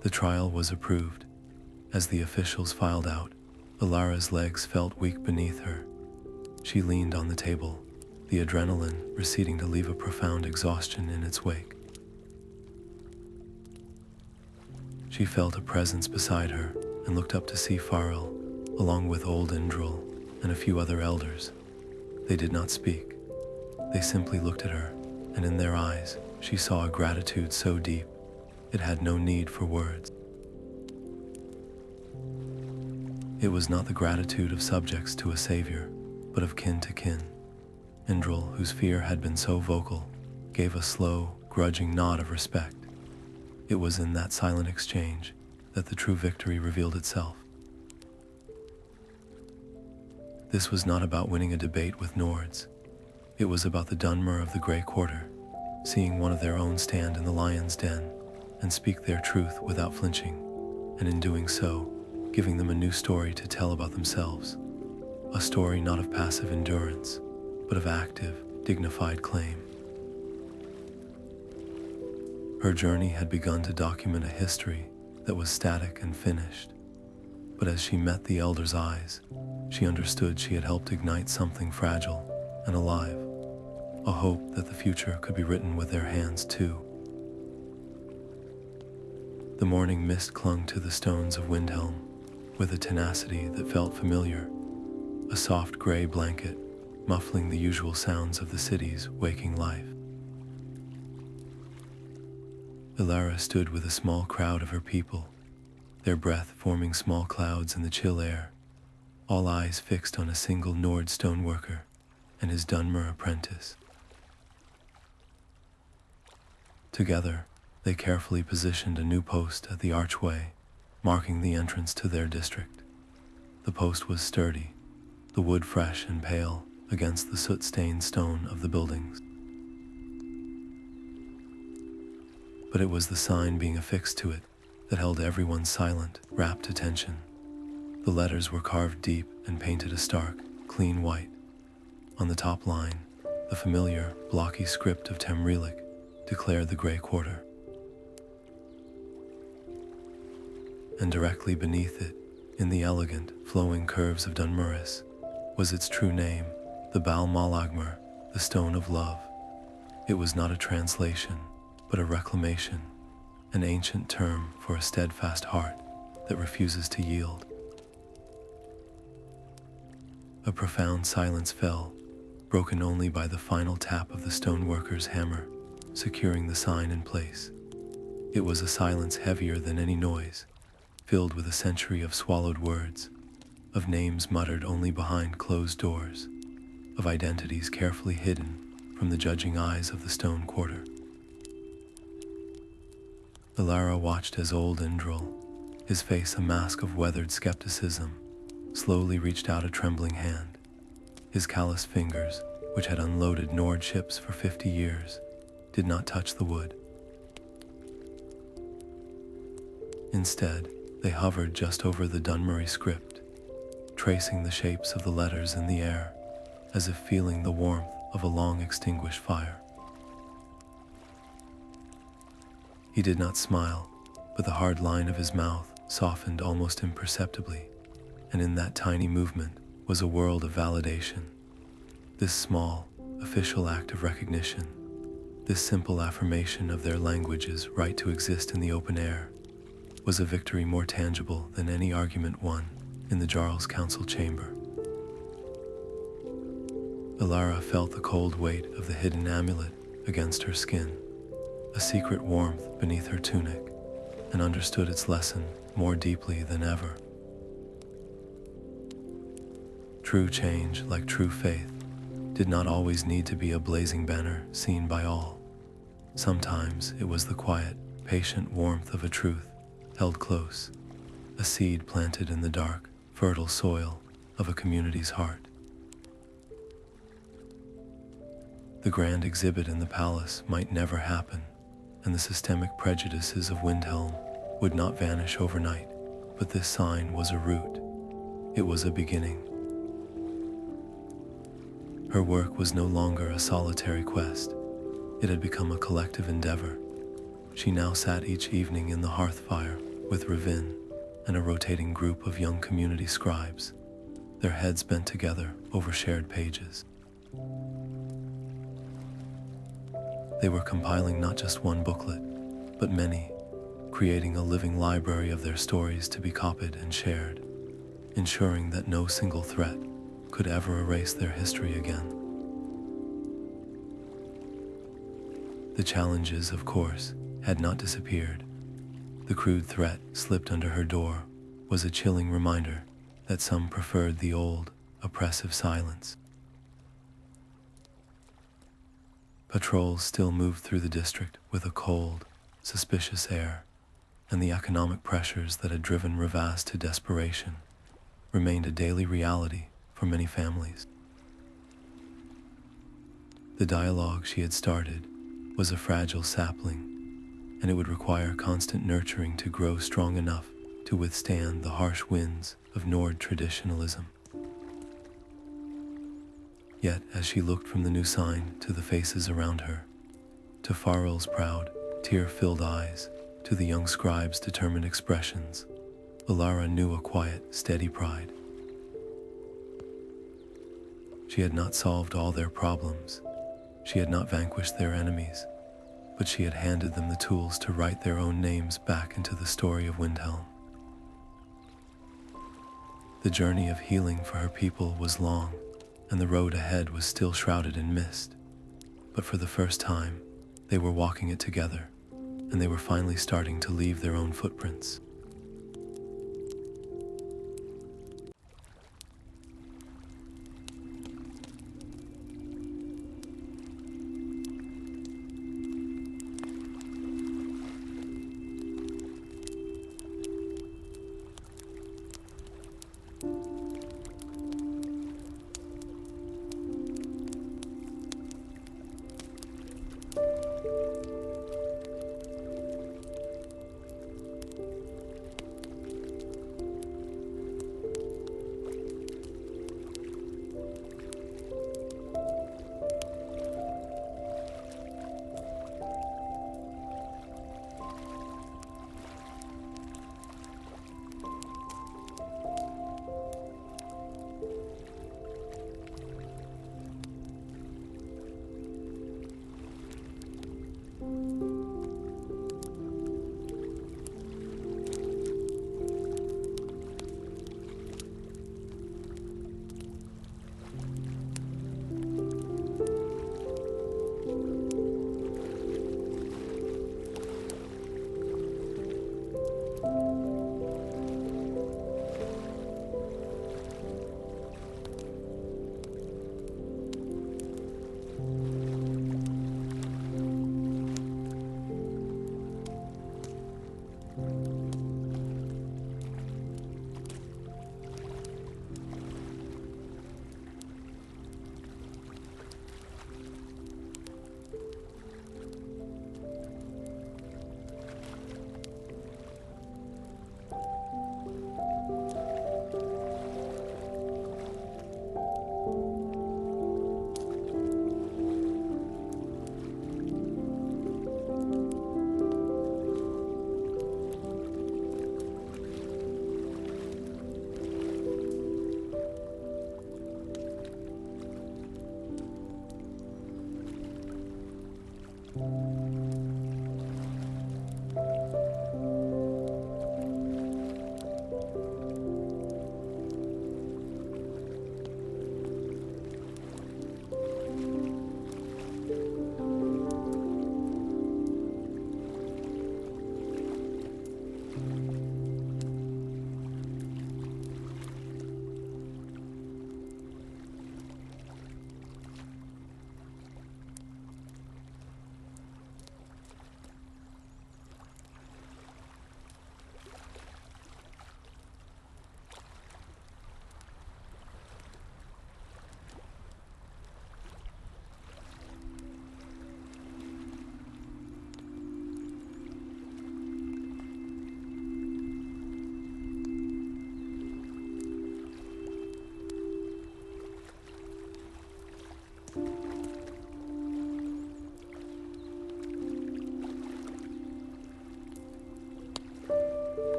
The trial was approved. As the officials filed out, Alara's legs felt weak beneath her. She leaned on the table, the adrenaline receding to leave a profound exhaustion in its wake. She felt a presence beside her and looked up to see Farron, along with old Indril and a few other elders. They did not speak. They simply looked at her, and in their eyes she saw a gratitude so deep it had no need for words. It was not the gratitude of subjects to a savior, but of kin to kin. Indril, whose fear had been so vocal, gave a slow, grudging nod of respect. It was in that silent exchange that the true victory revealed itself. This was not about winning a debate with Nords. It was about the Dunmer of the Grey Quarter, seeing one of their own stand in the lion's den and speak their truth without flinching, and in doing so, giving them a new story to tell about themselves. A story not of passive endurance, but of active, dignified claim. Her journey had begun to document a history that was static and finished, but as she met the Elder's eyes, she understood she had helped ignite something fragile and alive, a hope that the future could be written with their hands too. The morning mist clung to the stones of Windhelm with a tenacity that felt familiar, a soft gray blanket muffling the usual sounds of the city's waking life. Elara stood with a small crowd of her people, their breath forming small clouds in the chill air, all eyes fixed on a single Nord stoneworker and his Dunmer apprentice. Together, they carefully positioned a new post at the archway, marking the entrance to their district. The post was sturdy, the wood fresh and pale against the soot-stained stone of the buildings. But it was the sign being affixed to it that held everyone's silent, rapt attention. The letters were carved deep and painted a stark, clean white. On the top line, the familiar, blocky script of Temrilik declared the Grey Quarter. And directly beneath it, in the elegant, flowing curves of Dunmeris, was its true name, the Bal Malagmer, the Stone of Love. It was not a translation, but a reclamation, an ancient term for a steadfast heart that refuses to yield. A profound silence fell, broken only by the final tap of the stoneworker's hammer, securing the sign in place. It was a silence heavier than any noise, filled with a century of swallowed words, of names muttered only behind closed doors, of identities carefully hidden from the judging eyes of the stone quarter. Elara watched as old Indril, his face a mask of weathered skepticism, slowly reached out a trembling hand. His calloused fingers, which had unloaded Nord ships for 50 years, did not touch the wood. Instead, they hovered just over the Dunmeri script, tracing the shapes of the letters in the air, as if feeling the warmth of a long-extinguished fire. He did not smile, but the hard line of his mouth softened almost imperceptibly, and in that tiny movement was a world of validation. This small, official act of recognition, this simple affirmation of their language's right to exist in the open air, was a victory more tangible than any argument won in the Jarl's council chamber. Alara felt the cold weight of the hidden amulet against her skin, a secret warmth beneath her tunic, and understood its lesson more deeply than ever. True change, like true faith, did not always need to be a blazing banner seen by all. Sometimes it was the quiet, patient warmth of a truth held close, a seed planted in the dark, fertile soil of a community's heart. The grand exhibit in the palace might never happen, and the systemic prejudices of Windhelm would not vanish overnight, but this sign was a root. It was a beginning. Her work was no longer a solitary quest. It had become a collective endeavor. She now sat each evening in the hearth fire with Ravin and a rotating group of young community scribes, their heads bent together over shared pages. They were compiling not just one booklet, but many, creating a living library of their stories to be copied and shared, ensuring that no single threat could ever erase their history again. The challenges, of course, had not disappeared. The crude threat slipped under her door was a chilling reminder that some preferred the old, oppressive silence. Patrols still moved through the district with a cold, suspicious air, and the economic pressures that had driven Ravaz to desperation remained a daily reality for many families. The dialogue she had started was a fragile sapling, and it would require constant nurturing to grow strong enough to withstand the harsh winds of Nord traditionalism. Yet, as she looked from the new sign to the faces around her, to Farrell's proud, tear-filled eyes, to the young scribe's determined expressions, Alara knew a quiet, steady pride. She had not solved all their problems. She had not vanquished their enemies, but she had handed them the tools to write their own names back into the story of Windhelm. The journey of healing for her people was long, and the road ahead was still shrouded in mist. But for the first time, they were walking it together, and they were finally starting to leave their own footprints.